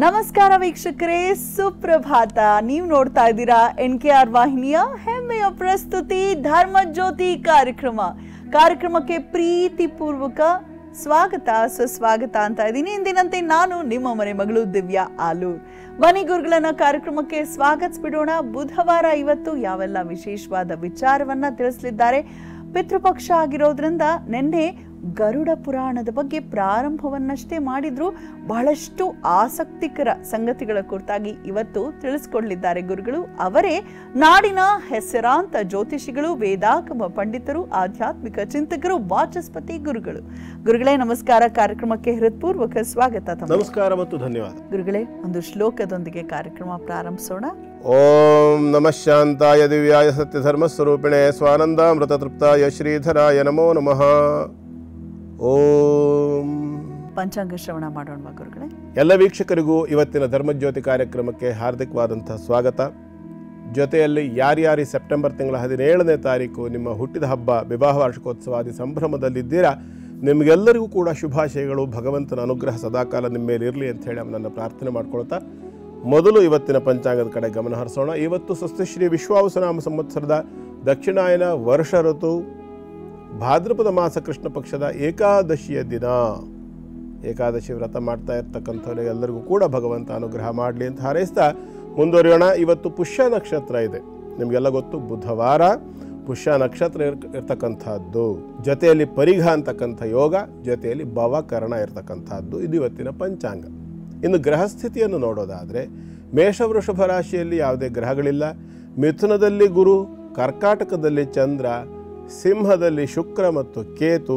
ನಮಸ್ಕಾರ ವೀಕ್ಷಕರೇ, ಸುಪ್ರಭಾತ. ನೀವು ನೋಡ್ತಾ ಇದ್ದೀರಾ NKR ವಾಹಿನಿಯ ಹೆಮ್ಮೆಯ ಪ್ರಸ್ತುತಿ ಧರ್ಮಜ್ಯೋತಿ ಕಾರ್ಯಕ್ರಮಕ್ಕೆ ಪ್ರೀತಿಪೂರ್ವಕ ಸ್ವಾಗತ ಸುಸ್ವಾಗತ ಅಂತ ಇದ್ದೀನಿ. ಇಂದಿನಂತೆ ನಾನು ನಿಮ್ಮ ಮನೆ ಮಗಳು ದಿವ್ಯಾ ಆಲೂರ್. ಬನ್ನಿ ಗುರುಗಳನ್ನ ಕಾರ್ಯಕ್ರಮಕ್ಕೆ ಸ್ವಾಗತಿಸ್ಬಿಡೋಣ. ಬುಧವಾರ ಇವತ್ತು ಯಾವೆಲ್ಲ ವಿಶೇಷವಾದ ವಿಚಾರವನ್ನ ತಿಳಿಸಲಿದ್ದಾರೆ. ಪಿತೃಪಕ್ಷ ಆಗಿರೋದ್ರಿಂದ ನಿನ್ನೆ ಗರುಡ ಪುರಾಣದ ಬಗ್ಗೆ ಪ್ರಾರಂಭವನ್ನಷ್ಟೇ ಮಾಡಿದ್ರು. ಬಹಳಷ್ಟು ಆಸಕ್ತಿಕರ ಸಂಗತಿಗಳ ಕುರಿತಾಗಿ ಇವತ್ತು ತಿಳಿಸ್ಕೊಡ್ಲಿದ್ದಾರೆ ಗುರುಗಳು. ಅವರೇ ನಾಡಿನ ಹೆಸರಾಂತ ಜ್ಯೋತಿಷಿಗಳು, ವೇದಾಗಮ ಪಂಡಿತರು, ಆಧ್ಯಾತ್ಮಿಕ ಚಿಂತಕರು, ವಾಚಸ್ಪತಿ ಗುರುಗಳು. ಗುರುಗಳೇ ನಮಸ್ಕಾರ. ಕಾರ್ಯಕ್ರಮಕ್ಕೆ ಹೃತ್ಪೂರ್ವಕ ಸ್ವಾಗತ. ನಮಸ್ಕಾರ ಮತ್ತು ಧನ್ಯವಾದ. ಗುರುಗಳೇ, ಒಂದು ಶ್ಲೋಕದೊಂದಿಗೆ ಕಾರ್ಯಕ್ರಮ ಪ್ರಾರಂಭಿಸೋಣ. ಓಂ ನಮಃ ಶಾಂತಾಯ ದಿವ್ಯಾಯ ಸತ್ಯ ಧರ್ಮ ಸ್ವರೂಪಿಣೆ ಸ್ವಾನಂದಾಮೃತ ತೃಪ್ತಾಯ ಶ್ರೀಧರಾಯ ನಮೋ ನಮಃ. ಓಂ ಪಂಚಾಂಗ ಶ್ರವಣ ಮಾಡೋಣ ಗುರುಗಳೇ. ಎಲ್ಲ ವೀಕ್ಷಕರಿಗೂ ಇವತ್ತಿನ ಧರ್ಮಜ್ಯೋತಿ ಕಾರ್ಯಕ್ರಮಕ್ಕೆ ಹಾರ್ದಿಕವಾದಂತಹ ಸ್ವಾಗತ. ಜೊತೆಯಲ್ಲಿ ಯಾರ್ಯಾರು ಸೆಪ್ಟೆಂಬರ್ ತಿಂಗಳ 17ನೇ ತಾರೀಕು ನಿಮ್ಮ ಹುಟ್ಟಿದ ಹಬ್ಬ, ವಿವಾಹ ವಾರ್ಷಿಕೋತ್ಸವಾದಿ ಸಂಭ್ರಮದಲ್ಲಿದ್ದೀರಾ, ನಿಮಗೆಲ್ಲರಿಗೂ ಕೂಡ ಶುಭಾಶಯಗಳು. ಭಗವಂತನ ಅನುಗ್ರಹ ಸದಾಕಾಲ ನಿಮ್ಮ ಮೇಲೆ ಇರಲಿ ಅಂತ ಹೇಳಿ ನನ್ನ ಪ್ರಾರ್ಥನೆ ಮಾಡ್ಕೊಳ್ತಾ ಮೊದಲು ಇವತ್ತಿನ ಪಂಚಾಂಗದ ಕಡೆ ಗಮನ ಹರಿಸೋಣ. ಇವತ್ತು ಸ್ವಸ್ತಿಶ್ರೀ ವಿಶ್ವಾವಸುನಾಮ ಸಂವತ್ಸರದ ದಕ್ಷಿಣಾಯನ ವರ್ಷ ಋತು, ಭಾದ್ರಪದ ಮಾಸ ಕೃಷ್ಣ ಪಕ್ಷದ ಏಕಾದಶಿಯ ದಿನ. ಏಕಾದಶಿ ವ್ರತ ಮಾಡ್ತಾ ಇರ್ತಕ್ಕಂಥವರಿಗೆಲ್ಲರಿಗೂ ಕೂಡ ಭಗವಂತ ಅನುಗ್ರಹ ಮಾಡಲಿ ಅಂತ ಹಾರೈಸ್ತಾ ಮುಂದುವರಿಯೋಣ. ಇವತ್ತು ಪುಷ್ಯ ನಕ್ಷತ್ರ ಇದೆ. ನಿಮಗೆಲ್ಲ ಗೊತ್ತು, ಬುಧವಾರ ಪುಷ್ಯ ನಕ್ಷತ್ರ ಇರ್ತಕ್ಕಂಥದ್ದು, ಜೊತೆಯಲ್ಲಿ ಪರಿಘ ಅಂತಕ್ಕಂಥ ಯೋಗ, ಜೊತೆಯಲ್ಲಿ ಭವಕರಣ ಇರ್ತಕ್ಕಂಥದ್ದು. ಇದು ಇವತ್ತಿನ ಪಂಚಾಂಗ. ಇನ್ನು ಗ್ರಹಸ್ಥಿತಿಯನ್ನು ನೋಡೋದಾದರೆ ಮೇಷ ವೃಷಭ ರಾಶಿಯಲ್ಲಿ ಯಾವುದೇ ಗ್ರಹಗಳಿಲ್ಲ. ಮಿಥುನದಲ್ಲಿ ಗುರು, ಕರ್ಕಾಟಕದಲ್ಲಿ ಚಂದ್ರ, ಸಿಂಹದಲ್ಲಿ ಶುಕ್ರ ಮತ್ತು ಕೇತು,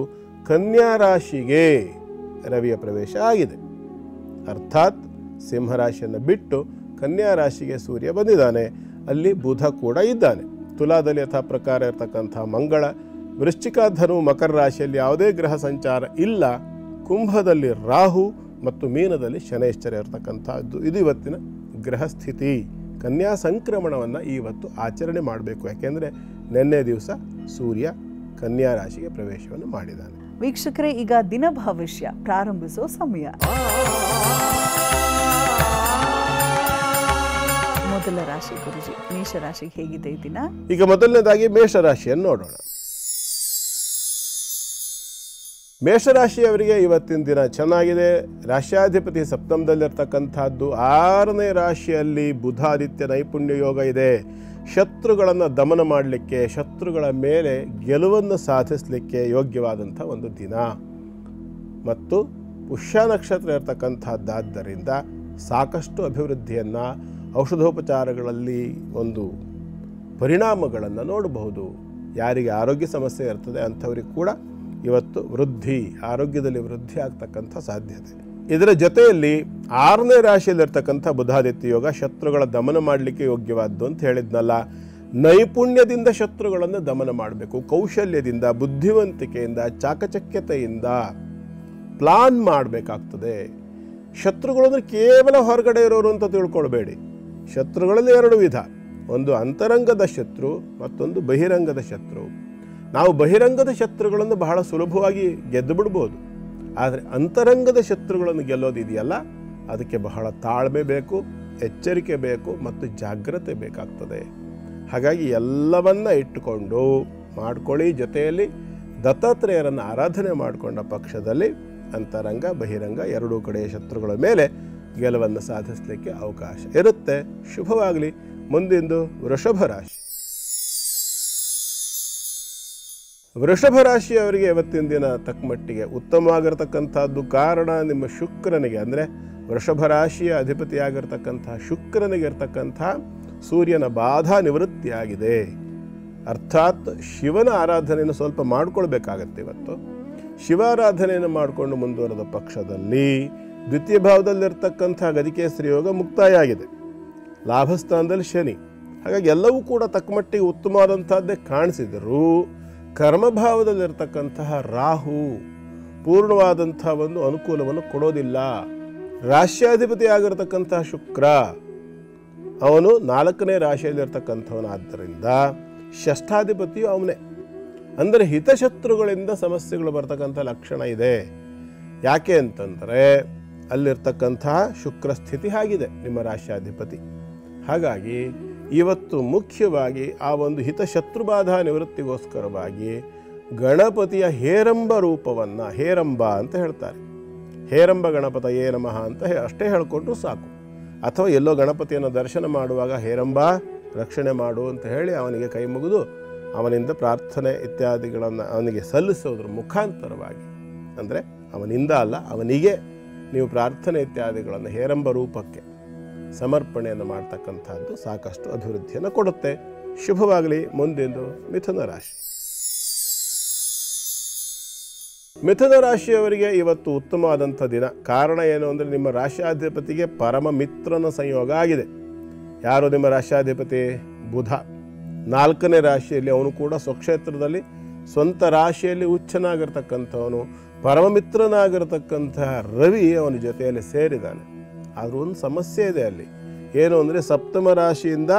ಕನ್ಯಾ ರಾಶಿಗೆ ರವಿಯ ಪ್ರವೇಶ ಆಗಿದೆ. ಅರ್ಥಾತ್ ಸಿಂಹರಾಶಿಯನ್ನು ಬಿಟ್ಟು ಕನ್ಯಾ ರಾಶಿಗೆ ಸೂರ್ಯ ಬಂದಿದ್ದಾನೆ. ಅಲ್ಲಿ ಬುಧ ಕೂಡ ಇದ್ದಾನೆ. ತುಲಾದಲ್ಲಿ ಯಥಾ ಪ್ರಕಾರ ಇರತಕ್ಕಂಥ ಮಂಗಳ, ವೃಶ್ಚಿಕ ಧನು ಮಕರ ರಾಶಿಯಲ್ಲಿ ಯಾವುದೇ ಗ್ರಹ ಸಂಚಾರ ಇಲ್ಲ. ಕುಂಭದಲ್ಲಿ ರಾಹು ಮತ್ತು ಮೀನದಲ್ಲಿ ಶನೈಶ್ಚರ ಇರತಕ್ಕಂಥದ್ದು. ಇದು ಇವತ್ತಿನ ಗ್ರಹಸ್ಥಿತಿ. ಕನ್ಯಾ ಸಂಕ್ರಮಣವನ್ನು ಇವತ್ತು ಆಚರಣೆ ಮಾಡಬೇಕು. ಯಾಕೆಂದರೆ ನಿನ್ನೆ ದಿವಸ ಸೂರ್ಯ ಕನ್ಯಾ ರಾಶಿಗೆ ಪ್ರವೇಶವನ್ನು ಮಾಡಿದ್ದಾನೆ. ವೀಕ್ಷಕರೇ, ಈಗ ದಿನ ಭವಿಷ್ಯ ಪ್ರಾರಂಭಿಸೋ ಸಮಯ. ಮೊದಲ ರಾಶಿ ಗುರುಜಿ, ಮೇಷರಾಶಿಗೆ ಹೇಗಿದೆ ಈ ದಿನ? ಈಗ ಮೊದಲನೇದಾಗಿ ಮೇಷರಾಶಿಯನ್ನು ನೋಡೋಣ. ಮೇಷರಾಶಿಯವರಿಗೆ ಇವತ್ತಿನ ದಿನ ಚೆನ್ನಾಗಿದೆ. ರಾಶ್ಯಾಧಿಪತಿ ಸಪ್ತಮದಲ್ಲಿರ್ತಕ್ಕಂಥದ್ದು. 6ನೇ ರಾಶಿಯಲ್ಲಿ ಬುಧಾದಿತ್ಯ ನೈಪುಣ್ಯ ಯೋಗ ಇದೆ. ಶತ್ರುಗಳನ್ನು ದಮನ ಮಾಡಲಿಕ್ಕೆ, ಶತ್ರುಗಳ ಮೇಲೆ ಗೆಲುವನ್ನು ಸಾಧಿಸಲಿಕ್ಕೆ ಯೋಗ್ಯವಾದಂಥ ಒಂದು ದಿನ. ಮತ್ತು ಪುಷ್ಯ ನಕ್ಷತ್ರ ಇರತಕ್ಕಂಥದ್ದಾದ್ದರಿಂದ ಸಾಕಷ್ಟು ಅಭಿವೃದ್ಧಿಯನ್ನು, ಔಷಧೋಪಚಾರಗಳಲ್ಲಿ ಒಂದು ಪರಿಣಾಮಗಳನ್ನು ನೋಡಬಹುದು. ಯಾರಿಗೆ ಆರೋಗ್ಯ ಸಮಸ್ಯೆ ಇರ್ತದೆ ಅಂಥವ್ರಿಗೆ ಕೂಡ ಇವತ್ತು ವೃದ್ಧಿ, ಆರೋಗ್ಯದಲ್ಲಿ ವೃದ್ಧಿ ಆಗ್ತಕ್ಕಂಥ ಸಾಧ್ಯತೆ. ಇದರ ಜೊತೆಯಲ್ಲಿ 6ನೇ ರಾಶಿಯಲ್ಲಿರ್ತಕ್ಕಂಥ ಬುಧಾದಿತ್ಯ ಯೋಗ ಶತ್ರುಗಳ ದಮನ ಮಾಡಲಿಕ್ಕೆ ಯೋಗ್ಯವಾದ್ದು ಅಂತ ಹೇಳಿದ್ನಲ್ಲ. ನೈಪುಣ್ಯದಿಂದ ಶತ್ರುಗಳನ್ನು ದಮನ ಮಾಡಬೇಕು. ಕೌಶಲ್ಯದಿಂದ, ಬುದ್ಧಿವಂತಿಕೆಯಿಂದ, ಚಾಕಚಕ್ಯತೆಯಿಂದ ಪ್ಲಾನ್ ಮಾಡಬೇಕಾಗ್ತದೆ. ಶತ್ರುಗಳಂದ್ರೆ ಕೇವಲ ಹೊರಗಡೆ ಇರೋರು ಅಂತ ತಿಳ್ಕೊಳ್ಬೇಡಿ. ಶತ್ರುಗಳಲ್ಲಿ 2 ವಿಧ. ಒಂದು ಅಂತರಂಗದ ಶತ್ರು, ಮತ್ತೊಂದು ಬಹಿರಂಗದ ಶತ್ರು. ನಾವು ಬಹಿರಂಗದ ಶತ್ರುಗಳನ್ನು ಬಹಳ ಸುಲಭವಾಗಿ ಗೆದ್ದು ಬಿಡ್ಬೋದು. ಆದರೆ ಅಂತರಂಗದ ಶತ್ರುಗಳನ್ನು ಗೆಲ್ಲೋದಿದೆಯಲ್ಲ, ಅದಕ್ಕೆ ಬಹಳ ತಾಳ್ಮೆ ಬೇಕು, ಎಚ್ಚರಿಕೆ ಬೇಕು ಮತ್ತು ಜಾಗ್ರತೆ ಬೇಕಾಗ್ತದೆ. ಹಾಗಾಗಿ ಎಲ್ಲವನ್ನ ಇಟ್ಟುಕೊಂಡು ಮಾಡ್ಕೊಳ್ಳಿ. ಜೊತೆಯಲ್ಲಿ ದತ್ತಾತ್ರೇಯರನ್ನು ಆರಾಧನೆ ಮಾಡಿಕೊಂಡ ಪಕ್ಷದಲ್ಲಿ ಅಂತರಂಗ ಬಹಿರಂಗ ಎರಡೂ ಕಡೆಯ ಶತ್ರುಗಳ ಮೇಲೆ ಗೆಲುವನ್ನು ಸಾಧಿಸಲಿಕ್ಕೆ ಅವಕಾಶ ಇರುತ್ತೆ. ಶುಭವಾಗಲಿ. ಮುಂದಿಂದು ವೃಷಭ ರಾಶಿ. ವೃಷಭ ರಾಶಿಯವರಿಗೆ ಇವತ್ತಿನ ದಿನ ತಕ್ಕಮಟ್ಟಿಗೆ ಉತ್ತಮವಾಗಿರ್ತಕ್ಕಂಥದ್ದು. ಕಾರಣ ನಿಮ್ಮ ಶುಕ್ರನಿಗೆ, ಅಂದರೆ ವೃಷಭ ರಾಶಿಯ ಅಧಿಪತಿಯಾಗಿರ್ತಕ್ಕಂಥ ಶುಕ್ರನಿಗೆ ಇರ್ತಕ್ಕಂಥ ಸೂರ್ಯನ ಬಾಧಾ ನಿವೃತ್ತಿಯಾಗಿದೆ. ಅರ್ಥಾತ್ ಶಿವನ ಆರಾಧನೆಯನ್ನು ಸ್ವಲ್ಪ ಮಾಡಿಕೊಳ್ಬೇಕಾಗತ್ತೆ. ಇವತ್ತು ಶಿವಾರಾಧನೆಯನ್ನು ಮಾಡಿಕೊಂಡು ಮುಂದುವರೆದ ಪಕ್ಷದಲ್ಲಿ ದ್ವಿತೀಯ ಭಾವದಲ್ಲಿರ್ತಕ್ಕಂಥ ಗದಿಕೇಸರಿ ಯೋಗ ಮುಕ್ತಾಯ ಆಗಿದೆ. ಲಾಭಸ್ಥಾನದಲ್ಲಿ ಶನಿ. ಹಾಗಾಗಿ ಎಲ್ಲವೂ ಕೂಡ ತಕ್ಕಮಟ್ಟಿಗೆ ಉತ್ತಮವಾದಂಥದ್ದೇ ಕಾಣಿಸಿದರೂ ಕರ್ಮಭಾವದಲ್ಲಿರ್ತಕ್ಕಂತಹ ರಾಹು ಪೂರ್ಣವಾದಂಥ ಒಂದು ಅನುಕೂಲವನ್ನು ಕೊಡೋದಿಲ್ಲ. ರಾಶ್ಯಾಧಿಪತಿ ಆಗಿರತಕ್ಕಂತಹ ಶುಕ್ರ ಅವನು 4ನೇ ರಾಶಿಯಲ್ಲಿರ್ತಕ್ಕಂಥವನಾದ್ದರಿಂದ ಷಷ್ಠಾಧಿಪತಿಯು ಅವನೇ. ಅಂದರೆ ಹಿತಶತ್ರುಗಳಿಂದ ಸಮಸ್ಯೆಗಳು ಬರ್ತಕ್ಕಂಥ ಲಕ್ಷಣ ಇದೆ. ಯಾಕೆ ಅಂತಂದರೆ ಅಲ್ಲಿರ್ತಕ್ಕಂತಹ ಶುಕ್ರ ಸ್ಥಿತಿ ಆಗಿದೆ ನಿಮ್ಮ ರಾಶ್ಯಾಧಿಪತಿ. ಹಾಗಾಗಿ ಇವತ್ತು ಮುಖ್ಯವಾಗಿ ಆ ಒಂದು ಹಿತಶತ್ರುಬಾಧಾ ನಿವೃತ್ತಿಗೋಸ್ಕರವಾಗಿ ಗಣಪತಿಯ ಹೇರಂಬ ರೂಪವನ್ನು, ಹೇರಂಬ ಅಂತ ಹೇಳ್ತಾರೆ, ಹೇರಂಬ ಗಣಪತಯೇ ನಮಃ ಅಂತ ಅಷ್ಟೇ ಹೇಳಿಕೊಂಡ್ರು ಸಾಕು. ಅಥವಾ ಎಲ್ಲೋ ಗಣಪತಿಯನ್ನು ದರ್ಶನ ಮಾಡುವಾಗ ಹೇರಂಬ ರಕ್ಷಣೆ ಮಾಡು ಅಂತ ಹೇಳಿ ಅವನಿಗೆ ಕೈ ಮುಗಿದು ಅವನಿಂದ ಪ್ರಾರ್ಥನೆ ಇತ್ಯಾದಿಗಳನ್ನು ಅವನಿಗೆ ಸಲ್ಲಿಸೋದ್ರ ಮುಖಾಂತರವಾಗಿ, ಅಂದರೆ ಅವನಿಂದ ಅಲ್ಲ ಅವನಿಗೆ ನೀವು ಪ್ರಾರ್ಥನೆ ಇತ್ಯಾದಿಗಳನ್ನು ಹೇರಂಬ ರೂಪಕ್ಕೆ ಸಮರ್ಪಣೆಯನ್ನು ಮಾಡ್ತಕ್ಕಂಥದ್ದು ಸಾಕಷ್ಟು ಅಭಿವೃದ್ಧಿಯನ್ನು ಕೊಡುತ್ತೆ. ಶುಭವಾಗಲಿ. ಮುಂದೆಂದು ಮಿಥುನ ರಾಶಿ. ಮಿಥುನ ರಾಶಿಯವರಿಗೆ ಇವತ್ತು ಉತ್ತಮವಾದಂಥ ದಿನ. ಕಾರಣ ಏನು ಅಂದರೆ ನಿಮ್ಮ ರಾಶ್ಯಾಧಿಪತಿಗೆ ಪರಮ ಮಿತ್ರನ ಸಂಯೋಗ ಆಗಿದೆ. ಯಾರು ನಿಮ್ಮ ರಾಶ್ಯಾಧಿಪತಿ? ಬುಧ. 4ನೇ ರಾಶಿಯಲ್ಲಿ ಅವನು ಕೂಡ ಸ್ವಕ್ಷೇತ್ರದಲ್ಲಿ ಸ್ವಂತ ರಾಶಿಯಲ್ಲಿ ಉಚ್ಚನಾಗಿರ್ತಕ್ಕಂಥವನು, ಪರಮ ಮಿತ್ರನಾಗಿರ್ತಕ್ಕಂತಹ ರವಿ ಅವನ ಜೊತೆಯಲ್ಲಿ ಸೇರಿದ್ದಾನೆ. ಆದರೂ ಒಂದು ಸಮಸ್ಯೆ ಇದೆ ಅಲ್ಲಿ. ಏನು ಅಂದರೆ ಸಪ್ತಮ ರಾಶಿಯಿಂದ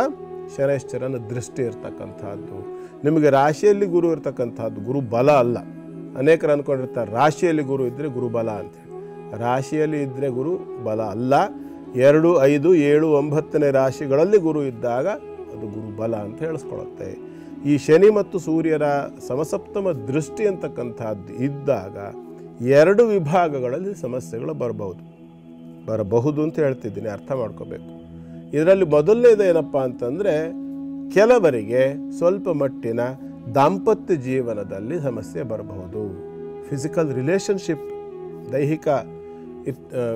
ಶನೈಶ್ಚರನ ದೃಷ್ಟಿ ಇರ್ತಕ್ಕಂಥದ್ದು. ನಿಮಗೆ ರಾಶಿಯಲ್ಲಿ ಗುರು ಇರ್ತಕ್ಕಂಥದ್ದು, ಗುರು ಬಲ ಅಲ್ಲ. ಅನೇಕರು ಅಂದ್ಕೊಂಡಿರ್ತಾರೆ ರಾಶಿಯಲ್ಲಿ ಗುರು ಇದ್ದರೆ ಗುರು ಬಲ ಅಂತೇಳಿ. ರಾಶಿಯಲ್ಲಿ ಇದ್ದರೆ ಗುರು ಬಲ ಅಲ್ಲ. 2, 5, 7, 9ನೇ ರಾಶಿಗಳಲ್ಲಿ ಗುರು ಇದ್ದಾಗ ಅದು ಗುರು ಬಲ ಅಂತ ಹೇಳಿಸ್ಕೊಳ್ಳುತ್ತೆ. ಈ ಶನಿ ಮತ್ತು ಸೂರ್ಯರ ಸಮಸಪ್ತಮ ದೃಷ್ಟಿ ಅಂತಕ್ಕಂಥದ್ದು ಇದ್ದಾಗ 2 ವಿಭಾಗಗಳಲ್ಲಿ ಸಮಸ್ಯೆಗಳು ಬರಬಹುದು ಅಂತ ಹೇಳ್ತಿದ್ದೀನಿ, ಅರ್ಥ ಮಾಡ್ಕೋಬೇಕು. ಇದರಲ್ಲಿ ಮೊದಲನೇದು ಏನಪ್ಪ ಅಂತಂದರೆ, ಕೆಲವರಿಗೆ ಸ್ವಲ್ಪ ಮಟ್ಟಿನ ದಾಂಪತ್ಯ ಜೀವನದಲ್ಲಿ ಸಮಸ್ಯೆ ಬರಬಹುದು. ಫಿಸಿಕಲ್ ರಿಲೇಷನ್ಶಿಪ್, ದೈಹಿಕ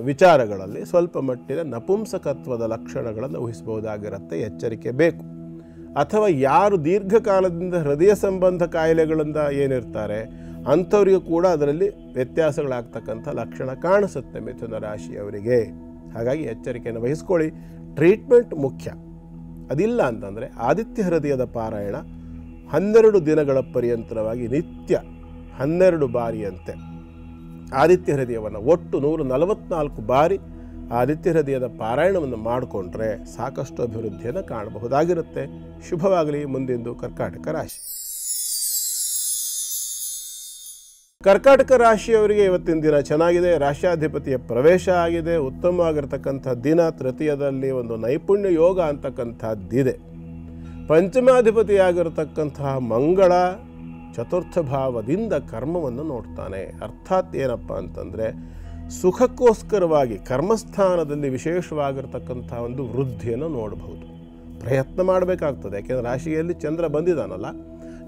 ವಿಚಾರಗಳಲ್ಲಿ ಸ್ವಲ್ಪ ಮಟ್ಟಿನ ನಪುಂಸಕತ್ವದ ಲಕ್ಷಣಗಳನ್ನು ಊಹಿಸಬಹುದಾಗಿರುತ್ತೆ, ಎಚ್ಚರಿಕೆ ಬೇಕು. ಅಥವಾ ಯಾರು ದೀರ್ಘಕಾಲದಿಂದ ಹೃದಯ ಸಂಬಂಧ ಕಾಯಿಲೆಗಳಿಂದ ಏನಿರ್ತಾರೆ ಅಂಥವರಿಗೂ ಕೂಡ ಅದರಲ್ಲಿ ವ್ಯತ್ಯಾಸಗಳಾಗ್ತಕ್ಕಂಥ ಲಕ್ಷಣ ಕಾಣಿಸುತ್ತೆ ಮಿಥುನ ರಾಶಿಯವರಿಗೆ. ಹಾಗಾಗಿ ಎಚ್ಚರಿಕೆಯನ್ನು ವಹಿಸ್ಕೊಳ್ಳಿ. ಟ್ರೀಟ್ಮೆಂಟ್ ಮುಖ್ಯ. ಅದಿಲ್ಲ ಅಂತಂದರೆ ಆದಿತ್ಯ ಹೃದಯದ ಪಾರಾಯಣ 12 ದಿನಗಳ ಪರ್ಯಂತರವಾಗಿ ನಿತ್ಯ 12 ಬಾರಿಯಂತೆ ಆದಿತ್ಯ ಹೃದಯವನ್ನು ಒಟ್ಟು 144 ಬಾರಿ ಆದಿತ್ಯ ಹೃದಯದ ಪಾರಾಯಣವನ್ನು ಮಾಡಿಕೊಂಡ್ರೆ ಸಾಕಷ್ಟು ಅಭಿವೃದ್ಧಿಯನ್ನು ಕಾಣಬಹುದಾಗಿರುತ್ತೆ. ಶುಭವಾಗಲಿ. ಮುಂದಿಂದು ಕರ್ಕಾಟಕ ರಾಶಿ. ಕರ್ಕಾಟಕ ರಾಶಿಯವರಿಗೆ ಇವತ್ತಿನ ದಿನ ಚೆನ್ನಾಗಿದೆ. ರಾಶ್ಯಾಧಿಪತಿಯ ಪ್ರವೇಶ ಆಗಿದೆ. ಉತ್ತಮವಾಗಿರ್ತಕ್ಕಂಥ ದಿನ. ತೃತೀಯದಲ್ಲಿ ಒಂದು ನೈಪುಣ್ಯ ಯೋಗ ಅಂತಕ್ಕಂಥದ್ದಿದೆ. ಪಂಚಮಾಧಿಪತಿಯಾಗಿರತಕ್ಕಂತಹ ಮಂಗಳ ಚತುರ್ಥ ಭಾವದಿಂದ ಕರ್ಮವನ್ನು ನೋಡ್ತಾನೆ. ಅರ್ಥಾತ್ ಏನಪ್ಪ ಅಂತಂದರೆ, ಸುಖಕ್ಕೋಸ್ಕರವಾಗಿ ಕರ್ಮಸ್ಥಾನದಲ್ಲಿ ವಿಶೇಷವಾಗಿರ್ತಕ್ಕಂಥ ಒಂದು ವೃದ್ಧಿಯನ್ನು ನೋಡಬಹುದು. ಪ್ರಯತ್ನ ಮಾಡಬೇಕಾಗ್ತದೆ. ಯಾಕೆಂದರೆ ರಾಶಿಯಲ್ಲಿ ಚಂದ್ರ ಬಂದಿದ್ದಾನಲ್ಲ,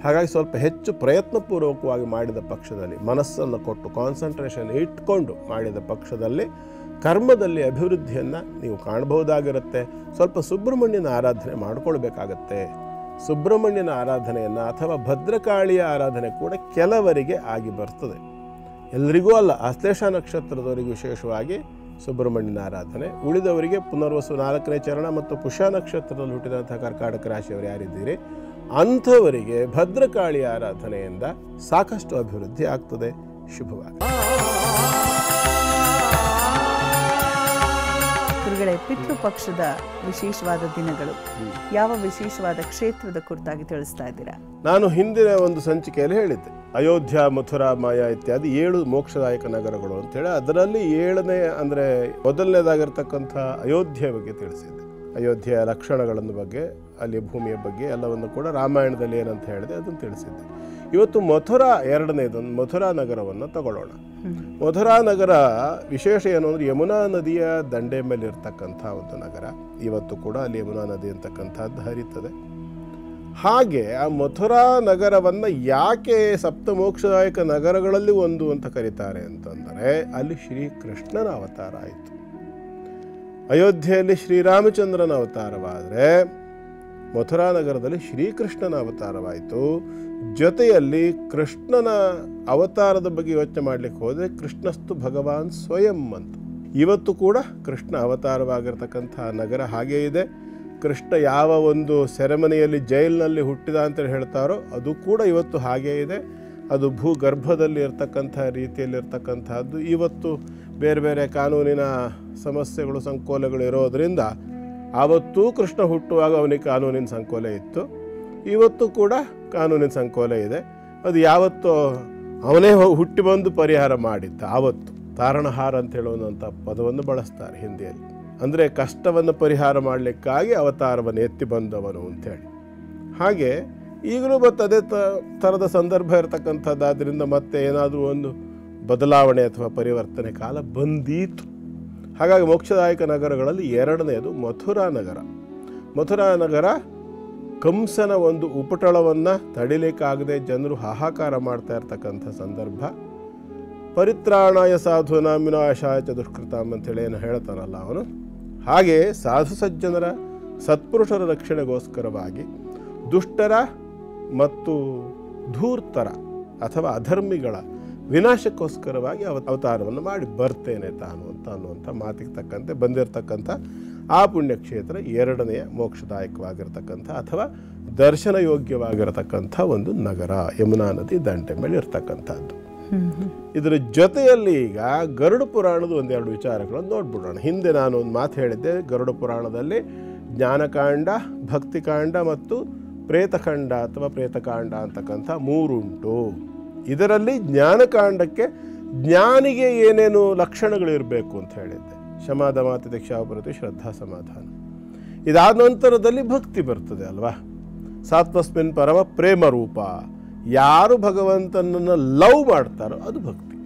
ಹಾಗಾಗಿ ಸ್ವಲ್ಪ ಹೆಚ್ಚು ಪ್ರಯತ್ನಪೂರ್ವಕವಾಗಿ ಮಾಡಿದ ಪಕ್ಷದಲ್ಲಿ, ಮನಸ್ಸನ್ನು ಕೊಟ್ಟು ಕಾನ್ಸಂಟ್ರೇಷನ್ ಇಟ್ಕೊಂಡು ಮಾಡಿದ ಪಕ್ಷದಲ್ಲಿ ಕರ್ಮದಲ್ಲಿ ಅಭಿವೃದ್ಧಿಯನ್ನು ನೀವು ಕಾಣಬಹುದಾಗಿರುತ್ತೆ. ಸ್ವಲ್ಪ ಸುಬ್ರಹ್ಮಣ್ಯನ ಆರಾಧನೆ ಮಾಡಿಕೊಳ್ಬೇಕಾಗತ್ತೆ. ಸುಬ್ರಹ್ಮಣ್ಯನ ಆರಾಧನೆಯನ್ನು ಅಥವಾ ಭದ್ರಕಾಳಿಯ ಆರಾಧನೆ ಕೂಡ ಕೆಲವರಿಗೆ ಆಗಿ ಬರ್ತದೆ, ಎಲ್ಲರಿಗೂ ಅಲ್ಲ. ಆಶ್ಲೇಷ ನಕ್ಷತ್ರದವರಿಗೆ ವಿಶೇಷವಾಗಿ ಸುಬ್ರಹ್ಮಣ್ಯನ ಆರಾಧನೆ. ಉಳಿದವರಿಗೆ ಪುನರ್ವಸು 4ನೇ ಚರಣ ಮತ್ತು ಪುಷ್ಯ ನಕ್ಷತ್ರದಲ್ಲಿ ಹುಟ್ಟಿದಂಥ ಕರ್ಕಾಟಕ ರಾಶಿಯವರು ಯಾರಿದ್ದೀರಿ ಅಂಥವರಿಗೆ ಭದ್ರಕಾಳಿ ಆರಾಧನೆಯಿಂದ ಸಾಕಷ್ಟು ಅಭಿವೃದ್ಧಿ ಆಗ್ತದೆ. ಶುಭವಾಗಿ. ಗುರುಗಳೇ, ಪಿತೃಪಕ್ಷದ ವಿಶೇಷವಾದ ದಿನಗಳು, ಯಾವ ವಿಶೇಷವಾದ ಕ್ಷೇತ್ರದ ಕುರಿತಾಗಿ ತಿಳಿಸ್ತಾ ಇದ್ದೀರಾ? ನಾನು ಹಿಂದಿನ ಒಂದು ಸಂಚಿಕೆಯಲ್ಲಿ ಹೇಳಿದ್ದೆ, ಅಯೋಧ್ಯ, ಮಥುರಾ, ಮಾಯಾ ಇತ್ಯಾದಿ 7 ಮೋಕ್ಷದಾಯಕ ನಗರಗಳು ಅಂತೇಳಿ. ಅದರಲ್ಲಿ 7ನೇ ಅಂದರೆ ಮೊದಲನೇದಾಗಿರ್ತಕ್ಕಂಥ ಅಯೋಧ್ಯೆ ಬಗ್ಗೆ ತಿಳಿಸಿದ್ದೆ. ಅಯೋಧ್ಯೆಯ ಲಕ್ಷಣಗಳನ್ನು ಬಗ್ಗೆ, ಅಲ್ಲಿ ಭೂಮಿಯ ಬಗ್ಗೆ ಎಲ್ಲವನ್ನು ಕೂಡ ರಾಮಾಯಣದಲ್ಲಿ ಏನಂತ ಹೇಳಿದೆ ಅದನ್ನು ತಿಳಿಸಿದ್ದೆ. ಇವತ್ತು ಮಥುರಾ 2ನೇದು ಮಥುರಾ ನಗರವನ್ನು ತಗೊಳ್ಳೋಣ. ಮಥುರಾ ನಗರ ವಿಶೇಷ ಏನು ಅಂದರೆ, ಯಮುನಾ ನದಿಯ ದಂಡೆ ಮೇಲೆ ಇರ್ತಕ್ಕಂಥ ಒಂದು ನಗರ. ಇವತ್ತು ಕೂಡ ಅಲ್ಲಿ ಯಮುನಾ ನದಿ ಅಂತಕ್ಕಂಥದ್ದು ಹರಿತದೆ. ಹಾಗೆ ಆ ಮಥುರಾ ನಗರವನ್ನು ಯಾಕೆ ಸಪ್ತಮೋಕ್ಷದಾಯಕ ನಗರಗಳಲ್ಲಿ ಒಂದು ಅಂತ ಕರೀತಾರೆ ಅಂತಂದರೆ, ಅಲ್ಲಿ ಶ್ರೀಕೃಷ್ಣನ ಅವತಾರ ಆಯಿತು. ಅಯೋಧ್ಯೆಯಲ್ಲಿ ಶ್ರೀರಾಮಚಂದ್ರನ ಅವತಾರವಾದರೆ ಮಥುರಾ ನಗರದಲ್ಲಿ ಶ್ರೀಕೃಷ್ಣನ ಅವತಾರವಾಯಿತು. ಜೊತೆಯಲ್ಲಿ ಕೃಷ್ಣನ ಅವತಾರದ ಬಗ್ಗೆ ಯೋಚನೆ ಮಾಡಲಿಕ್ಕೆ ಹೋದರೆ ಕೃಷ್ಣಸ್ತು ಭಗವಾನ್ ಸ್ವಯಂ ಅಂತ. ಇವತ್ತು ಕೂಡ ಕೃಷ್ಣ ಅವತಾರವಾಗಿರ್ತಕ್ಕಂಥ ನಗರ ಹಾಗೇ ಇದೆ. ಕೃಷ್ಣ ಯಾವ ಒಂದು ಸೆರೆಮನಿಯಲ್ಲಿ ಜೈಲಿನಲ್ಲಿ ಹುಟ್ಟಿದ ಅಂತೇಳಿ ಹೇಳ್ತಾರೋ ಅದು ಕೂಡ ಇವತ್ತು ಹಾಗೇ ಇದೆ. ಅದು ಭೂಗರ್ಭದಲ್ಲಿ ಇರ್ತಕ್ಕಂಥ ರೀತಿಯಲ್ಲಿರ್ತಕ್ಕಂಥದ್ದು. ಇವತ್ತು ಬೇರೆ ಬೇರೆ ಕಾನೂನಿನ ಸಮಸ್ಯೆಗಳು, ಸಂಕೋಲೆಗಳು ಇರೋದರಿಂದ ಆವತ್ತೂ ಕೃಷ್ಣ ಹುಟ್ಟುವಾಗ ಅವನಿಗೆ ಕಾನೂನಿನ ಸಂಕೋಲೆ ಇತ್ತು, ಇವತ್ತು ಕೂಡ ಕಾನೂನಿನ ಸಂಕೋಲೆ ಇದೆ. ಅದು ಯಾವತ್ತೂ ಅವನೇ ಹುಟ್ಟಿ ಬಂದು ಪರಿಹಾರ ಮಾಡಿದ್ದ. ಆವತ್ತು ತಾರಣಹಾರ ಅಂತ ಹೇಳುವಂಥ ಪದವನ್ನು ಬಳಸ್ತಾರೆ ಹಿಂದಿಯಲ್ಲಿ. ಅಂದರೆ ಕಷ್ಟವನ್ನು ಪರಿಹಾರ ಮಾಡಲಿಕ್ಕಾಗಿ ಅವತಾರವನ್ನು ಎತ್ತಿ ಬಂದವನು ಅಂಥೇಳಿ. ಹಾಗೆ ಈಗಲೂ ಮತ್ತು ಅದೇ ಥರದ ಸಂದರ್ಭ ಇರತಕ್ಕಂಥದ್ದಾದ್ದರಿಂದ ಮತ್ತೆ ಏನಾದರೂ ಒಂದು ಬದಲಾವಣೆ ಅಥವಾ ಪರಿವರ್ತನೆ ಕಾಲ ಬಂದೀತು. ಹಾಗಾಗಿ ಮೋಕ್ಷದಾಯಕ ನಗರಗಳಲ್ಲಿ ಎರಡನೆಯದು ಮಥುರಾ ನಗರ. ಮಥುರಾ ನಗರ ಕಂಸನ ಒಂದು ಉಪಟಳವನ್ನು ತಡಿಲಿಕ್ಕಾಗದೆ ಜನರು ಹಾಹಾಕಾರ ಮಾಡ್ತಾ ಇರ್ತಕ್ಕಂಥ ಸಂದರ್ಭ. ಪರಿತ್ರಾಣಾಯ ಸಾಧೂನಾಂ ವಿನಾಶಾಯ ಚ ದುಷ್ಕೃತಾಂ ಅಂತೇಳಿ ಏನು ಹೇಳ್ತಾನಲ್ಲ ಅವನು, ಹಾಗೆ ಸಾಧು ಸಜ್ಜನರ ಸತ್ಪುರುಷರ ರಕ್ಷಣೆಗೋಸ್ಕರವಾಗಿ ದುಷ್ಟರ ಮತ್ತು ಧೂರ್ತರ ಅಥವಾ ಅಧರ್ಮಿಗಳ ವಿನಾಶಕ್ಕೋಸ್ಕರವಾಗಿ ಅವತಾರವನ್ನು ಮಾಡಿ ಬರ್ತೇನೆ ತಾನು ಅನ್ನುವಂಥ ಮಾತಿಗೆ ತಕ್ಕಂತೆ ಬಂದಿರತಕ್ಕಂಥ ಆ ಪುಣ್ಯಕ್ಷೇತ್ರ ಎರಡನೆಯ ಮೋಕ್ಷದಾಯಕವಾಗಿರ್ತಕ್ಕಂಥ ಅಥವಾ ದರ್ಶನ ಯೋಗ್ಯವಾಗಿರತಕ್ಕಂಥ ಒಂದು ನಗರ, ಯಮುನಾ ನದಿ ದಂಡೆ ಮೇಲೆ ಇರ್ತಕ್ಕಂಥದ್ದು. ಇದರ ಜೊತೆಯಲ್ಲಿ ಈಗ ಗರುಡ ಪುರಾಣದ ಒಂದೆರಡು ವಿಚಾರಗಳನ್ನು ನೋಡ್ಬಿಡೋಣ. ಹಿಂದೆ ನಾನು ಒಂದು ಮಾತು ಹೇಳಿದ್ದೆ, ಗರುಡ ಪುರಾಣದಲ್ಲಿ ಜ್ಞಾನಕಾಂಡ, ಭಕ್ತಿಕಾಂಡ ಮತ್ತು ಪ್ರೇತಖಂಡ ಅಥವಾ ಪ್ರೇತಕಾಂಡ ಅಂತಕ್ಕಂಥ ಮೂರುಂಟು. ಇದರಲ್ಲಿ ಜ್ಞಾನಕಾಂಡಕ್ಕೆ ಜ್ಞಾನಿಗೆ ಏನೇನು ಲಕ್ಷಣಗಳಿರಬೇಕು ಅಂತ ಹೇಳಿದ್ದೆ. ಶಮಾದಮಾತಿ ದೀಕ್ಷಾಪರತಿ ಶ್ರದ್ಧಾ ಸಮಾಧಾನ. ಇದಾದ ನಂತರದಲ್ಲಿ ಭಕ್ತಿ ಬರ್ತದೆ ಅಲ್ವಾ. ಸಾತ್ವಸ್ಮಿನ್ ಪರಮ ಪ್ರೇಮ ರೂಪ. ಯಾರು ಭಗವಂತನನ್ನು ಲವ್ ಮಾಡ್ತಾರೋ ಅದು ಭಕ್ತಿ.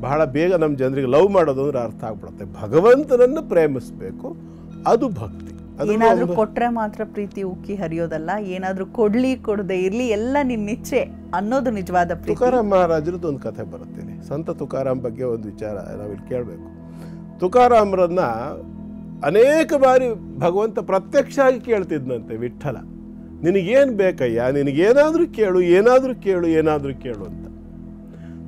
ಬಹಳ ಬೇಗ ನಮ್ಮ ಜನರಿಗೆ ಲವ್ ಮಾಡೋದು ಅಂದ್ರೆ ಅರ್ಥ ಆಗ್ಬಿಡುತ್ತೆ. ಭಗವಂತನನ್ನು ಪ್ರೇಮಿಸಬೇಕು, ಅದು ಭಕ್ತಿ. ಏನಾದ್ರೂ ಕೊಟ್ರೆ ಮಾತ್ರ ಪ್ರೀತಿ ಉಕ್ಕಿ ಹರಿಯೋದಲ್ಲ, ಏನಾದ್ರೂ ಕೊಡದೆ ಇರ್ಲಿ ಎಲ್ಲ ನಿನ್ನಿಚ್ಛೆ ಅನ್ನೋದು ನಿಜವಾದ ಪ್ರೀತಿ. ತುಕಾರಾಮ್ ಮಹಾರಾಜರದ್ದು ಒಂದು ಕಥೆ ಬರುತ್ತೇನೆ. ಸಂತ ತುಕಾರಾಮ್ ಬಗ್ಗೆ ಒಂದು ವಿಚಾರ ನಾವಿಲ್ಲಿ ಕೇಳಬೇಕು. ತುಕಾರಾಮ್ರನ್ನ ಅನೇಕ ಬಾರಿ ಭಗವಂತ ಪ್ರತ್ಯಕ್ಷ ಆಗಿ ಕೇಳ್ತಿದ್ನಂತೆ, ವಿಠ್ಠಲ ನಿನಗೇನು ಬೇಕಯ್ಯ, ನಿನಗೇನಾದರೂ ಕೇಳು, ಏನಾದರೂ ಕೇಳು, ಏನಾದರೂ ಕೇಳು ಅಂತ.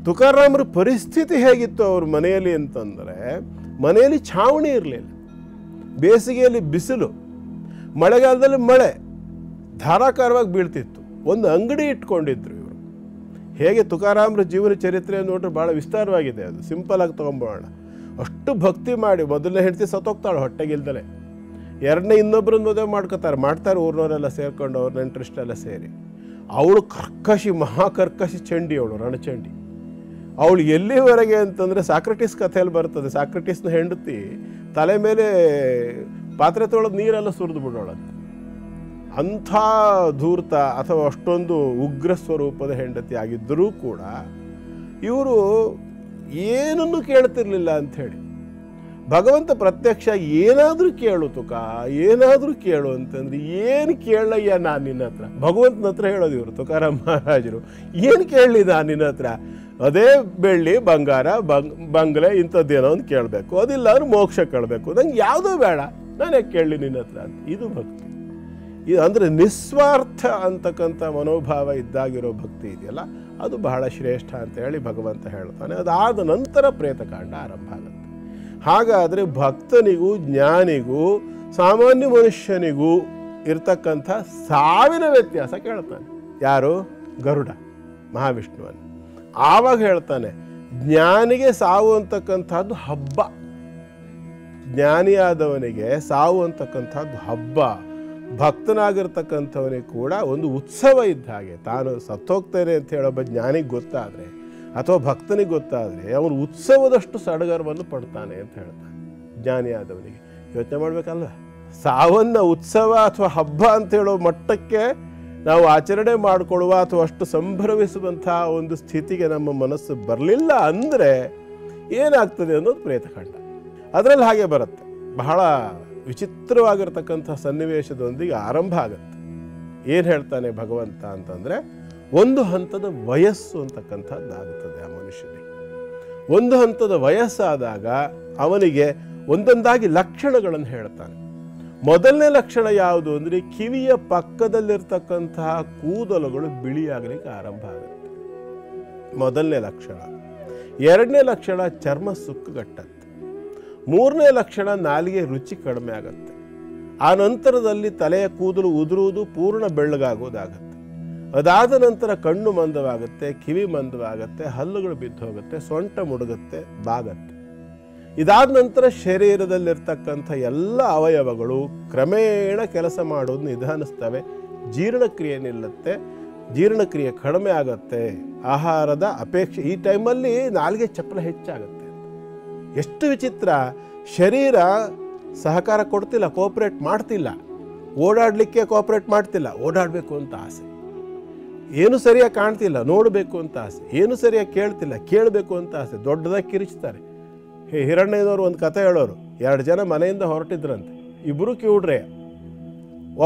ತುಕಾರಾಮ್ರ ಪರಿಸ್ಥಿತಿ ಹೇಗಿತ್ತು ಅವ್ರ ಮನೆಯಲ್ಲಿ ಅಂತಂದರೆ, ಮನೆಯಲ್ಲಿ ಛಾವಣಿ ಇರಲಿಲ್ಲ, ಬೇಸಿಗೆಯಲ್ಲಿ ಬಿಸಿಲು, ಮಳೆಗಾಲದಲ್ಲಿ ಮಳೆ ಧಾರಾಕಾರವಾಗಿ ಬೀಳ್ತಿತ್ತು. ಒಂದು ಅಂಗಡಿ ಇಟ್ಕೊಂಡಿದ್ರು ಇವರು. ಹೇಗೆ ತುಕಾರಾಮ್ರ ಜೀವನ ಚರಿತ್ರೆ ನೋಡ್ರೆ ಭಾಳ ವಿಸ್ತಾರವಾಗಿದೆ, ಅದು ಸಿಂಪಲ್ ಆಗಿ ತೊಗೊಂಬೋಣ. ಅಷ್ಟು ಭಕ್ತಿ ಮಾಡಿ ಮೊದಲನೇ ಹೆಂಡತಿ ಸತ್ತೋಗ್ತಾಳೆ ಹೊಟ್ಟೆಗಿಲ್ದಲೆ, ಎರಡನೇ ಇನ್ನೊಬ್ಬರನ್ನ ಮದುವೆ ಮಾಡ್ತಾರೆ ಊರಿನವರೆಲ್ಲ ಸೇರ್ಕೊಂಡು, ಅವ್ರ ನೆಂಟರಿಷ್ಟೆಲ್ಲ ಸೇರಿ. ಅವಳು ಕರ್ಕಶಿ, ಮಹಾಕರ್ಕಶಿ ಚಂಡಿ, ಅವಳು ರಣಚಂಡಿ. ಅವಳು ಎಲ್ಲಿವರೆಗೆ ಅಂತಂದರೆ ಸಾಕ್ರೆಟಿಸ್ ಕಥೆಯಲ್ಲಿ ಬರ್ತದೆ. ಸಾಕ್ರೆಟಿಸ್ನ ಹೆಂಡತಿ ತಲೆ ಮೇಲೆ ಪಾತ್ರೆ ತೊಳೆದು ನೀರೆಲ್ಲ ಸುರಿದು ಬಿಡೋಳಂತೆ. ಅಂಥ ಧೂರ್ತ ಅಥವಾ ಅಷ್ಟೊಂದು ಉಗ್ರ ಸ್ವರೂಪದ ಹೆಂಡತಿ ಆಗಿದ್ದರೂ ಕೂಡ ಇವರು ಏನನ್ನು ಕೇಳ್ತಿರ್ಲಿಲ್ಲ ಅಂಥೇಳಿ. ಭಗವಂತ ಪ್ರತ್ಯಕ್ಷ ಏನಾದರೂ ಕೇಳು ತುಕ, ಏನಾದರೂ ಕೇಳು ಅಂತಂದ್ರೆ, ಏನು ಕೇಳಯ್ಯ ನಾನು ನಿನ್ನ ಹತ್ರ, ಭಗವಂತನ ಹತ್ರ ಹೇಳೋದು ಇವರು ತುಕಾರಾಮ್ ಮಹಾರಾಜರು. ಏನು ಕೇಳಲಿ ನಾನು ನಿನ್ನ ಹತ್ರ, ಅದೇ ಬೆಳ್ಳಿ ಬಂಗಾರ ಬಂಗ್ಲೆ ಇಂಥದ್ದೇನೋ ಒಂದು ಕೇಳಬೇಕು, ಅದಿಲ್ಲ ಅಂದ್ರೆ ಮೋಕ್ಷ ಕೇಳಬೇಕು, ನಂಗೆ ಯಾವುದೂ ಬೇಡ, ನಾನು ಯಾಕೆ ಕೇಳಲಿ ನಿನ್ನ ಹತ್ರ ಅಂತ. ಇದು ಭಕ್ತಿ. ಇದು ಅಂದರೆ ನಿಸ್ವಾರ್ಥ ಅಂತಕ್ಕಂಥ ಮನೋಭಾವ ಇದ್ದಾಗಿರೋ ಭಕ್ತಿ ಇದೆಯಲ್ಲ, ಅದು ಬಹಳ ಶ್ರೇಷ್ಠ ಅಂತ ಹೇಳಿ ಭಗವಂತ ಹೇಳ್ತಾನೆ. ಅದಾದ ನಂತರ ಪ್ರೇತಕಾಂಡ ಆರಂಭ ಆಗುತ್ತೆ. ಹಾಗಾದರೆ ಭಕ್ತನಿಗೂ ಜ್ಞಾನಿಗೂ ಸಾಮಾನ್ಯ ಮನುಷ್ಯನಿಗೂ ಇರ್ತಕ್ಕಂಥ ಸಾವಿನ ವ್ಯತ್ಯಾಸ ಕೇಳ್ತಾನೆ ಯಾರು? ಗರುಡ ಮಹಾವಿಷ್ಣುವನ್ನು. ಆವಾಗ ಹೇಳ್ತಾನೆ, ಜ್ಞಾನಿಗೆ ಸಾವು ಅಂತಕ್ಕಂಥದ್ದು ಹಬ್ಬ, ಜ್ಞಾನಿಯಾದವನಿಗೆ ಸಾವು ಅಂತಕ್ಕಂಥದ್ದು ಹಬ್ಬ, ಭಕ್ತನಾಗಿರ್ತಕ್ಕಂಥವನಿಗೆ ಕೂಡ ಒಂದು ಉತ್ಸವ ಇದ್ದ ಹಾಗೆ. ತಾನು ಸತ್ತೋಗ್ತೇನೆ ಅಂತ ಹೇಳೊಬ್ಬ ಜ್ಞಾನಿಗೆ ಗೊತ್ತಾದರೆ ಅಥವಾ ಭಕ್ತನಿಗೆ ಗೊತ್ತಾದರೆ ಅವನು ಉತ್ಸವದಷ್ಟು ಸಡಗರವನ್ನು ಪಡ್ತಾನೆ ಅಂತ ಹೇಳ್ತಾನೆ ಜ್ಞಾನಿಯಾದವನಿಗೆ. ಯೋಚನೆ ಮಾಡಬೇಕಲ್ವ, ಸಾವನ್ನು ಉತ್ಸವ ಅಥವಾ ಹಬ್ಬ ಅಂತ ಹೇಳೋ ಮಟ್ಟಕ್ಕೆ ನಾವು ಆಚರಣೆ ಮಾಡಿಕೊಳ್ಳುವ ಅಥವಾ ಅಷ್ಟು ಸಂಭ್ರಮಿಸುವಂಥ ಒಂದು ಸ್ಥಿತಿಗೆ ನಮ್ಮ ಮನಸ್ಸು ಬರಲಿಲ್ಲ ಅಂದರೆ ಏನಾಗ್ತದೆ ಅನ್ನೋದು ಪ್ರೇತಖಂಡ. ಅದರಲ್ಲಿ ಹಾಗೆ ಬರುತ್ತೆ. ಬಹಳ ವಿಚಿತ್ರವಾಗಿರ್ತಕ್ಕಂಥ ಸನ್ನಿವೇಶದೊಂದಿಗೆ ಆರಂಭ ಆಗುತ್ತೆ. ಏನು ಹೇಳ್ತಾನೆ ಭಗವಂತ ಅಂತಂದರೆ, ಒಂದು ಹಂತದ ವಯಸ್ಸು ಅಂತಕ್ಕಂಥದ್ದಾಗುತ್ತದೆ ಆ ಮನುಷ್ಯನಿಗೆ. ಒಂದು ಹಂತದ ವಯಸ್ಸಾದಾಗ ಅವನಿಗೆ ಒಂದೊಂದಾಗಿ ಲಕ್ಷಣಗಳನ್ನು ಹೇಳ್ತಾನೆ. ಮೊದಲನೇ ಲಕ್ಷಣ ಯಾವುದು ಅಂದರೆ, ಕಿವಿಯ ಪಕ್ಕದಲ್ಲಿರ್ತಕ್ಕಂತಹ ಕೂದಲುಗಳು ಬಿಳಿಯಾಗಲಿಕ್ಕೆ ಆರಂಭ ಆಗುತ್ತೆ, ಮೊದಲನೇ ಲಕ್ಷಣ. ಎರಡನೇ ಲಕ್ಷಣ ಚರ್ಮ ಸುಕ್ಕುಗಟ್ಟತ್ತೆ. ಮೂರನೇ ಲಕ್ಷಣ ನಾಲಿಗೆ ರುಚಿ ಕಡಿಮೆ ಆಗುತ್ತೆ. ಆ ನಂತರದಲ್ಲಿ ತಲೆಯ ಕೂದಲು ಉದುರುವುದು, ಪೂರ್ಣ ಬೆಳ್ಳಗಾಗೋದಾಗತ್ತೆ. ಅದಾದ ನಂತರ ಕಣ್ಣು ಮಂದವಾಗುತ್ತೆ, ಕಿವಿ ಮಂದವಾಗುತ್ತೆ, ಹಲ್ಲುಗಳು ಬಿದ್ದು ಹೋಗುತ್ತೆ, ಸೊಂಟ ಮುಡುಗುತ್ತೆ, ಬಾಗತ್ತೆ. ಇದಾದ ನಂತರ ಶರೀರದಲ್ಲಿರ್ತಕ್ಕಂಥ ಎಲ್ಲ ಅವಯವಗಳು ಕ್ರಮೇಣ ಕೆಲಸ ಮಾಡೋದು ನಿಧಾನಿಸ್ತವೆ, ಜೀರ್ಣಕ್ರಿಯೆ ನಿಲ್ಲುತ್ತೆ, ಜೀರ್ಣಕ್ರಿಯೆ ಕಡಿಮೆ ಆಗುತ್ತೆ, ಆಹಾರದ ಅಪೇಕ್ಷೆ. ಈ ಟೈಮಲ್ಲಿ ನಾಲಿಗೆ ಚಪ್ಪಲ ಹೆಚ್ಚಾಗುತ್ತೆ. ಎಷ್ಟು ವಿಚಿತ್ರ, ಶರೀರ ಸಹಕಾರ ಕೊಡ್ತಿಲ್ಲ, ಕೋಆಪ್ರೇಟ್ ಮಾಡ್ತಿಲ್ಲ, ಓಡಾಡಲಿಕ್ಕೆ ಕೋಆಪ್ರೇಟ್ ಮಾಡ್ತಿಲ್ಲ, ಓಡಾಡಬೇಕು ಅಂತ ಆಸೆ, ಏನು ಸರಿಯಾಗಿ ಕಾಣ್ತಿಲ್ಲ, ನೋಡಬೇಕು ಅಂತ ಆಸೆ, ಏನು ಸರಿಯಾಗಿ ಕೇಳ್ತಿಲ್ಲ, ಕೇಳಬೇಕು ಅಂತ ಆಸೆ, ದೊಡ್ಡದಾಗಿ ಕಿರಿಚ್ತಾರೆ. ಹಿರಣ್ಯನವರು ಒಂದು ಕಥೆ ಹೇಳೋರು, 2 ಜನ ಮನೆಯಿಂದ ಹೊರಟಿದ್ರಂತೆ, ಇಬ್ಬರು ಕಿವುಡ್ರೆ.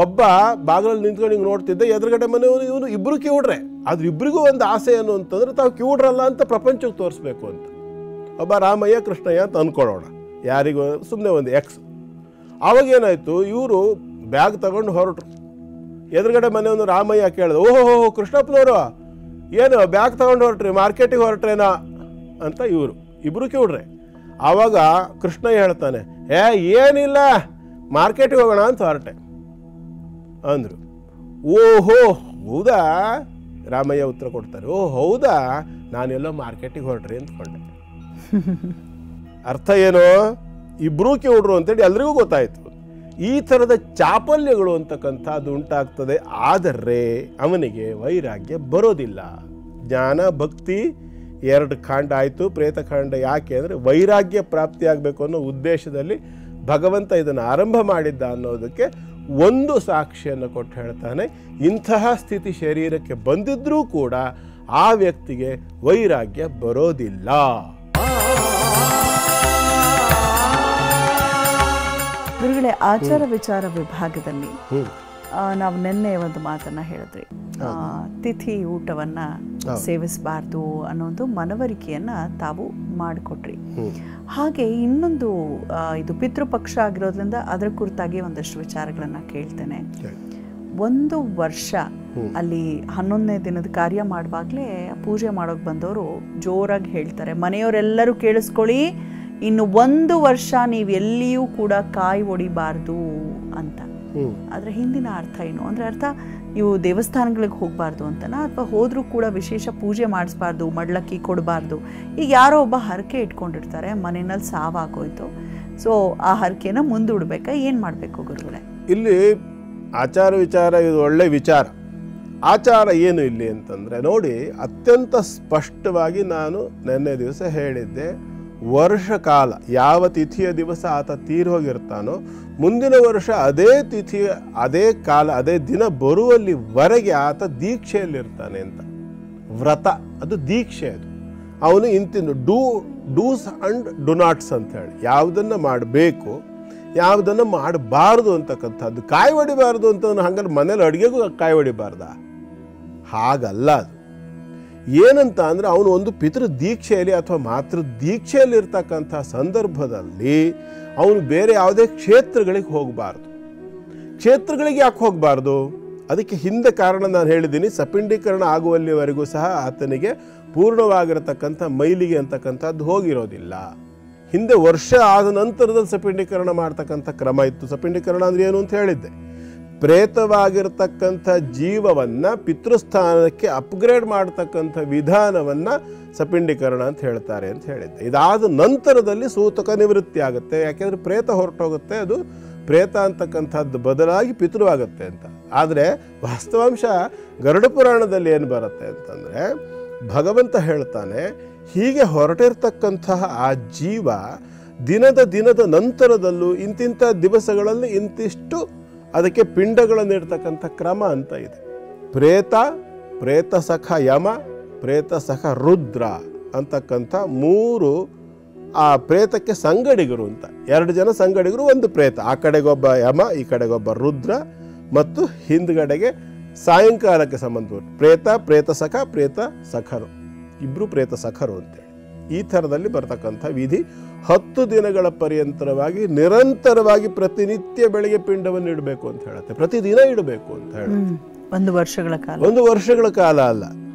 ಒಬ್ಬ ಬಾಗಿಲಲ್ಲಿ ನಿಂತ್ಕೊಂಡು ಹಿಂಗೆ ನೋಡ್ತಿದ್ದೆ, ಎದುರುಗಡೆ ಮನೆಯವನು ಇವನು, ಇಬ್ಬರು ಕಿವುಡ್ರೆ. ಆದ್ರೆ ಇಬ್ಬರಿಗೂ ಒಂದು ಆಸೆ ಏನು ಅಂತಂದ್ರೆ ತಾವು ಕಿವುಡ್ರಲ್ಲ ಅಂತ ಪ್ರಪಂಚಕ್ಕೆ ತೋರಿಸ್ಬೇಕು ಅಂತ. ಒಬ್ಬ ರಾಮಯ್ಯ ಕೃಷ್ಣಯ್ಯ ಅಂತ ಅಂದ್ಕೊಳ್ಳೋಣ, ಯಾರಿಗೂ ಸುಮ್ಮನೆ ಒಂದು ಎಕ್ಸ್. ಆವಾಗೇನಾಯಿತು, ಇವರು ಬ್ಯಾಗ್ ತಗೊಂಡು ಹೊರಟ್ರು. ಎದುರುಗಡೆ ಮನೆಯವನು ರಾಮಯ್ಯ ಕೇಳಿದ, ಓಹೋ ಕೃಷ್ಣಪ್ಪನವರು ಏನು ಬ್ಯಾಗ್ ತಗೊಂಡು ಹೊರಟ್ರಿ, ಮಾರ್ಕೆಟಿಗೆ ಹೊರಟ್ರೇನಾ ಅಂತ. ಇಬ್ಬರು ಕಿವುಡ್ರೆ. ಆವಾಗ ಕೃಷ್ಣಯ್ಯ ಹೇಳ್ತಾನೆ, ಏನಿಲ್ಲ ಮಾರ್ಕೆಟಿಗೆ ಹೋಗೋಣ ಅಂತ ಹೊರಟೆ ಅಂದರು. ಓಹೋ ಹೌದಾ, ರಾಮಯ್ಯ ಉತ್ತರ ಕೊಡ್ತಾರೆ, ಓ ಹೌದಾ, ನಾನೆಲ್ಲೋ ಮಾರ್ಕೆಟಿಗೆ ಹೊರಟ್ರಿ ಅಂದ್ಕೊಂಡೆ. ಅರ್ಥ ಏನು, ಇಬ್ಬರೂ ಕಿವುಡ್ರು ಅಂತೇಳಿ ಎಲ್ರಿಗೂ ಗೊತ್ತಾಯಿತು. ಈ ಥರದ ಚಾಪಲ್ಯಗಳು ಅಂತಕ್ಕಂಥದ್ದು ಉಂಟಾಗ್ತದೆ. ಆದರೆ ಅವನಿಗೆ ವೈರಾಗ್ಯ ಬರೋದಿಲ್ಲ. ಜ್ಞಾನ ಭಕ್ತಿ 2 ಖಂಡ ಆಯಿತು, ಪ್ರೇತಖಂಡ. ಯಾಕೆ ಅಂದರೆ ವೈರಾಗ್ಯ ಪ್ರಾಪ್ತಿಯಾಗಬೇಕು ಅನ್ನೋ ಉದ್ದೇಶದಲ್ಲಿ ಭಗವಂತ ಇದನ್ನು ಆರಂಭ ಮಾಡಿದ್ದ ಅನ್ನೋದಕ್ಕೆ ಒಂದು ಸಾಕ್ಷಿಯನ್ನು ಕೊಟ್ಟು ಹೇಳ್ತಾನೆ. ಇಂತಹ ಸ್ಥಿತಿ ಶರೀರಕ್ಕೆ ಬಂದಿದ್ರೂ ಕೂಡ ಆ ವ್ಯಕ್ತಿಗೆ ವೈರಾಗ್ಯ ಬರೋದಿಲ್ಲ. ಗುರುಗಳೇ, ಆಚಾರ ವಿಚಾರ ವಿಭಾಗದಲ್ಲಿ ನಾವು ನಿನ್ನೆ ಒಂದು ಮಾತನ್ನ ಹೇಳಿದ್ರಿ, ತಿಥಿ ಊಟವನ್ನ ಸೇವಿಸಬಾರ್ದು ಅನ್ನೋದು ಮನವರಿಕೆಯನ್ನ ತಾವು ಮಾಡಿಕೊಟ್ರಿ. ಹಾಗೆ ಇನ್ನೊಂದು ಇದು ಪಿತೃಪಕ್ಷ ಆಗಿರೋದ್ರಿಂದ ಅದರ ಕುರಿತಾಗಿ ಒಂದಷ್ಟು ವಿಚಾರಗಳನ್ನ ಕೇಳ್ತೇನೆ. 1 ವರ್ಷ ಅಲ್ಲಿ 11ನೇ ದಿನದ ಕಾರ್ಯ ಮಾಡುವಾಗಲೇ ಪೂಜೆ ಮಾಡೋಕೆ ಬಂದವರು ಜೋರಾಗಿ ಹೇಳ್ತಾರೆ, ಮನೆಯವರೆಲ್ಲರೂ ಕೇಳಿಸ್ಕೊಳ್ಳಿ, ಇನ್ನು 1 ವರ್ಷ ನೀವು ಎಲ್ಲಿಯೂ ಕೂಡ ಕಾಯಿ ಹೊಡಿಬಾರ್ದು ಅಂತ. ಅದರ ಹಿಂದಿನ ಅರ್ಥ ಏನು? ಅಂದರೆ ಅರ್ಥ ನೀವು ದೇವಸ್ಥಾನಗಳಿಗೆ ಹೋಗಬಾರ್ದು ಅಂತನಾ, ಅಥವಾ ಹೋದರೂ ಕೂಡ ವಿಶೇಷ ಪೂಜೆ ಮಾಡಿಸ್ಬಾರ್ದು, ಮಡ್ಲಕ್ಕಿ ಕೊಡಬಾರ್ದು? ಈಗ ಯಾರೋ ಒಬ್ಬ ಹರಕೆ ಇಟ್ಕೊಂಡಿರ್ತಾರೆ, ಮನೆಯಲ್ಲಿ ಸಾವಾಗೋಯ್ತು, ಸೊ ಆ ಹರಕೆನ ಮುಂದೂಡಬೇಕಾ, ಏನು ಮಾಡಬೇಕು ಗುರುಗಳೇ? ಇಲ್ಲಿ ಆಚಾರ ವಿಚಾರ ಇದು ಒಳ್ಳೆ ವಿಚಾರ. ಆಚಾರ ಏನು ಇಲ್ಲಿ ಅಂತಂದರೆ ನೋಡಿ, ಅತ್ಯಂತ ಸ್ಪಷ್ಟವಾಗಿ ನಾನು ನಿನ್ನೆ ದಿವಸ ಹೇಳಿದ್ದೆ, ವರ್ಷ ಕಾಲ ಯಾವ ತಿಥಿಯ ದಿವಸ ಆತ ತೀರಿ ಹೋಗಿರ್ತಾನೋ ಮುಂದಿನ ವರ್ಷ ಅದೇ ತಿಥಿ, ಅದೇ ಕಾಲ, ಅದೇ ದಿನ ಬರುವಲ್ಲಿವರೆಗೆ ಆತ ದೀಕ್ಷೆಯಲ್ಲಿರ್ತಾನೆ ಅಂತ. ವ್ರತ ಅದು ದೀಕ್ಷೆ. ಅದು ಅವನು ಇಂತಿನ ಡೂಸ್ ಅಂಡ್ ಡು ನಾಟ್ಸ್ ಅಂತ ಹೇಳಿ, ಯಾವುದನ್ನು ಮಾಡಬೇಕು ಯಾವುದನ್ನು ಮಾಡಬಾರ್ದು ಅಂತಕ್ಕಂಥದ್ದು. ಕಾಯಿ ಹೊಡಿಬಾರ್ದು ಅಂತಂದ್ರೆ ಹಂಗಲ್ಲಿ ಮನೇಲಿ ಅಡುಗೆಗೂ ಕಾಯಿ ಹೊಡಿಬಾರ್ದ? ಹಾಗಲ್ಲ. ಅದು ಏನಂತ ಅಂದರೆ ಅವನು ಒಂದು ಪಿತೃ ದೀಕ್ಷೆಯಲ್ಲಿ ಅಥವಾ ಮಾತೃ ದೀಕ್ಷೆಯಲ್ಲಿ ಇರ್ತಕ್ಕಂಥ ಸಂದರ್ಭದಲ್ಲಿ ಅವನು ಬೇರೆ ಯಾವುದೇ ಕ್ಷೇತ್ರಗಳಿಗೆ ಹೋಗಬಾರ್ದು. ಕ್ಷೇತ್ರಗಳಿಗೆ ಯಾಕೆ ಹೋಗಬಾರ್ದು? ಅದಕ್ಕೆ ಹಿಂದೆ ಕಾರಣ ನಾನು ಹೇಳಿದ್ದೀನಿ. ಸಪಿಂಡೀಕರಣ ಆಗುವಲ್ಲಿವರೆಗೂ ಸಹ ಆತನಿಗೆ ಪೂರ್ಣವಾಗಿರತಕ್ಕಂಥ ಮೈಲಿಗೆ ಅಂತಕ್ಕಂಥದ್ದು ಹೋಗಿರೋದಿಲ್ಲ. ಹಿಂದೆ ವರ್ಷ ಆದ ನಂತರದಲ್ಲಿ ಸಪಿಂಡೀಕರಣ ಮಾಡ್ತಕ್ಕಂಥ ಕ್ರಮ ಇತ್ತು. ಸಪಿಂಡೀಕರಣ ಅಂದರೆ ಏನು ಅಂತ ಹೇಳಿದ್ದೆ, ಪ್ರೇತವಾಗಿರ್ತಕ್ಕಂಥ ಜೀವವನ್ನು ಪಿತೃಸ್ಥಾನಕ್ಕೆ ಅಪ್ಗ್ರೇಡ್ ಮಾಡ್ತಕ್ಕಂಥ ವಿಧಾನವನ್ನು ಸಪಿಂಡೀಕರಣ ಅಂತ ಹೇಳ್ತಾರೆ ಅಂತ ಹೇಳಿದ್ದೆ. ಇದಾದ ನಂತರದಲ್ಲಿ ಸೂತಕ ನಿವೃತ್ತಿ ಆಗುತ್ತೆ. ಯಾಕೆಂದರೆ ಪ್ರೇತ ಹೊರಟೋಗುತ್ತೆ, ಅದು ಪ್ರೇತ ಅಂತಕ್ಕಂಥದ್ದು ಬದಲಾಗಿ ಪಿತೃ ಆಗುತ್ತೆ ಅಂತ. ಆದರೆ ವಾಸ್ತವಾಂಶ ಗರುಡ ಪುರಾಣದಲ್ಲಿ ಏನು ಬರುತ್ತೆ ಅಂತಂದರೆ, ಭಗವಂತ ಹೇಳ್ತಾನೆ, ಹೀಗೆ ಹೊರಟಿರ್ತಕ್ಕಂತಹ ಆ ಜೀವ ದಿನದ ನಂತರದಲ್ಲೂ ಇಂತಿಂಥ ದಿವಸಗಳಲ್ಲಿ ಇಂತಿಷ್ಟು ಅದಕ್ಕೆ ಪಿಂಡಗಳನ್ನು ಇಡ್ತಕ್ಕಂಥ ಕ್ರಮ ಅಂತ ಇದೆ. ಪ್ರೇತ ಸಖ ಯಮ, ಪ್ರೇತ ಸಖ ರುದ್ರ ಅಂತಕ್ಕಂಥ 3 ಆ ಪ್ರೇತಕ್ಕೆ ಸಂಗಡಿಗರು ಅಂತ. 2 ಜನ ಸಂಗಡಿಗರು, ಒಂದು ಪ್ರೇತ. ಆ ಕಡೆಗೊಬ್ಬ ಯಮ, ಈ ಕಡೆಗೊಬ್ಬ ರುದ್ರ, ಮತ್ತು ಹಿಂದ್ಗಡೆಗೆ ಸಾಯಂಕಾಲಕ್ಕೆ ಸಂಬಂಧಪಟ್ಟ ಪ್ರೇತ ಸಖ, ಪ್ರೇತ ಸಖರು, ಇಬ್ಬರು ಪ್ರೇತ ಸಖರು ಅಂತೇಳಿ. ಈ ಥರದಲ್ಲಿ ಬರ್ತಕ್ಕಂಥ ವಿಧಿ 10 ದಿನಗಳ ಪರ್ಯಂತರವಾಗಿ ನಿರಂತರವಾಗಿ ಪ್ರತಿನಿತ್ಯ ಬೆಳಗ್ಗೆ ಪಿಂಡವನ್ನು ಇಡಬೇಕು ಅಂತ ಹೇಳುತ್ತೆ. ಪ್ರತಿದಿನ ಇಡಬೇಕು ಅಂತ ಹೇಳುತ್ತೆ. 1 ವರ್ಷಗಳ ಕಾಲ. 1 ವರ್ಷಗಳ ಕಾಲ ಅಲ್ಲ,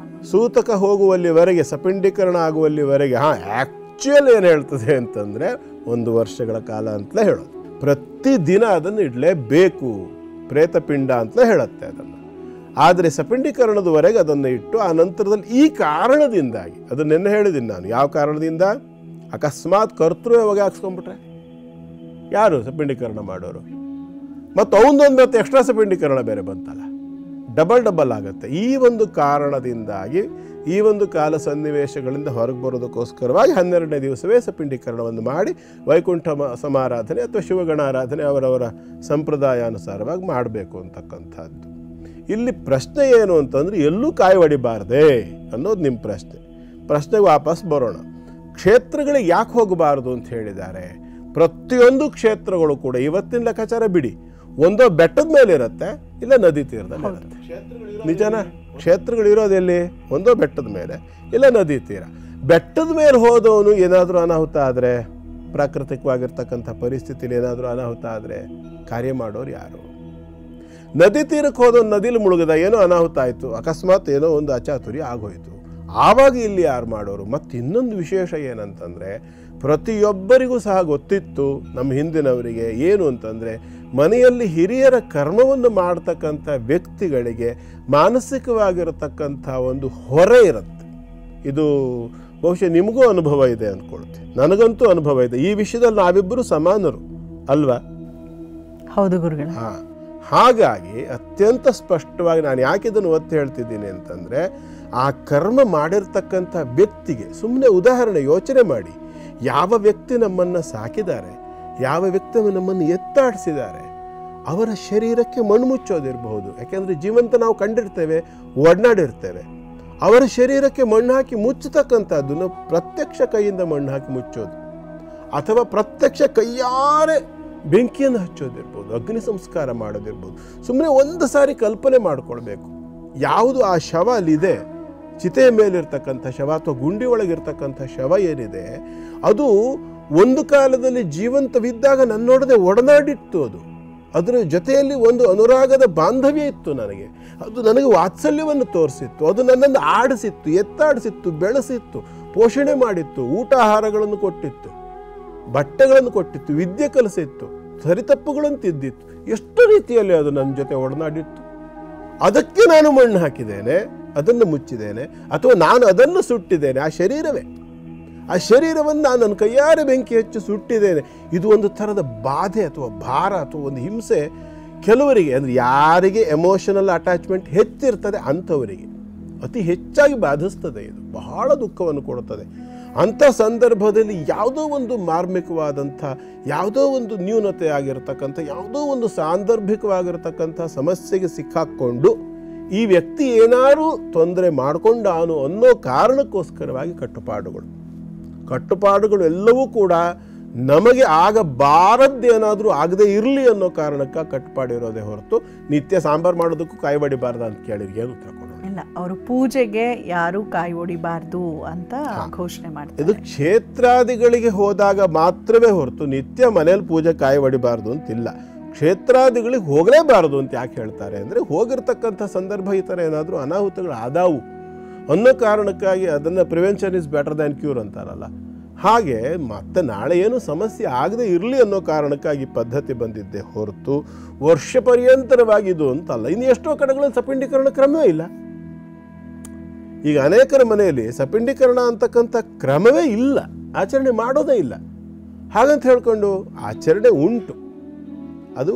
ಸೂತಕ ಹೋಗುವಲ್ಲಿವರೆಗೆ, ಸಪಿಂಡೀಕರಣ ಆಗುವಲ್ಲಿವರೆಗೆ. ಆ್ಯಕ್ಚುಯಲ್ ಏನು ಹೇಳ್ತದೆ ಅಂತಂದರೆ 1 ವರ್ಷಗಳ ಕಾಲ ಅಂತಲೇ ಹೇಳೋದು. ಪ್ರತಿದಿನ ಅದನ್ನು ಇಡಲೇಬೇಕು, ಪ್ರೇತಪಿಂಡ ಅಂತಲೇ ಹೇಳುತ್ತೆ ಅದನ್ನು. ಆದರೆ ಸಪಿಂಡೀಕರಣದವರೆಗೆ ಅದನ್ನು ಇಟ್ಟು ಆ ನಂತರದಲ್ಲಿ ಈ ಕಾರಣದಿಂದಾಗಿ, ಅದನ್ನು ನೆನ್ನೆ ಹೇಳಿದ್ದೀನಿ ನಾನು, ಯಾವ ಕಾರಣದಿಂದ, ಅಕಸ್ಮಾತ್ ಕರ್ತೃ ಯಾವಾಗ ಹಾಕ್ಸ್ಕೊಂಡ್ಬಿಟ್ರೆ ಯಾರು ಸಪಿಂಡೀಕರಣ ಮಾಡೋರು, ಮತ್ತು ಅವನದೊಂದು ಮತ್ತು ಎಕ್ಸ್ಟ್ರಾ ಸಪಿಂಡೀಕರಣ ಬೇರೆ ಬಂತಲ್ಲ, ಡಬಲ್ ಆಗುತ್ತೆ. ಈ ಒಂದು ಕಾರಣದಿಂದಾಗಿ ಈ ಒಂದು ಕಾಲ ಸನ್ನಿವೇಶಗಳಿಂದ ಹೊರಗೆ ಬರೋದಕ್ಕೋಸ್ಕರವಾಗಿ 12ನೇ ದಿವಸವೇ ಸಪಿಂಡೀಕರಣವನ್ನು ಮಾಡಿ ವೈಕುಂಠ ಸಮಾರಾಧನೆ ಅಥವಾ ಶಿವಗಣಾರಾಧನೆ ಅವರವರ ಸಂಪ್ರದಾಯಾನುಸಾರವಾಗಿ ಮಾಡಬೇಕು ಅಂತಕ್ಕಂಥದ್ದು. ಇಲ್ಲಿ ಪ್ರಶ್ನೆ ಏನು ಅಂತಂದರೆ ಎಲ್ಲೂ ಕಾಯಿ ಹೊಡಿಬಾರ್ದೇ ಅನ್ನೋದು ನಿಮ್ಮ ಪ್ರಶ್ನೆಗೆ ವಾಪಸ್ ಬರೋಣ. ಕ್ಷೇತ್ರಗಳಿಗೆ ಯಾಕೆ ಹೋಗಬಾರ್ದು ಅಂತ ಹೇಳಿದ್ದಾರೆ. ಪ್ರತಿಯೊಂದು ಕ್ಷೇತ್ರಗಳು ಕೂಡ ಇವತ್ತಿನ ಲೆಕ್ಕಾಚಾರ ಬಿಡಿ, ಒಂದೋ ಬೆಟ್ಟದ ಮೇಲೆ ಇರುತ್ತೆ, ಇಲ್ಲ ನದಿ ತೀರದಲ್ಲಿ ಇರುತ್ತೆ. ನಿಜನಾ? ಕ್ಷೇತ್ರಗಳಿರೋದೆಲ್ಲಿ? ಒಂದೋ ಬೆಟ್ಟದ ಮೇಲೆ, ಇಲ್ಲ ನದಿ ತೀರ. ಬೆಟ್ಟದ ಮೇಲೆ ಹೋದವನು ಏನಾದರೂ ಅನಾಹುತ ಆದರೆ, ಪ್ರಾಕೃತಿಕವಾಗಿರ್ತಕ್ಕಂಥ ಪರಿಸ್ಥಿತಿಲಿ ಏನಾದರೂ ಅನಾಹುತ ಆದರೆ ಕಾರ್ಯ ಮಾಡೋರು ಯಾರು? ನದಿ ತೀರಕ್ಕೆ ಹೋದವನು ನದಿಲಿ ಮುಳುಗದ, ಏನೋ ಅನಾಹುತ ಆಯಿತು, ಅಕಸ್ಮಾತ್ ಏನೋ ಒಂದು ಅಚಾತುರ್ಯ ಆಗೋಯ್ತು, ಆವಾಗ ಇಲ್ಲಿ ಯಾರು ಮಾಡೋರು? ಮತ್ತು ಇನ್ನೊಂದು ವಿಶೇಷ ಏನಂತಂದರೆ, ಪ್ರತಿಯೊಬ್ಬರಿಗೂ ಸಹ ಗೊತ್ತಿತ್ತು ನಮ್ಮ ಹಿಂದಿನವರಿಗೆ ಏನು ಅಂತಂದರೆ, ಮನೆಯಲ್ಲಿ ಹಿರಿಯರ ಕರ್ಮವನ್ನು ಮಾಡ್ತಕ್ಕಂಥ ವ್ಯಕ್ತಿಗಳಿಗೆ ಮಾನಸಿಕವಾಗಿರತಕ್ಕಂಥ ಒಂದು ಹೊರೆ ಇರುತ್ತೆ. ಇದು ಬಹುಶಃ ನಿಮಗೂ ಅನುಭವ ಇದೆ ಅಂದ್ಕೊಳ್ತೀನಿ, ನನಗಂತೂ ಅನುಭವ ಇದೆ. ಈ ವಿಷಯದಲ್ಲಿ ನಾವಿಬ್ಬರು ಸಮಾನರು ಅಲ್ವಾ? ಹೌದು ಗುರುಗಳೇ. ಹಾಗಾಗಿ ಅತ್ಯಂತ ಸ್ಪಷ್ಟವಾಗಿ ನಾನು ಯಾಕೆ ಇದನ್ನು ಒತ್ತಿ ಹೇಳ್ತಿದ್ದೀನಿ ಅಂತಂದರೆ, ಆ ಕರ್ಮ ಮಾಡಿರ್ತಕ್ಕಂಥ ವ್ಯಕ್ತಿಗೆ ಸುಮ್ಮನೆ ಉದಾಹರಣೆ ಯೋಚನೆ ಮಾಡಿ. ಯಾವ ವ್ಯಕ್ತಿ ನಮ್ಮನ್ನು ಸಾಕಿದ್ದಾರೆ, ಯಾವ ವ್ಯಕ್ತಿ ನಮ್ಮನ್ನು ಎತ್ತಾಡಿಸಿದ್ದಾರೆ, ಅವರ ಶರೀರಕ್ಕೆ ಮಣ್ಣು ಮುಚ್ಚೋದಿರಬಹುದು. ಯಾಕೆಂದರೆ ಜೀವಂತ ನಾವು ಕಂಡಿರ್ತೇವೆ, ಒಡನಾಡಿರ್ತೇವೆ. ಅವರ ಶರೀರಕ್ಕೆ ಮಣ್ಣು ಹಾಕಿ ಮುಚ್ಚತಕ್ಕಂಥದ್ದನ್ನು ಪ್ರತ್ಯಕ್ಷ ಕೈಯಿಂದ ಮಣ್ಣು ಹಾಕಿ ಮುಚ್ಚೋದು, ಅಥವಾ ಪ್ರತ್ಯಕ್ಷ ಕೈಯಾರೆ ಬೆಂಕಿಯನ್ನು ಹಚ್ಚೋದಿರ್ಬೋದು, ಅಗ್ನಿ ಸಂಸ್ಕಾರ ಮಾಡೋದಿರ್ಬೋದು. ಸುಮ್ಮನೆ ಒಂದು ಸಾರಿ ಕಲ್ಪನೆ ಮಾಡಿಕೊಳ್ಬೇಕು. ಯಾವುದು ಆ ಶವ ಅಲ್ಲಿದೆ, ಚಿತೆಯ ಮೇಲಿರ್ತಕ್ಕಂಥ ಶವ ಅಥವಾ ಗುಂಡಿ ಒಳಗಿರ್ತಕ್ಕಂಥ ಶವ ಏನಿದೆ, ಅದು ಒಂದು ಕಾಲದಲ್ಲಿ ಜೀವಂತವಿದ್ದಾಗ ನನ್ನೊಡನೆ ಒಡನಾಡಿತ್ತು. ಅದರ ಜೊತೆಯಲ್ಲಿ ಒಂದು ಅನುರಾಗದ ಬಾಂಧವ್ಯ ಇತ್ತು ನನಗೆ. ಅದು ನನಗೆ ವಾತ್ಸಲ್ಯವನ್ನು ತೋರಿಸಿತ್ತು. ಅದು ನನ್ನನ್ನು ಆಡಿಸಿತ್ತು, ಎತ್ತಾಡಿಸಿತ್ತು, ಬೆಳೆಸಿತ್ತು, ಪೋಷಣೆ ಮಾಡಿತ್ತು, ಊಟ ಆಹಾರಗಳನ್ನು ಕೊಟ್ಟಿತ್ತು, ಬಟ್ಟೆಗಳನ್ನು ಕೊಟ್ಟಿತ್ತು, ವಿದ್ಯೆ ಕಲಿಸಿತ್ತು, ಸರಿತಪ್ಪುಗಳನ್ನು ತಿದ್ದಿತ್ತು. ಎಷ್ಟು ರೀತಿಯಲ್ಲಿ ಅದು ನನ್ನ ಜೊತೆ ಒಡನಾಡಿತ್ತು. ಅದಕ್ಕೆ ನಾನು ಮಣ್ಣು ಹಾಕಿದ್ದೇನೆ, ಅದನ್ನು ಮುಚ್ಚಿದ್ದೇನೆ, ಅಥವಾ ನಾನು ಅದನ್ನು ಸುಟ್ಟಿದ್ದೇನೆ. ಆ ಶರೀರವೇ, ಆ ಶರೀರವನ್ನು ನಾನು ನನ್ನ ಕೈಯಾರೆ ಬೆಂಕಿ ಹಚ್ಚಿ ಸುಟ್ಟಿದ್ದೇನೆ. ಇದು ಒಂದು ಥರದ ಬಾಧೆ ಅಥವಾ ಭಾರ ಅಥವಾ ಒಂದು ಹಿಂಸೆ ಕೆಲವರಿಗೆ, ಅಂದರೆ ಯಾರಿಗೆ ಎಮೋಷನಲ್ ಅಟ್ಯಾಚ್ಮೆಂಟ್ ಹೆಚ್ಚಿರ್ತದೆ ಅಂಥವರಿಗೆ ಅತಿ ಹೆಚ್ಚಾಗಿ ಬಾಧಿಸ್ತದೆ. ಇದು ಬಹಳ ದುಃಖವನ್ನು ಕೊಡುತ್ತದೆ. ಅಂಥ ಸಂದರ್ಭದಲ್ಲಿ ಯಾವುದೋ ಒಂದು ಮಾರ್ಮಿಕವಾದಂಥ, ಯಾವುದೋ ಒಂದು ನ್ಯೂನತೆ ಆಗಿರತಕ್ಕಂಥ, ಯಾವುದೋ ಒಂದು ಸಾಂದರ್ಭಿಕವಾಗಿರತಕ್ಕಂಥ ಸಮಸ್ಯೆಗೆ ಸಿಕ್ಕಾಕ್ಕೊಂಡು ಈ ವ್ಯಕ್ತಿ ಏನಾದರೂ ತೊಂದರೆ ಮಾಡಿಕೊಂಡಾನು ಅನ್ನೋ ಕಾರಣಕ್ಕೋಸ್ಕರವಾಗಿ ಕಟ್ಟುಪಾಡುಗಳು ಎಲ್ಲವೂ ಕೂಡ ನಮಗೆ ಆಗಬಾರದ್ದೇನಾದರೂ ಆಗದೆ ಇರಲಿ ಅನ್ನೋ ಕಾರಣಕ್ಕೆ ಕಟ್ಟುಪಾಡಿರೋದೇ ಹೊರತು ನಿತ್ಯ ಸಾಂಬಾರು ಮಾಡೋದಕ್ಕೂ ಕಾಯಿ ಹೊಡಿಬಾರ್ದು ಅಂತ ಕೇಳಿದ್ರೆ ಏನು ಉತ್ತರ ಕೊಡೋಣ? ಇಲ್ಲ, ಅವರು ಪೂಜೆಗೆ ಯಾರು ಕಾಯಿ ಹೊಡಿಬಾರ್ದು ಅಂತ ಘೋಷಣೆ ಮಾಡ್ತಾರೆ. ಇದು ಕ್ಷೇತ್ರಾದಿಗಳಿಗೆ ಹೋದಾಗ ಮಾತ್ರವೇ ಹೊರತು ನಿತ್ಯ ಮನೇಲಿ ಪೂಜೆ ಕಾಯಿ ಹೊಡಿಬಾರ್ದು ಅಂತಿಲ್ಲ. ಕ್ಷೇತ್ರಾದಿಗಳಿಗೆ ಹೋಗಲೇಬಾರದು ಅಂತ ಯಾಕೆ ಹೇಳ್ತಾರೆ ಅಂದರೆ, ಹೋಗಿರ್ತಕ್ಕಂಥ ಸಂದರ್ಭ ಈ ಥರ ಏನಾದರೂ ಅನಾಹುತಗಳು ಆದಾವು ಅನ್ನೋ ಕಾರಣಕ್ಕಾಗಿ ಅದನ್ನು prevention is better than cure ಅಂತಾರಲ್ಲ, ಹಾಗೆ ಮತ್ತೆ ನಾಳೆ ಏನು ಸಮಸ್ಯೆ ಆಗದೆ ಇರಲಿ ಅನ್ನೋ ಕಾರಣಕ್ಕಾಗಿ ಪದ್ಧತಿ ಬಂದಿದ್ದೆ ಹೊರತು ವರ್ಷ ಪರ್ಯಂತರವಾಗಿ ಇದು ಅಂತಲ್ಲ. ಇನ್ನು ಎಷ್ಟೋ ಕಡೆಗಳಲ್ಲಿ ಸಪಿಂಡೀಕರಣ ಕ್ರಮವೇ ಇಲ್ಲ. ಈಗ ಅನೇಕರ ಮನೆಯಲ್ಲಿ ಸಪಿಂಡೀಕರಣ ಅಂತಕ್ಕಂಥ ಕ್ರಮವೇ ಇಲ್ಲ, ಆಚರಣೆ ಮಾಡೋದೇ ಇಲ್ಲ. ಹಾಗಂತ ಹೇಳ್ಕೊಂಡು ಆಚರಣೆ ಉಂಟು. ಅದು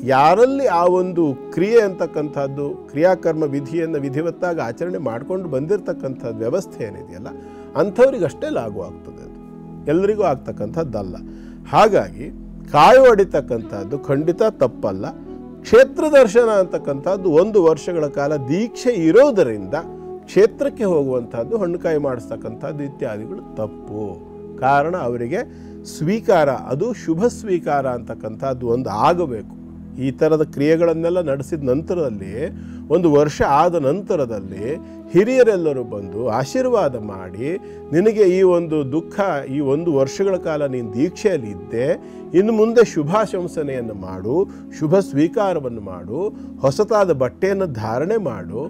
ಯಾರಲ್ಲಿ ಆ ಒಂದು ಕ್ರಿಯೆ ಅಂತಕ್ಕಂಥದ್ದು, ಕ್ರಿಯಾಕರ್ಮ ವಿಧಿಯನ್ನು ವಿಧಿವತ್ತಾಗಿ ಆಚರಣೆ ಮಾಡಿಕೊಂಡು ಬಂದಿರತಕ್ಕಂಥದ್ದು ವ್ಯವಸ್ಥೆ ಏನಿದೆಯಲ್ಲ, ಅಂಥವ್ರಿಗಷ್ಟೇ ಲಾಗು ಆಗ್ತದೆ. ಅದು ಎಲ್ಲರಿಗೂ ಆಗ್ತಕ್ಕಂಥದ್ದಲ್ಲ. ಹಾಗಾಗಿ ಕಾಯಿ ಹೊಡಿತಕ್ಕಂಥದ್ದು ಖಂಡಿತ ತಪ್ಪಲ್ಲ. ಕ್ಷೇತ್ರ ದರ್ಶನ ಅಂತಕ್ಕಂಥದ್ದು 1 ವರ್ಷಗಳ ಕಾಲ ದೀಕ್ಷೆ ಇರೋದರಿಂದ ಕ್ಷೇತ್ರಕ್ಕೆ ಹೋಗುವಂಥದ್ದು, ಹಣ್ಣುಕಾಯಿ ಮಾಡಿಸ್ತಕ್ಕಂಥದ್ದು ಇತ್ಯಾದಿಗಳು ತಪ್ಪು. ಕಾರಣ ಅವರಿಗೆ ಸ್ವೀಕಾರ, ಅದು ಶುಭ ಸ್ವೀಕಾರ ಅಂತಕ್ಕಂಥದ್ದು ಒಂದು ಆಗಬೇಕು. ಈ ಥರದ ಕ್ರಿಯೆಗಳನ್ನೆಲ್ಲ ನಡೆಸಿದ ನಂತರದಲ್ಲಿ, 1 ವರ್ಷ ಆದ ನಂತರದಲ್ಲಿ ಹಿರಿಯರೆಲ್ಲರೂ ಬಂದು ಆಶೀರ್ವಾದ ಮಾಡಿ, ನಿನಗೆ ಈ ಒಂದು ದುಃಖ, ಈ 1 ವರ್ಷಗಳ ಕಾಲ ನೀನು ದೀಕ್ಷೆಯಲ್ಲಿ ಇದ್ದೆ, ಇನ್ನು ಮುಂದೆ ಶುಭಾಶಂಸನೆಯನ್ನು ಮಾಡು, ಶುಭ ಸ್ವೀಕಾರವನ್ನು ಮಾಡು, ಹೊಸತಾದ ಬಟ್ಟೆಯನ್ನು ಧಾರಣೆ ಮಾಡು,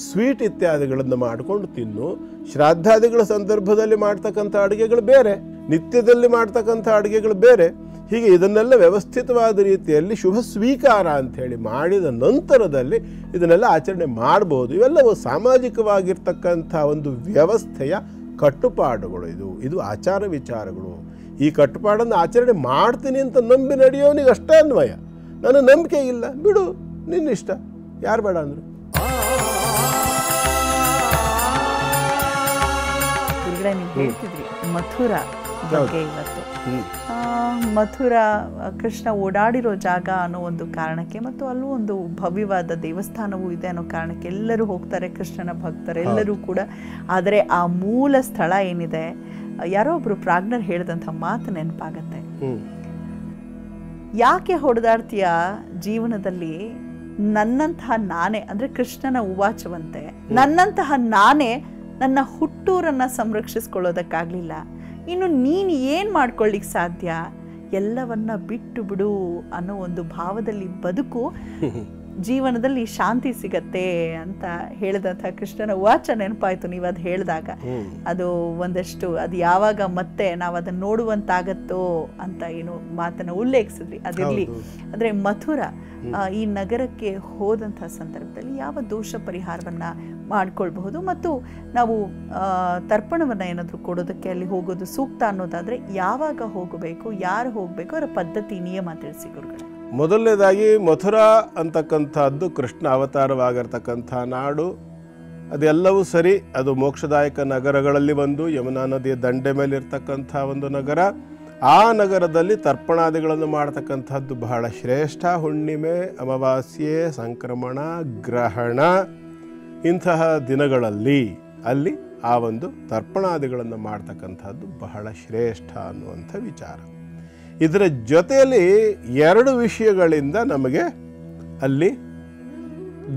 ಸ್ವೀಟ್ ಇತ್ಯಾದಿಗಳನ್ನು ಮಾಡಿಕೊಂಡು ತಿನ್ನು. ಶ್ರಾದ್ದಾದಿಗಳ ಸಂದರ್ಭದಲ್ಲಿ ಮಾಡ್ತಕ್ಕಂಥ ಅಡುಗೆಗಳು ಬೇರೆ, ನಿತ್ಯದಲ್ಲಿ ಮಾಡ್ತಕ್ಕಂಥ ಅಡುಗೆಗಳು ಬೇರೆ. ಹೀಗೆ ಇದನ್ನೆಲ್ಲ ವ್ಯವಸ್ಥಿತವಾದ ರೀತಿಯಲ್ಲಿ ಶುಭ ಸ್ವೀಕಾರ ಅಂಥೇಳಿ ಮಾಡಿದ ನಂತರದಲ್ಲಿ ಇದನ್ನೆಲ್ಲ ಆಚರಣೆ ಮಾಡ್ಬೋದು. ಇವೆಲ್ಲವೂ ಸಾಮಾಜಿಕವಾಗಿರ್ತಕ್ಕಂಥ ಒಂದು ವ್ಯವಸ್ಥೆಯ ಕಟ್ಟುಪಾಡುಗಳು. ಇದು ಆಚಾರ ವಿಚಾರಗಳು. ಈ ಕಟ್ಟುಪಾಡನ್ನು ಆಚರಣೆ ಮಾಡ್ತೀನಿ ಅಂತ ನಂಬಿ ನಡೆಯೋನಿಗೆ ಅಷ್ಟೇ ಅನ್ವಯ. ನನ್ನ ನಂಬಿಕೆ ಇಲ್ಲ, ಬಿಡು, ನಿನ್ನಿಷ್ಟ, ಯಾರು ಬೇಡ ಅಂದರು. ಈಗಾಗಲೇ ನೀವು ಹೇಳ್ತಿದ್ರಿ ಮಥುರಾ ಬಗ್ಗೆ ಇವತ್ತು. ಮಥುರಾ ಕೃಷ್ಣ ಓಡಾಡಿರೋ ಜಾಗ ಅನ್ನೋ ಒಂದು ಕಾರಣಕ್ಕೆ ಮತ್ತು ಅಲ್ಲೂ ಒಂದು ಭವ್ಯವಾದ ದೇವಸ್ಥಾನವೂ ಇದೆ ಅನ್ನೋ ಕಾರಣಕ್ಕೆ ಎಲ್ಲರೂ ಹೋಗ್ತಾರೆ, ಕೃಷ್ಣನ ಭಕ್ತರು ಎಲ್ಲರೂ ಕೂಡ. ಆದರೆ ಆ ಮೂಲ ಸ್ಥಳ ಏನಿದೆ, ಯಾರೋ ಒಬ್ರು ಪ್ರಾಜ್ಞರ್ ಹೇಳಿದಂಥ ಮಾತು ನೆನಪಾಗತ್ತೆ. ಯಾಕೆ ಹೊಡೆದಾಡ್ತೀಯ ಜೀವನದಲ್ಲಿ? ನನ್ನಂತಹ ನಾನೇ, ಅಂದ್ರೆ ಕೃಷ್ಣನ ಉವಾಚವಂತೆ, ನನ್ನಂತಹ ನಾನೇ ನನ್ನ ಹುಟ್ಟೂರನ್ನ ಸಂರಕ್ಷಿಸ್ಕೊಳ್ಳೋದಕ್ಕಾಗ್ಲಿಲ್ಲ, ಇನ್ನು ನೀನು ಏನು ಮಾಡ್ಕೊಳ್ಳಿಕ್ಕೆ ಸಾಧ್ಯ? ಎಲ್ಲವನ್ನ ಬಿಟ್ಟು ಬಿಡು ಅನ್ನೋ ಒಂದು ಭಾವದಲ್ಲಿ ಬದುಕು, ಜೀವನದಲ್ಲಿ ಶಾಂತಿ ಸಿಗತ್ತೆ ಅಂತ ಹೇಳಿದಂಥ ಕೃಷ್ಣನ ವಾಚ ನೆನಪಾಯ್ತು ನೀವು ಅದು ಹೇಳಿದಾಗ. ಅದು ಒಂದಷ್ಟು ಅದು ಯಾವಾಗ ಮತ್ತೆ ನಾವು ಅದನ್ನು ನೋಡುವಂತಾಗತ್ತೋ ಅಂತ ಏನು ಮಾತನ್ನು ಉಲ್ಲೇಖಿಸಿದ್ರಿ, ಅದಿರಲಿ. ಅಂದರೆ ಮಥುರಾ ಈ ನಗರಕ್ಕೆ ಹೋದಂಥ ಸಂದರ್ಭದಲ್ಲಿ ಯಾವ ದೋಷ ಪರಿಹಾರವನ್ನು ಮಾಡ್ಕೊಳ್ಬಹುದು ಮತ್ತು ನಾವು ತರ್ಪಣವನ್ನು ಏನಾದರೂ ಕೊಡೋದಕ್ಕೆ ಅಲ್ಲಿ ಹೋಗೋದು ಸೂಕ್ತ ಅನ್ನೋದಾದರೆ ಯಾವಾಗ ಹೋಗಬೇಕು, ಯಾರು ಹೋಗಬೇಕು, ಅವರ ಪದ್ಧತಿ ನಿಯಮ ತಿಳಿಸಿ ಗುರುಗಳೇ. ಮೊದಲನೇದಾಗಿ ಮಥುರಾ ಅಂತಕ್ಕಂಥದ್ದು ಕೃಷ್ಣ ಅವತಾರವಾಗಿರ್ತಕ್ಕಂಥ ನಾಡು. ಅದೆಲ್ಲವೂ ಸರಿ, ಅದು ಮೋಕ್ಷದಾಯಕ ನಗರಗಳಲ್ಲಿ ಒಂದು, ಯಮುನಾ ನದಿಯ ದಂಡೆ ಮೇಲೆ ಇರ್ತಕ್ಕಂಥ ಒಂದು ನಗರ. ಆ ನಗರದಲ್ಲಿ ತರ್ಪಣಾದಿಗಳನ್ನು ಮಾಡತಕ್ಕಂಥದ್ದು ಬಹಳ ಶ್ರೇಷ್ಠ. ಹುಣ್ಣಿಮೆ, ಅಮಾವಾಸ್ಯೆ, ಸಂಕ್ರಮಣ, ಗ್ರಹಣ ಇಂತಹ ದಿನಗಳಲ್ಲಿ ಅಲ್ಲಿ ಆ ಒಂದು ತರ್ಪಣಾದಿಗಳನ್ನು ಮಾಡ್ತಕ್ಕಂಥದ್ದು ಬಹಳ ಶ್ರೇಷ್ಠ ಅನ್ನುವಂಥ ವಿಚಾರ. ಇದರ ಜೊತೆಯಲ್ಲಿ ಎರಡು ವಿಷಯಗಳಿಂದ ನಮಗೆ ಅಲ್ಲಿ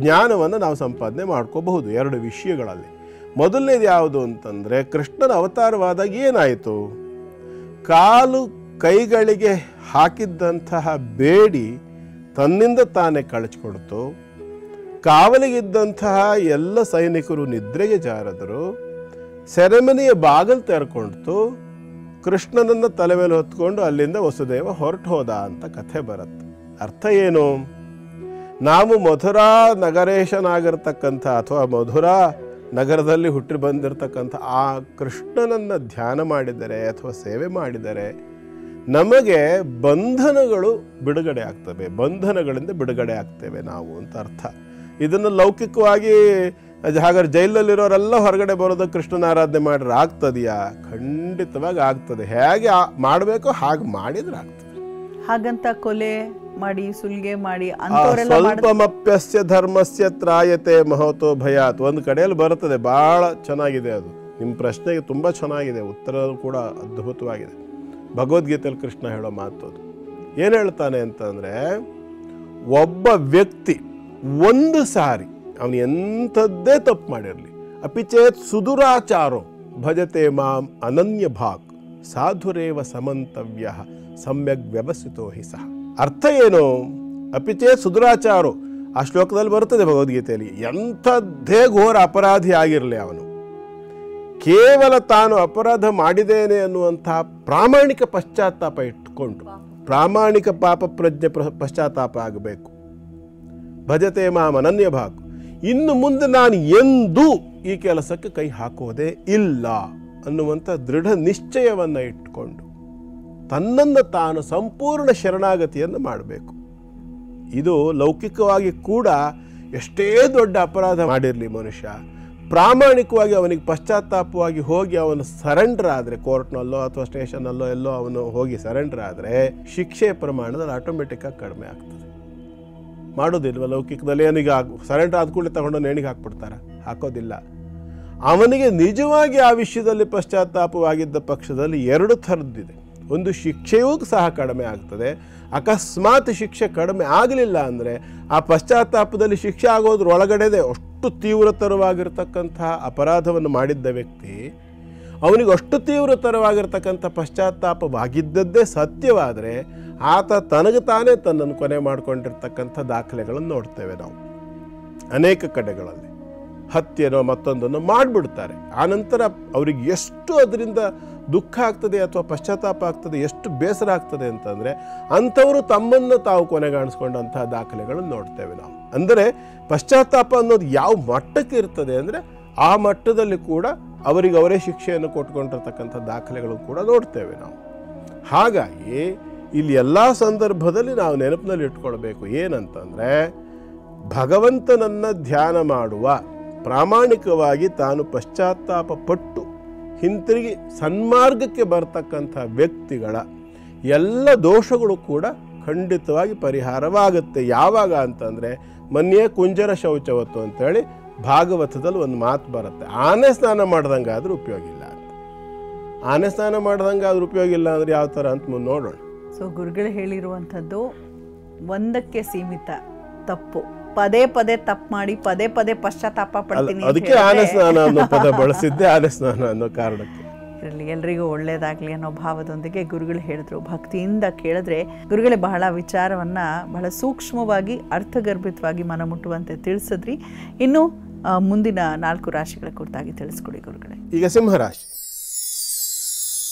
ಜ್ಞಾನವನ್ನು ನಾವು ಸಂಪಾದನೆ ಮಾಡ್ಕೋಬಹುದು. ಎರಡು ವಿಷಯಗಳಲ್ಲಿ ಮೊದಲನೇದು ಯಾವುದು ಅಂತಂದರೆ, ಕೃಷ್ಣನ ಅವತಾರವಾದಾಗ ಏನಾಯಿತು? ಕಾಲು ಕೈಗಳಿಗೆ ಹಾಕಿದ್ದಂತಹ ಬೇಡಿ ತನ್ನಿಂದ ತಾನೇ ಕಳಚಿಕೊಡ್ತು. ಕಾವಲಿಗಿದ್ದಂತಹ ಎಲ್ಲ ಸೈನಿಕರು ನಿದ್ರೆಗೆ ಜಾರದರು. ಸೆರೆಮನಿಯ ಬಾಗಿಲು ತೆರ್ಕೊಳ್ತು. ಕೃಷ್ಣನನ್ನು ತಲೆ ಮೇಲೆ ಹೊತ್ಕೊಂಡು ಅಲ್ಲಿಂದ ವಸುದೇವ ಹೊರಟು ಹೋದ ಅಂತ ಕಥೆ ಬರುತ್ತೆ. ಅರ್ಥ ಏನು? ನಾವು ಮಥುರಾ ನಗರೇಶನಾಗಿರ್ತಕ್ಕಂಥ ಅಥವಾ ಮಧುರಾ ನಗರದಲ್ಲಿ ಹುಟ್ಟಿ ಬಂದಿರತಕ್ಕಂಥ ಆ ಕೃಷ್ಣನನ್ನು ಧ್ಯಾನ ಮಾಡಿದರೆ ಅಥವಾ ಸೇವೆ ಮಾಡಿದರೆ ನಮಗೆ ಬಂಧನಗಳು ಬಿಡುಗಡೆ ಆಗ್ತವೆ, ಬಂಧನಗಳಿಂದ ಬಿಡುಗಡೆ ಆಗ್ತೇವೆ ನಾವು ಅಂತ ಅರ್ಥ. ಇದನ್ನು ಲೌಕಿಕವಾಗಿ ಹಾಗಾದ್ರೆ ಜೈಲಲ್ಲಿರೋರೆಲ್ಲ ಹೊರಗಡೆ ಬರೋದಕ್ಕೆ ಕೃಷ್ಣನ ಆರಾಧನೆ ಮಾಡಿದ್ರೆ ಆಗ್ತದೆಯಾ? ಖಂಡಿತವಾಗಿ ಆಗ್ತದೆ. ಹೇಗೆ ಮಾಡಬೇಕೋ ಹಾಗೆ ಮಾಡಿದ್ರೆ ಆಗ್ತದೆ. ಹಾಗಂತ ಕೊಲೆ ಮಾಡಿ ಸುಲಿಗೆ ಮಾಡಿ ಸ್ವಲ್ಪಮಪ್ಯಸ್ಯ ಧರ್ಮಸ್ಯ ತ್ರಾಯತೆ ಮಹತೋ ಭಯಾತ್ ಒಂದು ಕಡೆಯಲ್ಲಿ ಬರ್ತದೆ. ಬಹಳ ಚೆನ್ನಾಗಿದೆ ಅದು. ನಿಮ್ಮ ಪ್ರಶ್ನೆಗೆ ತುಂಬ ಚೆನ್ನಾಗಿದೆ, ಉತ್ತರ ಕೂಡ ಅದ್ಭುತವಾಗಿದೆ. ಭಗವದ್ಗೀತೆಯಲ್ಲಿ ಕೃಷ್ಣ ಹೇಳೋ ಮಾತು ಅದು. ಏನು ಹೇಳ್ತಾನೆ ಅಂತಂದರೆ, ಒಬ್ಬ ವ್ಯಕ್ತಿ ಒಂದು ಸಾರಿ ಅವನು ಎಂಥದ್ದೇ ತಪ್ಪು ಮಾಡಿರಲಿ, ಅಪಿಚೇತ್ ಸುದುರಾಚಾರೋ ಭಜತೆ ಮಾಂ ಅನನ್ಯ ಭಾಗ್ ಸಾಧುರೇವ ಸಮಂತವ್ಯ ಸಮ್ಯಕ್ ವ್ಯವಸ್ಥಿತೋ ಹಿ ಸಹ. ಅರ್ಥ ಏನು? ಅಪಿಚೇತ್ ಸುದುರಾಚಾರೋ ಆ ಶ್ಲೋಕದಲ್ಲಿ ಬರ್ತದೆ ಭಗವದ್ಗೀತೆಯಲ್ಲಿ. ಎಂಥದ್ದೇ ಘೋರ ಅಪರಾಧಿ ಆಗಿರಲಿ ಅವನು, ಕೇವಲ ತಾನು ಅಪರಾಧ ಮಾಡಿದ್ದೇನೆ ಅನ್ನುವಂತಹ ಪ್ರಾಮಾಣಿಕ ಪಶ್ಚಾತ್ತಾಪ ಇಟ್ಟುಕೊಂಡು, ಪ್ರಾಮಾಣಿಕ ಪಾಪ ಪ್ರಜ್ಞೆ ಪಶ್ಚಾತ್ತಾಪ ಆಗಬೇಕು. ಭಜತೆ ಮಾಂ ಅನನ್ಯ ಭಾಗ್, ಇನ್ನು ಮುಂದೆ ನಾನು ಎಂದೂ ಈ ಕೆಲಸಕ್ಕೆ ಕೈ ಹಾಕೋದೇ ಇಲ್ಲ ಅನ್ನುವಂಥ ದೃಢ ನಿಶ್ಚಯವನ್ನು ಇಟ್ಟುಕೊಂಡು ತನ್ನನ್ನು ತಾನು ಸಂಪೂರ್ಣ ಶರಣಾಗತಿಯನ್ನು ಮಾಡಬೇಕು. ಇದು ಲೌಕಿಕವಾಗಿ ಕೂಡ ಎಷ್ಟೇ ದೊಡ್ಡ ಅಪರಾಧ ಮಾಡಿರಲಿ ಮನುಷ್ಯ, ಪ್ರಾಮಾಣಿಕವಾಗಿ ಅವನಿಗೆ ಪಶ್ಚಾತ್ತಾಪವಾಗಿ ಹೋಗಿ ಅವನು ಸರೆಂಡರ್ ಆದರೆ, ಕೋರ್ಟ್ನಲ್ಲೋ ಅಥವಾ ಸ್ಟೇಷನಲ್ಲೋ ಎಲ್ಲೋ ಅವನು ಹೋಗಿ ಸರೆಂಡರ್ ಆದರೆ ಶಿಕ್ಷೆ ಪ್ರಮಾಣದಲ್ಲಿ ಆಟೋಮೆಟಿಕ್ಕಾಗಿ ಕಡಿಮೆ ಆಗ್ತದೆ. ಮಾಡೋದಿಲ್ವ ಲೌಕಿಕದಲ್ಲಿ? ಏನೀಗ ಸರೆಂಡರ್ ಆದ ಕೂಡಲೇ ತಗೊಂಡು ನೇಣಿಗೆ ಹಾಕ್ಬಿಡ್ತಾರೆ? ಹಾಕೋದಿಲ್ಲ. ಅವನಿಗೆ ನಿಜವಾಗಿ ಆ ವಿಷಯದಲ್ಲಿ ಪಶ್ಚಾತ್ತಾಪವಾಗಿದ್ದ ಪಕ್ಷದಲ್ಲಿ ಎರಡು ಥರದ್ದಿದೆ. ಒಂದು, ಶಿಕ್ಷೆಯೂ ಸಹ ಕಡಿಮೆ ಆಗ್ತದೆ. ಅಕಸ್ಮಾತ್ ಶಿಕ್ಷೆ ಕಡಿಮೆ ಆಗಲಿಲ್ಲ ಅಂದರೆ ಆ ಪಶ್ಚಾತ್ತಾಪದಲ್ಲಿ ಶಿಕ್ಷೆ ಆಗೋದ್ರೊಳಗಡೆದೇ ಅಷ್ಟು ತೀವ್ರತರವಾಗಿರ್ತಕ್ಕಂತಹ ಅಪರಾಧವನ್ನು ಮಾಡಿದ್ದ ವ್ಯಕ್ತಿ, ಅವನಿಗೆ ಅಷ್ಟು ತೀವ್ರತರವಾಗಿರ್ತಕ್ಕಂಥ ಪಶ್ಚಾತ್ತಾಪವಾಗಿದ್ದದ್ದೇ ಸತ್ಯವಾದರೆ ಆತ ತನಗೆ ತಾನೇ ತನ್ನನ್ನು ಕೊನೆ ಮಾಡಿಕೊಂಡಿರ್ತಕ್ಕಂಥ ದಾಖಲೆಗಳನ್ನು ನೋಡ್ತೇವೆ ನಾವು ಅನೇಕ ಕಡೆಗಳಲ್ಲಿ. ಹತ್ಯೆನೋ ಮತ್ತೊಂದನ್ನು ಮಾಡಿಬಿಡ್ತಾರೆ. ಆನಂತರ ಅವರಿಗೆ ಎಷ್ಟು ಅದರಿಂದ ದುಃಖ ಆಗ್ತದೆ ಅಥವಾ ಪಶ್ಚಾತ್ತಾಪ ಆಗ್ತದೆ, ಎಷ್ಟು ಬೇಸರ ಆಗ್ತದೆ ಅಂತಂದರೆ ಅಂಥವರು ತಮ್ಮನ್ನು ತಾವು ಕೊನೆಗಾಣಿಸ್ಕೊಂಡಂತಹ ದಾಖಲೆಗಳನ್ನು ನೋಡ್ತೇವೆ ನಾವು. ಅಂದರೆ ಪಶ್ಚಾತ್ತಾಪ ಅನ್ನೋದು ಯಾವ ಮಟ್ಟಕ್ಕೆ ಇರ್ತದೆ ಅಂದರೆ ಆ ಮಟ್ಟದಲ್ಲಿ ಕೂಡ ಅವರಿಗೆ ಅವರೇ ಶಿಕ್ಷೆಯನ್ನು ಕೊಟ್ಕೊಂಡಿರ್ತಕ್ಕಂಥ ದಾಖಲೆಗಳು ಕೂಡ ನೋಡ್ತೇವೆ ನಾವು. ಹಾಗಾಗಿ ಇಲ್ಲಿ ಎಲ್ಲ ಸಂದರ್ಭದಲ್ಲಿ ನಾವು ನೆನಪಿನಲ್ಲಿ ಇಟ್ಕೊಳ್ಬೇಕು ಏನಂತಂದರೆ, ಭಗವಂತನನ್ನು ಧ್ಯಾನ ಮಾಡುವ, ಪ್ರಾಮಾಣಿಕವಾಗಿ ತಾನು ಪಶ್ಚಾತ್ತಾಪ ಪಟ್ಟು ಹಿಂತಿರುಗಿ ಸನ್ಮಾರ್ಗಕ್ಕೆ ಬರ್ತಕ್ಕಂಥ ವ್ಯಕ್ತಿಗಳ ಎಲ್ಲ ದೋಷಗಳು ಕೂಡ ಖಂಡಿತವಾಗಿ ಪರಿಹಾರವಾಗುತ್ತೆ. ಯಾವಾಗ ಅಂತಂದರೆ ಮನ್ಯೇ ಕುಂಜರ ಶೌಚವತ್ತು ಅಂತೇಳಿ ಭಾಗವತದಲ್ಲಿ ಒಂದು ಮಾತು ಬರುತ್ತೆ. ಆನೆ ಸ್ನಾನ ಮಾಡ್ದಂಗೆ ಆದರೂ ಉಪಯೋಗ ಇಲ್ಲ ಅಂತ. ಆನೆ ಸ್ನಾನ ಮಾಡ್ದಂಗೆ ಆದರೂ ಉಪಯೋಗ ಇಲ್ಲ ಅಂದರೆ ಯಾವ ಥರ ಅಂತ ಮುಂದೆ ನೋಡೋಣ. ಸೊ ಗುರುಗಳು ಹೇಳಿರುವಂಥದ್ದು ಒಂದಕ್ಕೆ ಸೀಮಿತ ತಪ್ಪು, ಪದೇ ಪದೇ ತಪ್ಪು ಮಾಡಿ ಪದೇ ಪದೇ ಪಶ್ಚಾತ್ತಾಪ ಪಡ್ತೀನಿ. ಅದಕ್ಕೆ ಆನೆ ಸ್ನಾನ ಅನ್ನೋ ಪದ ಬಳಸಿದ್ದೆ, ಆನೆ ಸ್ನಾನ ಅನ್ನೋ ಕಾರಣಕ್ಕೆ. ಇದರಲ್ಲಿ ಎಲ್ರಿಗೂ ಒಳ್ಳೇದಾಗಲಿ ಅನ್ನೋ ಭಾವದೊಂದಿಗೆ ಗುರುಗಳು ಹೇಳಿದ್ರು. ಭಕ್ತಿಯಿಂದ ಕೇಳಿದ್ರೆ ಗುರುಗಳೇ ಬಹಳ ವಿಚಾರವನ್ನು ಬಹಳ ಸೂಕ್ಷ್ಮವಾಗಿ ಅರ್ಥಗರ್ಭಿತವಾಗಿ ಮನಮುಟ್ಟುವಂತೆ ತಿಳಿಸಿದ್ರಿ. ಇನ್ನು ಮುಂದಿನ 4 ರಾಶಿಗಳ ಕುರಿತಾಗಿ ತಿಳಿಸ್ಕೊಡಿ ಗುರುಗಳೇ. ಈಗ ಸಿಂಹರಾಶಿ.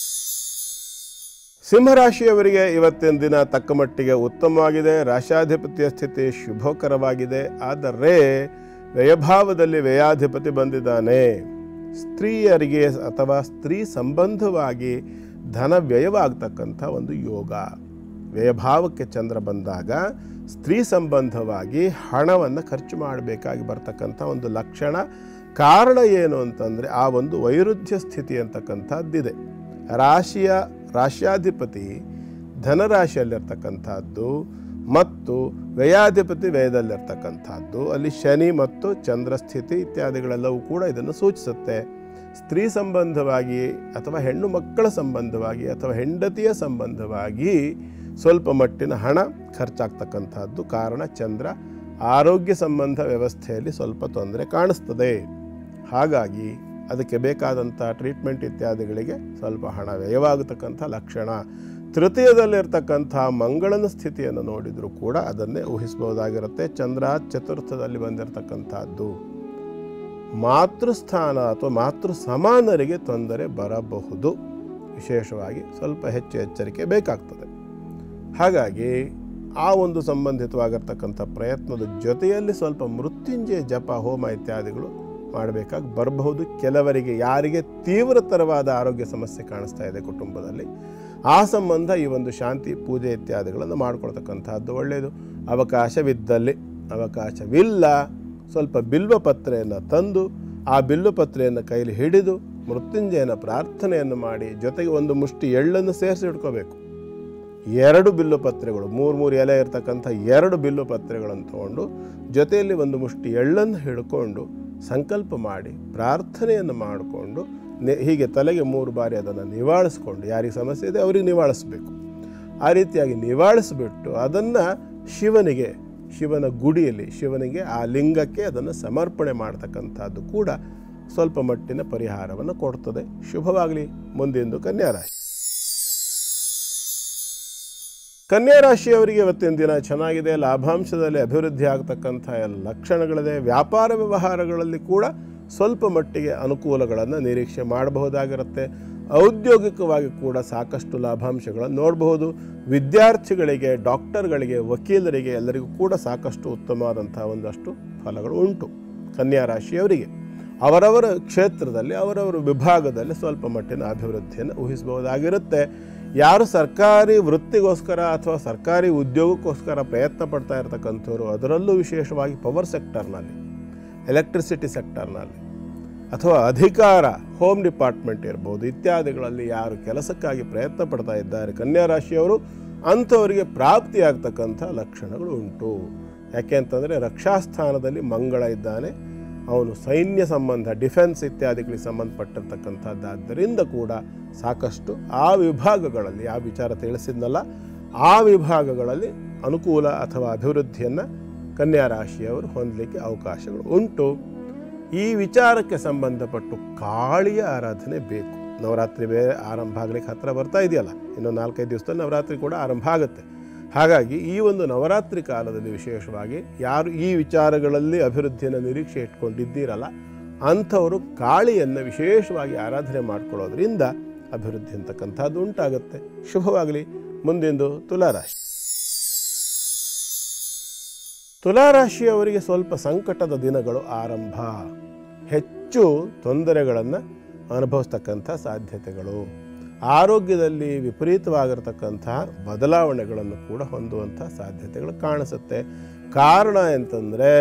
ಸಿಂಹರಾಶಿಯವರಿಗೆ ಇವತ್ತಿನ ದಿನ ತಕ್ಕ ಮಟ್ಟಿಗೆ ಉತ್ತಮವಾಗಿದೆ. ರಾಶಾಧಿಪತಿಯ ಸ್ಥಿತಿ ಶುಭಕರವಾಗಿದೆ. ಆದರೆ ವ್ಯಯಭಾವದಲ್ಲಿ ವ್ಯಯಾಧಿಪತಿ ಬಂದಿದ್ದಾನೆ. ಸ್ತ್ರೀಯರಿಗೆ ಅಥವಾ ಸ್ತ್ರೀ ಸಂಬಂಧವಾಗಿ ಧನ ವ್ಯಯವಾಗ್ತಕ್ಕಂಥ ಒಂದು ಯೋಗ. ವ್ಯಯಭಾವಕ್ಕೆ ಚಂದ್ರ ಬಂದಾಗ ಸ್ತ್ರೀ ಸಂಬಂಧವಾಗಿ ಹಣವನ್ನು ಖರ್ಚು ಮಾಡಬೇಕಾಗಿ ಬರ್ತಕ್ಕಂಥ ಒಂದು ಲಕ್ಷಣ. ಕಾರಣ ಏನು ಅಂತಂದರೆ ಆ ಒಂದು ವೈರುಧ್ಯ ಸ್ಥಿತಿ ಅಂತಕ್ಕಂಥದ್ದಿದೆ. ರಾಶ್ಯಾಧಿಪತಿ ಧನರಾಶಿಯಲ್ಲಿರ್ತಕ್ಕಂಥದ್ದು ಮತ್ತು ವ್ಯಯಾಧಿಪತಿ ವ್ಯಯದಲ್ಲಿರ್ತಕ್ಕಂಥದ್ದು. ಅಲ್ಲಿ ಶನಿ ಮತ್ತು ಚಂದ್ರ ಸ್ಥಿತಿ ಇತ್ಯಾದಿಗಳೆಲ್ಲವೂ ಕೂಡ ಇದನ್ನು ಸೂಚಿಸುತ್ತೆ. ಸ್ತ್ರೀ ಸಂಬಂಧವಾಗಿ ಅಥವಾ ಹೆಣ್ಣು ಮಕ್ಕಳ ಸಂಬಂಧವಾಗಿ ಅಥವಾ ಹೆಂಡತಿಯ ಸಂಬಂಧವಾಗಿ ಸ್ವಲ್ಪ ಮಟ್ಟಿನ ಹಣ ಖರ್ಚಾಗ್ತಕ್ಕಂಥದ್ದು. ಕಾರಣ ಚಂದ್ರ. ಆರೋಗ್ಯ ಸಂಬಂಧ ವ್ಯವಸ್ಥೆಯಲ್ಲಿ ಸ್ವಲ್ಪ ತೊಂದರೆ ಕಾಣಿಸ್ತದೆ. ಹಾಗಾಗಿ ಅದಕ್ಕೆ ಬೇಕಾದಂಥ ಟ್ರೀಟ್ಮೆಂಟ್ ಇತ್ಯಾದಿಗಳಿಗೆ ಸ್ವಲ್ಪ ಹಣ ವ್ಯಯವಾಗತಕ್ಕಂಥ ಲಕ್ಷಣ. ತೃತೀಯದಲ್ಲಿರ್ತಕ್ಕಂಥ ಮಂಗಳನ ಸ್ಥಿತಿಯನ್ನು ನೋಡಿದರೂ ಕೂಡ ಅದನ್ನೇ ಊಹಿಸಬಹುದಾಗಿರುತ್ತೆ. ಚಂದ್ರ ಚತುರ್ಥದಲ್ಲಿ ಬಂದಿರತಕ್ಕಂಥದ್ದು. ಮಾತೃಸ್ಥಾನ ಅಥವಾ ಮಾತೃ ಸಮಾನರಿಗೆ ತೊಂದರೆ ಬರಬಹುದು. ವಿಶೇಷವಾಗಿ ಸ್ವಲ್ಪ ಹೆಚ್ಚು ಎಚ್ಚರಿಕೆ ಬೇಕಾಗ್ತದೆ. ಹಾಗಾಗಿ ಆ ಒಂದು ಸಂಬಂಧಿತವಾಗಿರ್ತಕ್ಕಂಥ ಪ್ರಯತ್ನದ ಜೊತೆಯಲ್ಲಿ ಸ್ವಲ್ಪ ಮೃತ್ಯುಂಜಯ ಜಪ ಹೋಮ ಇತ್ಯಾದಿಗಳು ಮಾಡಬೇಕಾಗಿ ಬರಬಹುದು. ಕೆಲವರಿಗೆ ಯಾರಿಗೆ ತೀವ್ರತರವಾದ ಆರೋಗ್ಯ ಸಮಸ್ಯೆ ಕಾಣಿಸ್ತಾ ಇದೆ ಕುಟುಂಬದಲ್ಲಿ, ಆ ಸಂಬಂಧ ಈ ಒಂದು ಶಾಂತಿ ಪೂಜೆ ಇತ್ಯಾದಿಗಳನ್ನು ಮಾಡ್ಕೊಳ್ತಕ್ಕಂಥದ್ದು ಒಳ್ಳೆಯದು. ಅವಕಾಶವಿದ್ದಲ್ಲಿ, ಅವಕಾಶವಿಲ್ಲ ಸ್ವಲ್ಪ ಬಿಲ್ವಪತ್ರೆಯನ್ನು ತಂದು ಆ ಬಿಲ್ವಪತ್ರೆಯನ್ನು ಕೈಲಿ ಹಿಡಿದು ಮೃತ್ಯುಂಜಯನ ಪ್ರಾರ್ಥನೆಯನ್ನು ಮಾಡಿ ಜೊತೆಗೆ ಒಂದು ಮುಷ್ಟಿ ಎಳ್ಳನ್ನು ಸೇರಿಸಿ ಇಟ್ಕೋಬೇಕು. 2 ಬಿಲ್ವಪತ್ರೆಗಳು, 3 ಎಲೆ ಇರ್ತಕ್ಕಂಥ 2 ಬಿಲ್ವಪತ್ರೆಗಳನ್ನು ತೊಗೊಂಡು ಜೊತೆಯಲ್ಲಿ ಒಂದು ಮುಷ್ಟಿ ಎಳ್ಳನ್ನು ಹಿಡ್ಕೊಂಡು ಸಂಕಲ್ಪ ಮಾಡಿ ಪ್ರಾರ್ಥನೆಯನ್ನು ಮಾಡಿಕೊಂಡು ಹೀಗೆ ತಲೆಗೆ 3 ಬಾರಿ ಅದನ್ನು ನಿವಾಳಿಸ್ಕೊಂಡು, ಯಾರಿಗೆ ಸಮಸ್ಯೆ ಇದೆ ಅವರಿಗೆ ನಿವಾಳಿಸ್ಬೇಕು. ಆ ರೀತಿಯಾಗಿ ನಿವಾಳಿಸ್ಬಿಟ್ಟು ಅದನ್ನು ಶಿವನ ಗುಡಿಯಲ್ಲಿ ಶಿವನಿಗೆ ಆ ಲಿಂಗಕ್ಕೆ ಅದನ್ನು ಸಮರ್ಪಣೆ ಮಾಡ್ತಕ್ಕಂಥದ್ದು ಕೂಡ ಸ್ವಲ್ಪ ಮಟ್ಟಿನ ಪರಿಹಾರವನ್ನು ಕೊಡ್ತದೆ. ಶುಭವಾಗಲಿ. ಮುಂದಿಂದು ಕನ್ಯಾರಾಶಿ. ಕನ್ಯಾರಾಶಿಯವರಿಗೆ ಇವತ್ತಿನ ದಿನ ಚೆನ್ನಾಗಿದೆ. ಲಾಭಾಂಶದಲ್ಲಿ ಅಭಿವೃದ್ಧಿ ಆಗ್ತಕ್ಕಂಥ ಎಲ್ಲ ಲಕ್ಷಣಗಳಿದೆ. ವ್ಯಾಪಾರ ವ್ಯವಹಾರಗಳಲ್ಲಿ ಕೂಡ ಸ್ವಲ್ಪ ಮಟ್ಟಿಗೆ ಅನುಕೂಲಗಳನ್ನು ನಿರೀಕ್ಷೆ ಮಾಡಬಹುದಾಗಿರುತ್ತೆ. ಔದ್ಯೋಗಿಕವಾಗಿ ಕೂಡ ಸಾಕಷ್ಟು ಲಾಭಾಂಶಗಳನ್ನು ನೋಡಬಹುದು. ವಿದ್ಯಾರ್ಥಿಗಳಿಗೆ, ಡಾಕ್ಟರ್ಗಳಿಗೆ, ವಕೀಲರಿಗೆ ಎಲ್ಲರಿಗೂ ಕೂಡ ಸಾಕಷ್ಟು ಉತ್ತಮವಾದಂಥ ಒಂದಷ್ಟು ಫಲಗಳು ಉಂಟು. ಕನ್ಯಾರಾಶಿಯವರಿಗೆ ಅವರವರ ಕ್ಷೇತ್ರದಲ್ಲಿ ಅವರವರ ವಿಭಾಗದಲ್ಲಿ ಸ್ವಲ್ಪ ಮಟ್ಟಿನ ಅಭಿವೃದ್ಧಿಯನ್ನು ಊಹಿಸಬಹುದಾಗಿರುತ್ತೆ. ಯಾರು ಸರ್ಕಾರಿ ವೃತ್ತಿಗೋಸ್ಕರ ಅಥವಾ ಸರ್ಕಾರಿ ಉದ್ಯೋಗಕ್ಕೋಸ್ಕರ ಪ್ರಯತ್ನ ಪಡ್ತಾ ಇರತಕ್ಕಂಥವ್ರು, ಅದರಲ್ಲೂ ವಿಶೇಷವಾಗಿ ಪವರ್ ಸೆಕ್ಟರ್ನಲ್ಲಿ, ಎಲೆಕ್ಟ್ರಿಸಿಟಿ ಸೆಕ್ಟರ್ನಲ್ಲಿ ಅಥವಾ ಅಧಿಕಾರ, ಹೋಮ್ ಡಿಪಾರ್ಟ್ಮೆಂಟ್ ಇರ್ಬೋದು ಇತ್ಯಾದಿಗಳಲ್ಲಿ ಯಾರು ಕೆಲಸಕ್ಕಾಗಿ ಪ್ರಯತ್ನ ಪಡ್ತಾ ಇದ್ದಾರೆ ಕನ್ಯಾರಾಶಿಯವರು, ಅಂಥವರಿಗೆ ಪ್ರಾಪ್ತಿಯಾಗ್ತಕ್ಕಂಥ ಲಕ್ಷಣಗಳು ಉಂಟು. ಯಾಕೆ ಅಂತಂದರೆ ರಕ್ಷಾಸ್ಥಾನದಲ್ಲಿ ಮಂಗಳ ಇದ್ದಾನೆ. ಅವನು ಸೈನ್ಯ ಸಂಬಂಧ, ಡಿಫೆನ್ಸ್ ಇತ್ಯಾದಿಗಳಿಗೆ ಸಂಬಂಧಪಟ್ಟಿರ್ತಕ್ಕಂಥದ್ದಾದ್ದರಿಂದ ಕೂಡ ಸಾಕಷ್ಟು ಆ ವಿಭಾಗಗಳಲ್ಲಿ, ಆ ವಿಚಾರ ತಿಳಿಸಿದ್ನಲ್ಲ, ಆ ವಿಭಾಗಗಳಲ್ಲಿ ಅನುಕೂಲ ಅಥವಾ ಅಭಿವೃದ್ಧಿಯನ್ನು ಕನ್ಯಾರಾಶಿಯವರು ಹೊಂದಲಿಕ್ಕೆ ಅವಕಾಶಗಳು ಉಂಟು. ಈ ವಿಚಾರಕ್ಕೆ ಸಂಬಂಧಪಟ್ಟು ಕಾಳಿಯ ಆರಾಧನೆ ಬೇಕು. ನವರಾತ್ರಿ ಬೇರೆ ಆರಂಭ ಆಗಲಿಕ್ಕೆ ಹತ್ತಿರ ಬರ್ತಾ ಇದೆಯಲ್ಲ, ಇನ್ನು 4-5 ದಿವಸದಲ್ಲಿ ನವರಾತ್ರಿ ಕೂಡ ಆರಂಭ ಆಗುತ್ತೆ. ಹಾಗಾಗಿ ಈ ಒಂದು ನವರಾತ್ರಿ ಕಾಲದಲ್ಲಿ ವಿಶೇಷವಾಗಿ ಯಾರು ಈ ವಿಚಾರಗಳಲ್ಲಿ ಅಭಿವೃದ್ಧಿಯನ್ನು ನಿರೀಕ್ಷೆ ಇಟ್ಕೊಂಡಿದ್ದೀರಲ್ಲ ಅಂಥವರು ಕಾಳಿಯನ್ನು ವಿಶೇಷವಾಗಿ ಆರಾಧನೆ ಮಾಡಿಕೊಳ್ಳೋದ್ರಿಂದ ಅಭಿವೃದ್ಧಿ ಅಂತಕ್ಕಂಥದ್ದು ಉಂಟಾಗುತ್ತೆ. ಶುಭವಾಗಲಿ. ಮುಂದಿಂದು ತುಲಾರಾಶಿ. ತುಲಾರಾಶಿಯವರಿಗೆ ಸ್ವಲ್ಪ ಸಂಕಟದ ದಿನಗಳು ಆರಂಭ. ಹೆಚ್ಚು ತೊಂದರೆಗಳನ್ನು ಅನುಭವಿಸ್ತಕ್ಕಂಥ ಸಾಧ್ಯತೆಗಳು, ಆರೋಗ್ಯದಲ್ಲಿ ವಿಪರೀತವಾಗಿರತಕ್ಕಂತಹ ಬದಲಾವಣೆಗಳನ್ನು ಕೂಡ ಹೊಂದುವಂಥ ಸಾಧ್ಯತೆಗಳು ಕಾಣಿಸುತ್ತೆ. ಕಾರಣ ಅಂತಂದರೆ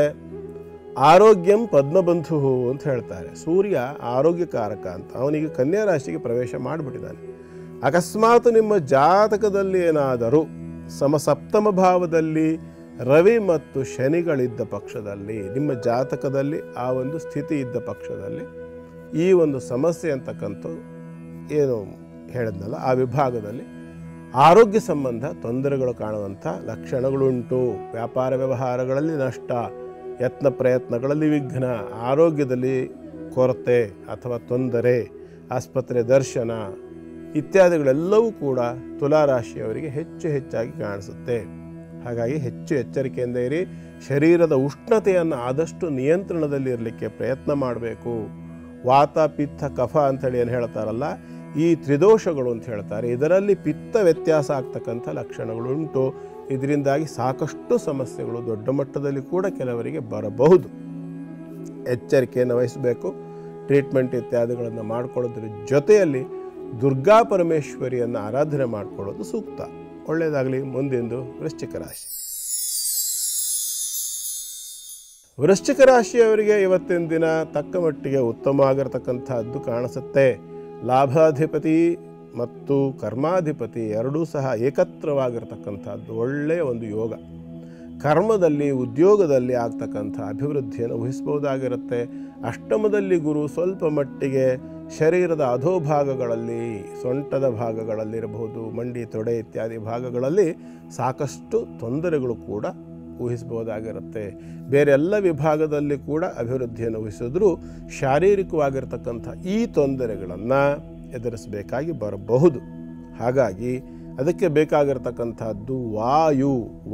ಆರೋಗ್ಯಂ ಪದ್ಮಬಂಧು ಅಂತ ಹೇಳ್ತಾರೆ. ಸೂರ್ಯ ಆರೋಗ್ಯಕಾರಕ ಅಂತ. ಅವನಿಗೆ ಕನ್ಯಾ ರಾಶಿಗೆ ಪ್ರವೇಶ ಮಾಡಿಬಿಟ್ಟಿದ್ದಾನೆ. ಅಕಸ್ಮಾತ್ ನಿಮ್ಮ ಜಾತಕದಲ್ಲಿ ಏನಾದರೂ ಸಮಸಪ್ತಮ ಭಾವದಲ್ಲಿ ರವಿ ಮತ್ತು ಶನಿಗಳಿದ್ದ ಪಕ್ಷದಲ್ಲಿ, ನಿಮ್ಮ ಜಾತಕದಲ್ಲಿ ಆ ಒಂದು ಸ್ಥಿತಿ ಇದ್ದ ಪಕ್ಷದಲ್ಲಿ ಈ ಒಂದು ಸಮಸ್ಯೆ ಅಂತಕ್ಕಂಥ ಏನು ಹೇಳಿದ್ನಲ್ಲ ಆ ವಿಭಾಗದಲ್ಲಿ ಆರೋಗ್ಯ ಸಂಬಂಧ ತೊಂದರೆಗಳು ಕಾಣುವಂಥ ಲಕ್ಷಣಗಳುಂಟು. ವ್ಯಾಪಾರ ವ್ಯವಹಾರಗಳಲ್ಲಿ ನಷ್ಟ, ಯತ್ನ ಪ್ರಯತ್ನಗಳಲ್ಲಿ ವಿಘ್ನ, ಆರೋಗ್ಯದಲ್ಲಿ ಕೊರತೆ ಅಥವಾ ತೊಂದರೆ, ಆಸ್ಪತ್ರೆ ದರ್ಶನ ಇತ್ಯಾದಿಗಳೆಲ್ಲವೂ ಕೂಡ ತುಲಾರಾಶಿಯವರಿಗೆ ಹೆಚ್ಚಾಗಿ ಕಾಣಿಸುತ್ತೆ. ಹಾಗಾಗಿ ಹೆಚ್ಚು ಎಚ್ಚರಿಕೆಯಿಂದ ಇರಿ. ಶರೀರದ ಉಷ್ಣತೆಯನ್ನು ಆದಷ್ಟು ನಿಯಂತ್ರಣದಲ್ಲಿ ಇರಲಿಕ್ಕೆ ಪ್ರಯತ್ನ ಮಾಡಬೇಕು. ವಾತ ಪಿತ್ತ ಕಫ ಅಂಥೇಳಿ ಏನು ಹೇಳ್ತಾರಲ್ಲ, ಈ ತ್ರಿದೋಷಗಳು ಅಂತ ಹೇಳ್ತಾರೆ, ಇದರಲ್ಲಿ ಪಿತ್ತ ವ್ಯತ್ಯಾಸ ಆಗ್ತಕ್ಕಂಥ ಲಕ್ಷಣಗಳುಂಟು. ಇದರಿಂದಾಗಿ ಸಾಕಷ್ಟು ಸಮಸ್ಯೆಗಳು ದೊಡ್ಡ ಮಟ್ಟದಲ್ಲಿ ಕೂಡ ಕೆಲವರಿಗೆ ಬರಬಹುದು. ಎಚ್ಚರಿಕೆಯನ್ನು ವಹಿಸಬೇಕು. ಟ್ರೀಟ್ಮೆಂಟ್ ಇತ್ಯಾದಿಗಳನ್ನು ಮಾಡಿಕೊಳ್ಳೋದ್ರ ಜೊತೆಯಲ್ಲಿ ದುರ್ಗಾ ಪರಮೇಶ್ವರಿಯನ್ನು ಆರಾಧನೆ ಮಾಡಿಕೊಳ್ಳೋದು ಸೂಕ್ತ. ಒಳ್ಳೆಯದಾಗಲಿ. ಮುಂದೆಂದು ವೃಶ್ಚಿಕ ರಾಶಿ. ವೃಶ್ಚಿಕ ರಾಶಿಯವರಿಗೆ ಇವತ್ತಿನ ದಿನ ತಕ್ಕ ಮಟ್ಟಿಗೆ ಉತ್ತಮವಾಗಿರತಕ್ಕಂಥದ್ದು ಕಾಣಿಸುತ್ತೆ. ಲಾಭಾಧಿಪತಿ ಮತ್ತು ಕರ್ಮಾಧಿಪತಿ ಎರಡೂ ಸಹ ಏಕತ್ರವಾಗಿರತಕ್ಕಂಥದ್ದು ಒಳ್ಳೆಯ ಒಂದು ಯೋಗ. ಕರ್ಮದಲ್ಲಿ ಉದ್ಯೋಗದಲ್ಲಿ ಆಗ್ತಕ್ಕಂಥ ಅಭಿವೃದ್ಧಿಯನ್ನು ಊಹಿಸಬಹುದಾಗಿರುತ್ತೆ. ಅಷ್ಟಮದಲ್ಲಿ ಗುರು ಸ್ವಲ್ಪ ಮಟ್ಟಿಗೆ ಶರೀರದ ಅಧೋಭಾಗಗಳಲ್ಲಿ, ಸೊಂಟದ ಭಾಗಗಳಲ್ಲಿರಬಹುದು, ಮಂಡಿ ತೊಡೆ ಇತ್ಯಾದಿ ಭಾಗಗಳಲ್ಲಿ ಸಾಕಷ್ಟು ತೊಂದರೆಗಳು ಕೂಡ ಊಹಿಸಬಹುದಾಗಿರುತ್ತೆ. ಬೇರೆ ಎಲ್ಲ ವಿಭಾಗದಲ್ಲಿ ಕೂಡ ಅಭಿವೃದ್ಧಿಯನ್ನು ಊಹಿಸಿದ್ರೂ ಶಾರೀರಿಕವಾಗಿರ್ತಕ್ಕಂಥ ಈ ತೊಂದರೆಗಳನ್ನು ಎದುರಿಸಬೇಕಾಗಿ ಬರಬಹುದು. ಹಾಗಾಗಿ ಅದಕ್ಕೆ ಬೇಕಾಗಿರ್ತಕ್ಕಂಥದ್ದು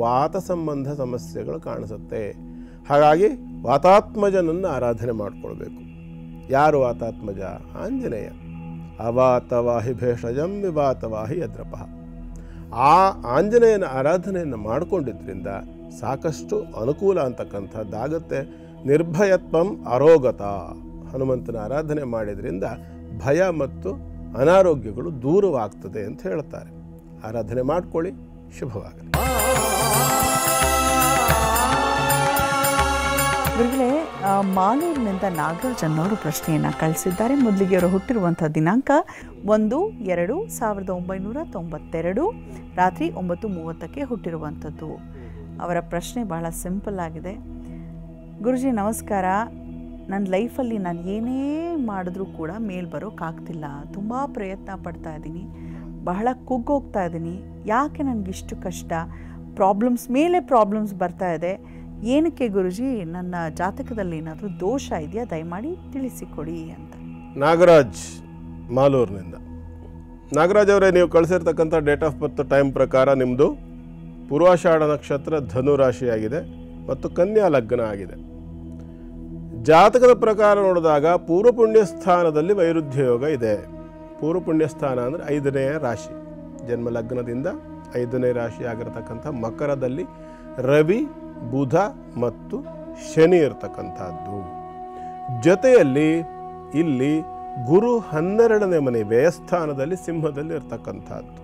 ವಾತ ಸಂಬಂಧ ಸಮಸ್ಯೆಗಳು ಕಾಣಿಸುತ್ತೆ. ಹಾಗಾಗಿ ವಾತಾತ್ಮಜನನ್ನು ಆರಾಧನೆ ಮಾಡಿಕೊಳ್ಬೇಕು. ಯಾರು ವಾತಾತ್ಮಜ? ಆಂಜನೇಯ. ಅವಾತವಾಹಿ ಭೇಷಜಂ ವಿವಾತವಾಹಿ ಯದ್ರಪಃ. ಆ ಆಂಜನೇಯನ ಆರಾಧನೆಯನ್ನು ಮಾಡಿಕೊಂಡಿದ್ದರಿಂದ ಸಾಕಷ್ಟು ಅನುಕೂಲ ಅಂತಕ್ಕಂಥದ್ದಾಗುತ್ತೆ. ನಿರ್ಭಯತ್ವಂ ಅರೋಗತ. ಹನುಮಂತನ ಆರಾಧನೆ ಮಾಡಿದ್ರಿಂದ ಭಯ ಮತ್ತು ಅನಾರೋಗ್ಯಗಳು ದೂರವಾಗ್ತದೆ ಅಂತ ಹೇಳ್ತಾರೆ. ಆರಾಧನೆ ಮಾಡಿಕೊಳ್ಳಿ. ಶುಭವಾಗಲಿ. ಗುರುಗಳೇ, ಮಾಲೂರಿನಿಂದ ನಾಗರಾಜ್ ಅನ್ನೋರು ಪ್ರಶ್ನೆಯನ್ನು ಕಳಿಸಿದ್ದಾರೆ. ಮೊದಲಿಗೆ ಅವರು ಹುಟ್ಟಿರುವಂಥ ದಿನಾಂಕ 1-2-1992 ರಾತ್ರಿ 9:30 ಹುಟ್ಟಿರುವಂಥದ್ದು. ಅವರ ಪ್ರಶ್ನೆ ಬಹಳ ಸಿಂಪಲ್ ಆಗಿದೆ. ಗುರುಜಿ ನಮಸ್ಕಾರ. ನನ್ನ ಲೈಫಲ್ಲಿ ನಾನು ಏನೇ ಮಾಡಿದ್ರೂ ಕೂಡ ಮೇಲ್ ಬರೋಕ್ಕಾಗ್ತಿಲ್ಲ. ತುಂಬ ಪ್ರಯತ್ನ ಪಡ್ತಾ ಇದ್ದೀನಿ, ಬಹಳ ಕುಗ್ಗೋಗ್ತಾ ಇದ್ದೀನಿ. ಯಾಕೆ ನನಗಿಷ್ಟು ಕಷ್ಟ? ಪ್ರಾಬ್ಲಮ್ಸ್ ಮೇಲೆ ಪ್ರಾಬ್ಲಮ್ಸ್ ಬರ್ತಾ ಇದೆ. ಏನಕ್ಕೆ ಗುರುಜಿ? ನನ್ನ ಜಾತಕದಲ್ಲಿ ಏನಾದರೂ ದೋಷ ಇದೆಯಾ? ದಯಮಾಡಿ ತಿಳಿಸಿಕೊಡಿ ಅಂತ. ನಾಗರಾಜ್, ಮಾಲೂರಿನಿಂದ. ನಾಗರಾಜ್ ಅವರೇ, ನೀವು ಕಳಿಸಿರ್ತಕ್ಕಂಥ ಡೇಟ್ ಆಫ್ ಬರ್ತ್ ಟೈಮ್ ಪ್ರಕಾರ ನಿಮ್ಮದು ಪೂರ್ವಾಷಾಢ ನಕ್ಷತ್ರ ಧನು ರಾಶಿಯಾಗಿದೆ ಮತ್ತು ಕನ್ಯಾ ಲಗ್ನ ಆಗಿದೆ. ಜಾತಕದ ಪ್ರಕಾರ ನೋಡಿದಾಗ ಪೂರ್ವ ಪುಣ್ಯ ಸ್ಥಾನದಲ್ಲಿ ವೈರುಧ್ಯ ಯೋಗ ಇದೆ. ಪೂರ್ವ ಪುಣ್ಯ ಸ್ಥಾನ ಅಂದರೆ 5ನೇ ರಾಶಿ. ಜನ್ಮ ಲಗ್ನದಿಂದ 5ನೇ ರಾಶಿ ಆಗಿರತಕ್ಕಂಥ ಮಕರದಲ್ಲಿ ರವಿ, ಬುಧ ಮತ್ತು ಶನಿ ಇರತಕ್ಕಂಥದ್ದು. ಜೊತೆಯಲ್ಲಿ ಇಲ್ಲಿ ಗುರು 12ನೇ ಮನೆ ವ್ಯಯಸ್ಥಾನದಲ್ಲಿ ಸಿಂಹದಲ್ಲಿ ಇರತಕ್ಕಂಥದ್ದು.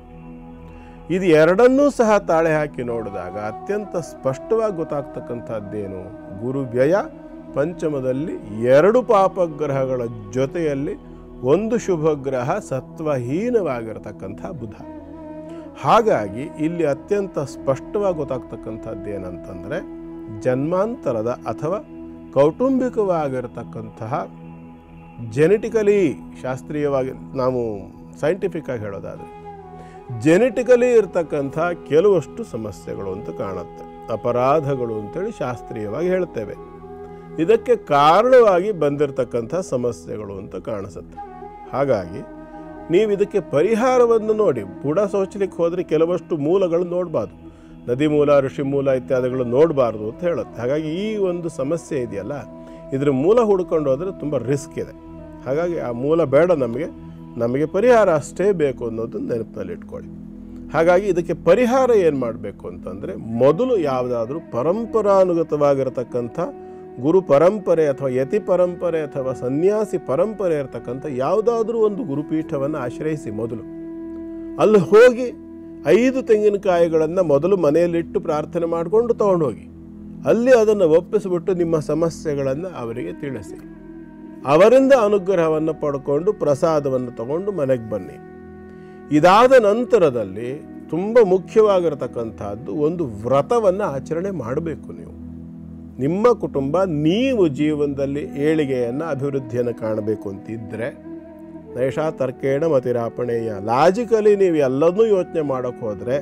ಇದು ಎರಡನ್ನೂ ಸಹ ತಾಳೆ ಹಾಕಿ ನೋಡಿದಾಗ ಅತ್ಯಂತ ಸ್ಪಷ್ಟವಾಗಿ ಗೊತ್ತಾಗ್ತಕ್ಕಂಥದ್ದೇನು? ಗುರು ವ್ಯಯ ಪಂಚಮದಲ್ಲಿ 2 ಪಾಪಗ್ರಹಗಳ ಜೊತೆಯಲ್ಲಿ 1 ಶುಭಗ್ರಹ ಸತ್ವಹೀನವಾಗಿರತಕ್ಕಂಥ ಬುಧ. ಹಾಗಾಗಿ ಇಲ್ಲಿ ಅತ್ಯಂತ ಸ್ಪಷ್ಟವಾಗಿ ಗೊತ್ತಾಗ್ತಕ್ಕಂಥದ್ದೇನಂತಂದರೆ ಜನ್ಮಾಂತರದ ಅಥವಾ ಕೌಟುಂಬಿಕವಾಗಿರತಕ್ಕಂತಹ ಜೆನೆಟಿಕಲಿ, ಶಾಸ್ತ್ರೀಯವಾಗಿ ನಾವು ಸೈಂಟಿಫಿಕ್ ಆಗಿ ಹೇಳೋದಾದರೆ ಜೆನೆಟಿಕಲಿ ಇರ್ತಕ್ಕಂಥ ಕೆಲವಷ್ಟು ಸಮಸ್ಯೆಗಳು ಅಂತ ಕಾಣುತ್ತೆ. ಅಪರಾಧಗಳು ಅಂತೇಳಿ ಶಾಸ್ತ್ರೀಯವಾಗಿ ಹೇಳ್ತೇವೆ. ಇದಕ್ಕೆ ಕಾರಣವಾಗಿ ಬಂದಿರತಕ್ಕಂಥ ಸಮಸ್ಯೆಗಳು ಅಂತ ಕಾಣಿಸುತ್ತೆ. ಹಾಗಾಗಿ ನೀವು ಇದಕ್ಕೆ ಪರಿಹಾರವನ್ನು ನೋಡಿ. ಬುಡ ಸೋಚಲಿಕ್ಕೆ ಹೋದರೆ ಕೆಲವಷ್ಟು ಮೂಲಗಳು ನೋಡಬಾರ್ದು. ನದಿ ಮೂಲ, ಋಷಿ ಮೂಲ ಇತ್ಯಾದಿಗಳು ನೋಡಬಾರ್ದು ಅಂತ ಹೇಳುತ್ತೆ. ಹಾಗಾಗಿ ಈ ಒಂದು ಸಮಸ್ಯೆ ಇದೆಯಲ್ಲ, ಇದರ ಮೂಲ ಹುಡ್ಕೊಂಡು ಹೋದರೆ ತುಂಬ ರಿಸ್ಕ್ ಇದೆ. ಹಾಗಾಗಿ ಆ ಮೂಲ ಬೇಡ, ನಮಗೆ ಪರಿಹಾರ ಅಷ್ಟೇ ಬೇಕು ಅನ್ನೋದನ್ನು ನೆನಪಿನಲ್ಲಿ ಇಟ್ಕೊಳ್ಳಿ. ಹಾಗಾಗಿ ಇದಕ್ಕೆ ಪರಿಹಾರ ಏನು ಮಾಡಬೇಕು ಅಂತಂದರೆ, ಮೊದಲು ಯಾವುದಾದ್ರೂ ಪರಂಪರಾನುಗತವಾಗಿರತಕ್ಕಂಥ ಗುರು ಪರಂಪರೆ ಅಥವಾ ಯತಿ ಪರಂಪರೆ ಅಥವಾ ಸನ್ಯಾಸಿ ಪರಂಪರೆ ಇರತಕ್ಕಂಥ ಯಾವುದಾದ್ರೂ ಒಂದು ಗುರುಪೀಠವನ್ನು ಆಶ್ರಯಿಸಿ. ಮೊದಲು ಅಲ್ಲಿ ಹೋಗಿ 5 ತೆಂಗಿನಕಾಯಿಗಳನ್ನು ಮೊದಲು ಮನೆಯಲ್ಲಿಟ್ಟು ಪ್ರಾರ್ಥನೆ ಮಾಡಿಕೊಂಡು ತೊಗೊಂಡೋಗಿ ಅಲ್ಲಿ ಅದನ್ನು ಒಪ್ಪಿಸಿಬಿಟ್ಟು ನಿಮ್ಮ ಸಮಸ್ಯೆಗಳನ್ನು ಅವರಿಗೆ ತಿಳಿಸಿ. ಅವರಿಂದ ಅನುಗ್ರಹವನ್ನು ಪಡ್ಕೊಂಡು ಪ್ರಸಾದವನ್ನು ತಗೊಂಡು ಮನೆಗೆ ಬನ್ನಿ. ಇದಾದ ನಂತರದಲ್ಲಿ ತುಂಬ ಮುಖ್ಯವಾಗಿರತಕ್ಕಂಥದ್ದು ಒಂದು ವ್ರತವನ್ನು ಆಚರಣೆ ಮಾಡಬೇಕು. ನೀವು ನಿಮ್ಮ ಕುಟುಂಬ ನೀವು ಜೀವನದಲ್ಲಿ ಏಳಿಗೆಯನ್ನು ಅಭಿವೃದ್ಧಿಯನ್ನು ಕಾಣಬೇಕು ಅಂತಿದ್ದರೆ ನೈಷಾ ತರ್ಕೇಣ ಮತಿರಾಪಣೇಯ, ಲಾಜಿಕಲಿ ನೀವು ಎಲ್ಲದನ್ನೂ ಯೋಚನೆ ಮಾಡೋಕ್ಕೆ ಹೋದರೆ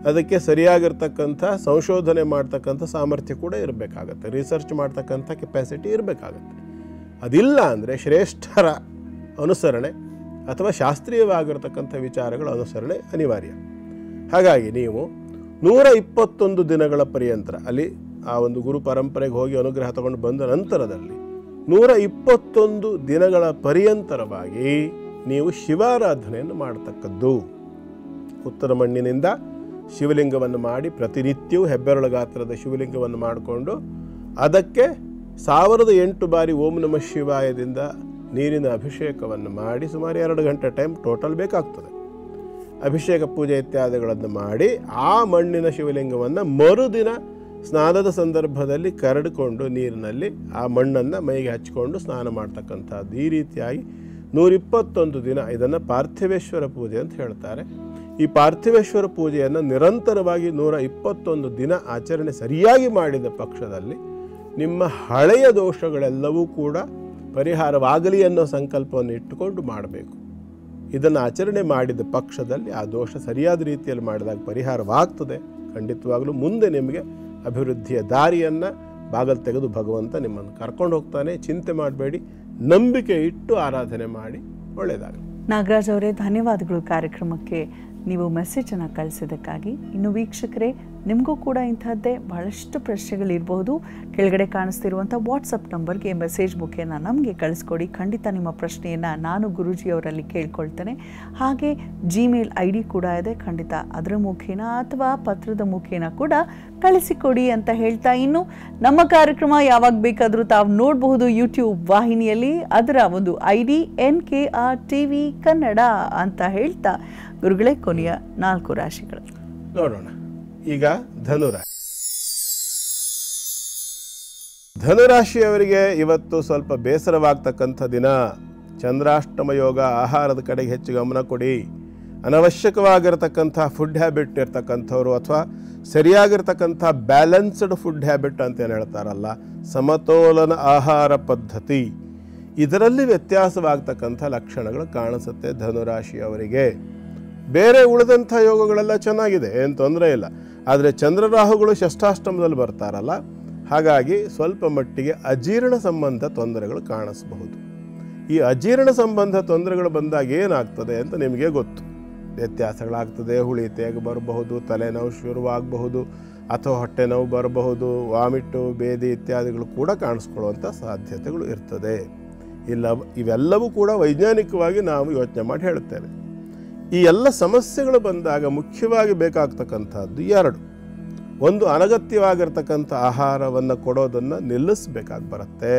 ಅದಕ್ಕೆ ಸರಿಯಾಗಿರ್ತಕ್ಕಂಥ ಸಂಶೋಧನೆ ಮಾಡ್ತಕ್ಕಂಥ ಸಾಮರ್ಥ್ಯ ಕೂಡ ಇರಬೇಕಾಗತ್ತೆ, ರಿಸರ್ಚ್ ಮಾಡ್ತಕ್ಕಂಥ ಕೆಪಾಸಿಟಿ ಇರಬೇಕಾಗತ್ತೆ. ಅದಿಲ್ಲ ಅಂದರೆ ಶ್ರೇಷ್ಠರ ಅನುಸರಣೆ ಅಥವಾ ಶಾಸ್ತ್ರೀಯವಾಗಿರ್ತಕ್ಕಂಥ ವಿಚಾರಗಳ ಅನುಸರಣೆ ಅನಿವಾರ್ಯ. ಹಾಗಾಗಿ ನೀವು 121 ದಿನಗಳ ಪರ್ಯಂತ ಅಲ್ಲಿ ಆ ಒಂದು ಗುರು ಪರಂಪರೆಗೆ ಹೋಗಿ ಅನುಗ್ರಹ ತಗೊಂಡು ಬಂದ ನಂತರದಲ್ಲಿ 121 ದಿನಗಳ ಪರ್ಯಂತರವಾಗಿ ನೀವು ಶಿವಾರಾಧನೆಯನ್ನು ಮಾಡತಕ್ಕದ್ದು. ಉತ್ತರ ಮಣ್ಣಿನಿಂದ ಶಿವಲಿಂಗವನ್ನು ಮಾಡಿ ಪ್ರತಿನಿತ್ಯವೂ ಹೆಬ್ಬೆರಳು ಗಾತ್ರದ ಶಿವಲಿಂಗವನ್ನು ಮಾಡಿಕೊಂಡು ಅದಕ್ಕೆ 1008 ಬಾರಿ ಓಂ ನಮಃ ಶಿವಾಯದಿಂದ ನೀರಿನ ಅಭಿಷೇಕವನ್ನು ಮಾಡಿ ಸುಮಾರು 2 ಗಂಟೆ ಟೈಮ್ ಟೋಟಲ್ ಬೇಕಾಗ್ತದೆ. ಅಭಿಷೇಕ ಪೂಜೆ ಇತ್ಯಾದಿಗಳನ್ನು ಮಾಡಿ ಆ ಮಣ್ಣಿನ ಶಿವಲಿಂಗವನ್ನು ಮರುದಿನ ಸ್ನಾನದ ಸಂದರ್ಭದಲ್ಲಿ ಕರಡಿಕೊಂಡು ನೀರಿನಲ್ಲಿ ಆ ಮಣ್ಣನ್ನು ಮೈಗೆ ಹಚ್ಚಿಕೊಂಡು ಸ್ನಾನ ಮಾಡ್ತಕ್ಕಂಥದ್ದು. ಈ ರೀತಿಯಾಗಿ 121 ದಿನ ಇದನ್ನು ಪಾರ್ಥಿವೇಶ್ವರ ಪೂಜೆ ಅಂತ ಹೇಳ್ತಾರೆ. ಈ ಪಾರ್ಥಿವೇಶ್ವರ ಪೂಜೆಯನ್ನು ನಿರಂತರವಾಗಿ 121 ದಿನ ಆಚರಣೆ ಸರಿಯಾಗಿ ಮಾಡಿದ ಪಕ್ಷದಲ್ಲಿ ನಿಮ್ಮ ಹಳೆಯ ದೋಷಗಳೆಲ್ಲವೂ ಕೂಡ ಪರಿಹಾರವಾಗಲಿ ಅನ್ನೋ ಸಂಕಲ್ಪವನ್ನು ಇಟ್ಟುಕೊಂಡು ಮಾಡಬೇಕು. ಇದನ್ನು ಆಚರಣೆ ಮಾಡಿದ ಪಕ್ಷದಲ್ಲಿ ಆ ದೋಷ ಸರಿಯಾದ ರೀತಿಯಲ್ಲಿ ಮಾಡಿದಾಗ ಪರಿಹಾರವಾಗ್ತದೆ. ಖಂಡಿತವಾಗಲೂ ಮುಂದೆ ನಿಮಗೆ ಅಭಿವೃದ್ಧಿಯ ದಾರಿಯನ್ನು ಬಾಗಲು ತೆಗೆದು ಭಗವಂತ ನಿಮ್ಮನ್ನು ಕರ್ಕೊಂಡು ಹೋಗ್ತಾನೆ. ಚಿಂತೆ ಮಾಡಬೇಡಿ, ನಂಬಿಕೆ ಇಟ್ಟು ಆರಾಧನೆ ಮಾಡಿ. ಒಳ್ಳೆಯದಾಗಲಿ. ನಾಗರಾಜ್ ಅವರೇ, ಧನ್ಯವಾದಗಳು ಕಾರ್ಯಕ್ರಮಕ್ಕೆ ನೀವು ಮೆಸೇಜನ್ನು ಕಳಿಸಿದ್ದಕ್ಕಾಗಿ. ಇನ್ನು ವೀಕ್ಷಕರೇ, ನಿಮಗೂ ಕೂಡ ಇಂಥದ್ದೇ ಬಹಳಷ್ಟು ಪ್ರಶ್ನೆಗಳಿರಬಹುದು. ಕೆಳಗಡೆ ಕಾಣಿಸ್ತಿರುವಂಥ ವಾಟ್ಸಪ್ ನಂಬರ್ಗೆ ಮೆಸೇಜ್ ಮುಖೇನ ನಮಗೆ ಕಳಿಸ್ಕೊಡಿ. ಖಂಡಿತ ನಿಮ್ಮ ಪ್ರಶ್ನೆಯನ್ನು ನಾನು ಗುರೂಜಿಯವರಲ್ಲಿ ಕೇಳ್ಕೊಳ್ತೇನೆ. ಹಾಗೆ ಜಿಮೇಲ್ ID ಕೂಡ ಇದೆ, ಖಂಡಿತ ಅದರ ಮುಖೇನ ಅಥವಾ ಪತ್ರದ ಮುಖೇನ ಕೂಡ ಕಳಿಸಿಕೊಡಿ ಅಂತ ಹೇಳ್ತಾ, ಇನ್ನು ನಮ್ಮ ಕಾರ್ಯಕ್ರಮ ಯಾವಾಗ ಬೇಕಾದರೂ ತಾವು ನೋಡಬಹುದು ಯೂಟ್ಯೂಬ್ ವಾಹಿನಿಯಲ್ಲಿ. ಅದರ ಒಂದು ID NKR TV ಕನ್ನಡ ಅಂತ ಹೇಳ್ತಾ, ಗುರುಗಳೇ, ಕೊನೆಯ 4 ರಾಶಿಗಳು ನೋಡೋಣ. ಈಗ ಧನುರಾಶಿಯವರಿಗೆ ಇವತ್ತು ಸ್ವಲ್ಪ ಬೇಸರವಾಗ್ತಕ್ಕಂಥ ದಿನ. ಚಂದ್ರಾಷ್ಟಮ ಯೋಗ. ಆಹಾರದ ಕಡೆಗೆ ಹೆಚ್ಚು ಗಮನ ಕೊಡಿ. ಅನವಶ್ಯಕವಾಗಿರತಕ್ಕಂಥ ಫುಡ್ ಹ್ಯಾಬಿಟ್ ಇರ್ತಕ್ಕಂಥವ್ರು ಅಥವಾ ಸರಿಯಾಗಿರ್ತಕ್ಕಂಥ ಬ್ಯಾಲೆನ್ಸ್ಡ್ ಫುಡ್ ಹ್ಯಾಬಿಟ್ ಅಂತ ಏನು ಹೇಳ್ತಾರಲ್ಲ, ಸಮತೋಲನ ಆಹಾರ ಪದ್ಧತಿ, ಇದರಲ್ಲಿ ವ್ಯತ್ಯಾಸವಾಗ್ತಕ್ಕಂಥ ಲಕ್ಷಣಗಳು ಕಾಣಿಸುತ್ತೆ ಧನುರಾಶಿಯವರಿಗೆ. ಬೇರೆ ಉಳಿದಂಥ ಯೋಗಗಳೆಲ್ಲ ಚೆನ್ನಾಗಿದೆ, ಏನು ತೊಂದರೆ ಇಲ್ಲ. ಆದರೆ ಚಂದ್ರರಾಹುಗಳು ಷಷ್ಠಾಷ್ಟಮದಲ್ಲಿ ಬರ್ತಾರಲ್ಲ, ಹಾಗಾಗಿ ಸ್ವಲ್ಪ ಮಟ್ಟಿಗೆ ಅಜೀರ್ಣ ಸಂಬಂಧ ತೊಂದರೆಗಳು ಕಾಣಿಸಬಹುದು. ಈ ಅಜೀರ್ಣ ಸಂಬಂಧ ತೊಂದರೆಗಳು ಬಂದಾಗ ಏನಾಗ್ತದೆ ಅಂತ ನಿಮಗೆ ಗೊತ್ತು. ವ್ಯತ್ಯಾಸಗಳಾಗ್ತದೆ. ಹುಳಿ ತೇಗ ಬರಬಹುದು, ತಲೆನೋವು ಶುರುವಾಗಬಹುದು, ಅಥವಾ ಹೊಟ್ಟೆ ನೋವು ಬರಬಹುದು, ವಾಮಿಟ್ಟು, ಬೇದಿ ಇತ್ಯಾದಿಗಳು ಕೂಡ ಕಾಣಿಸ್ಕೊಳ್ಳುವಂಥ ಸಾಧ್ಯತೆಗಳು ಇರ್ತದೆ. ಇವೆಲ್ಲವೂ ಕೂಡ ವೈಜ್ಞಾನಿಕವಾಗಿ ನಾವು ಯೋಚನೆ ಮಾಡಿ ಹೇಳುತ್ತೇವೆ. ಈ ಎಲ್ಲ ಸಮಸ್ಯೆಗಳು ಬಂದಾಗ ಮುಖ್ಯವಾಗಿ ಬೇಕಾಗ್ತಕ್ಕಂಥದ್ದು 2. ಒಂದು, ಅನಗತ್ಯವಾಗಿರ್ತಕ್ಕಂಥ ಆಹಾರವನ್ನು ಕೊಡೋದನ್ನು ನಿಲ್ಲಿಸಬೇಕಾಗಿ ಬರುತ್ತೆ.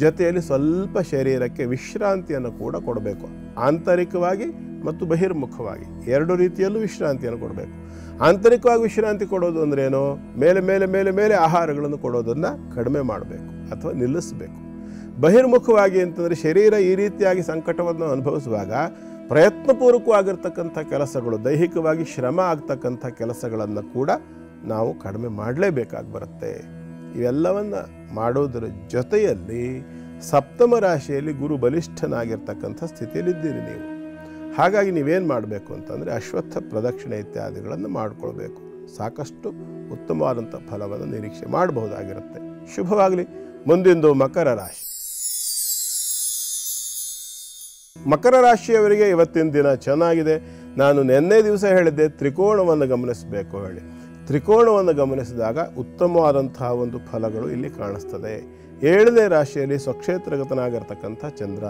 ಜೊತೆಯಲ್ಲಿ ಸ್ವಲ್ಪ ಶರೀರಕ್ಕೆ ವಿಶ್ರಾಂತಿಯನ್ನು ಕೂಡ ಕೊಡಬೇಕು. ಆಂತರಿಕವಾಗಿ ಮತ್ತು ಬಹಿರ್ಮುಖವಾಗಿ 2 ರೀತಿಯಲ್ಲೂ ವಿಶ್ರಾಂತಿಯನ್ನು ಕೊಡಬೇಕು. ಆಂತರಿಕವಾಗಿ ವಿಶ್ರಾಂತಿ ಕೊಡೋದು ಅಂದ್ರೇನು? ಮೇಲೆ ಮೇಲೆ ಮೇಲೆ ಮೇಲೆ ಆಹಾರಗಳನ್ನು ಕೊಡೋದನ್ನು ಕಡಿಮೆ ಮಾಡಬೇಕು ಅಥವಾ ನಿಲ್ಲಿಸಬೇಕು. ಬಹಿರ್ಮುಖವಾಗಿ ಅಂತಂದರೆ ಶರೀರ ಈ ರೀತಿಯಾಗಿ ಸಂಕಟವನ್ನು ಅನುಭವಿಸುವಾಗ ಪ್ರಯತ್ನಪೂರ್ವಕವಾಗಿರ್ತಕ್ಕಂಥ ಕೆಲಸಗಳು, ದೈಹಿಕವಾಗಿ ಶ್ರಮ ಆಗ್ತಕ್ಕಂಥ ಕೆಲಸಗಳನ್ನು ಕೂಡ ನಾವು ಕಡಿಮೆ ಮಾಡಲೇಬೇಕಾಗಿ ಬರುತ್ತೆ. ಇವೆಲ್ಲವನ್ನು ಮಾಡೋದರ ಜೊತೆಯಲ್ಲಿ ಸಪ್ತಮ ರಾಶಿಯಲ್ಲಿ ಗುರು ಬಲಿಷ್ಠನಾಗಿರ್ತಕ್ಕಂಥ ಸ್ಥಿತಿಯಲ್ಲಿದ್ದೀರಿ ನೀವು. ಹಾಗಾಗಿ ನೀವೇನು ಮಾಡಬೇಕು ಅಂತಂದರೆ ಅಶ್ವತ್ಥ ಪ್ರದಕ್ಷಿಣೆ ಇತ್ಯಾದಿಗಳನ್ನು ಮಾಡಿಕೊಳ್ಬೇಕು. ಸಾಕಷ್ಟು ಉತ್ತಮವಾದಂಥ ಫಲವನ್ನು ನಿರೀಕ್ಷೆ ಮಾಡಬಹುದಾಗಿರುತ್ತೆ. ಶುಭವಾಗಲಿ. ಮುಂದಿಂದು ಮಕರ ರಾಶಿ. ಮಕರ ರಾಶಿಯವರಿಗೆ ಇವತ್ತಿನ ದಿನ ಚೆನ್ನಾಗಿದೆ. ನಾನು ನಿನ್ನೆ ದಿವಸ ಹೇಳಿದ್ದೆ ತ್ರಿಕೋಣವನ್ನು ಗಮನಿಸಬೇಕು ಹೇಳಿ. ತ್ರಿಕೋಣವನ್ನು ಗಮನಿಸಿದಾಗ ಉತ್ತಮವಾದಂತಹ ಒಂದು ಫಲಗಳು ಇಲ್ಲಿ ಕಾಣಿಸ್ತದೆ. 7ನೇ ರಾಶಿಯಲ್ಲಿ ಸ್ವಕ್ಷೇತ್ರಗತನಾಗಿರ್ತಕ್ಕಂಥ ಚಂದ್ರ,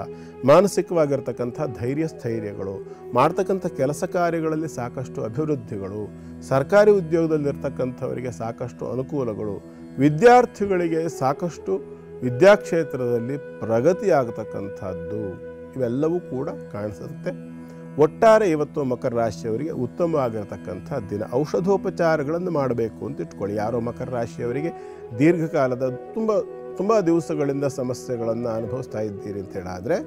ಮಾನಸಿಕವಾಗಿರ್ತಕ್ಕಂಥ ಧೈರ್ಯ ಸ್ಥೈರ್ಯಗಳು, ಮಾಡ್ತಕ್ಕಂಥ ಕೆಲಸ ಕಾರ್ಯಗಳಲ್ಲಿ ಸಾಕಷ್ಟು ಅಭಿವೃದ್ಧಿಗಳು, ಸರ್ಕಾರಿ ಉದ್ಯೋಗದಲ್ಲಿರ್ತಕ್ಕಂಥವರಿಗೆ ಸಾಕಷ್ಟು ಅನುಕೂಲಗಳು, ವಿದ್ಯಾರ್ಥಿಗಳಿಗೆ ಸಾಕಷ್ಟು ವಿದ್ಯಾಕ್ಷೇತ್ರದಲ್ಲಿ ಪ್ರಗತಿ ಆಗತಕ್ಕಂಥದ್ದು, ಇವೆಲ್ಲವೂ ಕೂಡ ಕಾಣಿಸುತ್ತೆ. ಒಟ್ಟಾರೆ ಇವತ್ತು ಮಕರ ರಾಶಿಯವರಿಗೆ ಉತ್ತಮವಾಗಿರತಕ್ಕಂಥ ದಿನ. ಔಷಧೋಪಚಾರಗಳನ್ನು ಮಾಡಬೇಕು ಅಂತ ಇಟ್ಕೊಳ್ಳಿ. ಯಾರೋ ಮಕರ ರಾಶಿಯವರಿಗೆ ದೀರ್ಘಕಾಲದ ತುಂಬ ದಿವಸಗಳಿಂದ ಸಮಸ್ಯೆಗಳನ್ನು ಅನುಭವಿಸ್ತಾ ಇದ್ದೀರಿ ಅಂತ ಹೇಳಾದರೆ,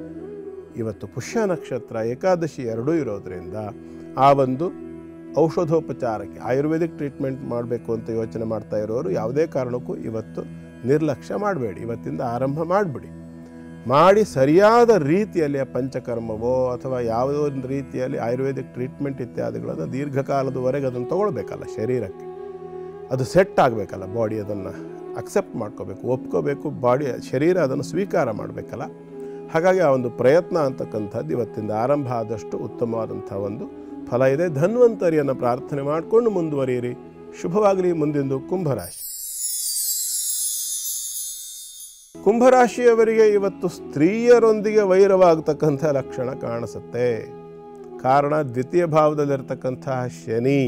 ಇವತ್ತು ಪುಷ್ಯ ನಕ್ಷತ್ರ ಏಕಾದಶಿ ಎರಡೂ ಇರೋದರಿಂದ ಆ ಒಂದು ಔಷಧೋಪಚಾರಕ್ಕೆ ಆಯುರ್ವೇದಿಕ್ ಟ್ರೀಟ್ಮೆಂಟ್ ಮಾಡಬೇಕು ಅಂತ ಯೋಚನೆ ಮಾಡ್ತಾ ಇರೋರು ಯಾವುದೇ ಕಾರಣಕ್ಕೂ ಇವತ್ತು ನಿರ್ಲಕ್ಷ್ಯ ಮಾಡಬೇಡಿ. ಇವತ್ತಿಂದ ಆರಂಭ ಮಾಡಿಬಿಡಿ. ಮಾಡಿ ಸರಿಯಾದ ರೀತಿಯಲ್ಲಿ ಪಂಚಕರ್ಮವೋ ಅಥವಾ ಯಾವುದೋ ಒಂದು ರೀತಿಯಲ್ಲಿ ಆಯುರ್ವೇದಿಕ್ ಟ್ರೀಟ್ಮೆಂಟ್ ಇತ್ಯಾದಿಗಳನ್ನು ದೀರ್ಘಕಾಲದವರೆಗೆ ಅದನ್ನು ತೊಗೊಳ್ಬೇಕಲ್ಲ. ಶರೀರಕ್ಕೆ ಅದು ಸೆಟ್ ಆಗಬೇಕಲ್ಲ. ಬಾಡಿ ಅದನ್ನು ಅಕ್ಸೆಪ್ಟ್ ಮಾಡ್ಕೋಬೇಕು, ಒಪ್ಕೋಬೇಕು. ಶರೀರ ಅದನ್ನು ಸ್ವೀಕಾರ ಮಾಡಬೇಕಲ್ಲ. ಹಾಗಾಗಿ ಆ ಒಂದು ಪ್ರಯತ್ನ ಅಂತಕ್ಕಂಥದ್ದು ಇವತ್ತಿಂದ ಆರಂಭ ಆದಷ್ಟು ಉತ್ತಮವಾದಂಥ ಒಂದು ಫಲ ಇದೆ. ಧನ್ವಂತರಿಯನ್ನು ಪ್ರಾರ್ಥನೆ ಮಾಡಿಕೊಂಡು ಮುಂದುವರಿಯಿರಿ. ಶುಭವಾಗಲಿ. ಮುಂದಿಂದು ಕುಂಭರಾಶಿ. ಕುಂಭರಾಶಿಯವರಿಗೆ ಇವತ್ತು ಸ್ತ್ರೀಯರೊಂದಿಗೆ ವೈರವಾಗತಕ್ಕಂಥ ಲಕ್ಷಣ ಕಾಣಿಸುತ್ತೆ. ಕಾರಣ ದ್ವಿತೀಯ ಭಾವದಲ್ಲಿರ್ತಕ್ಕಂತಹ ಶನಿ,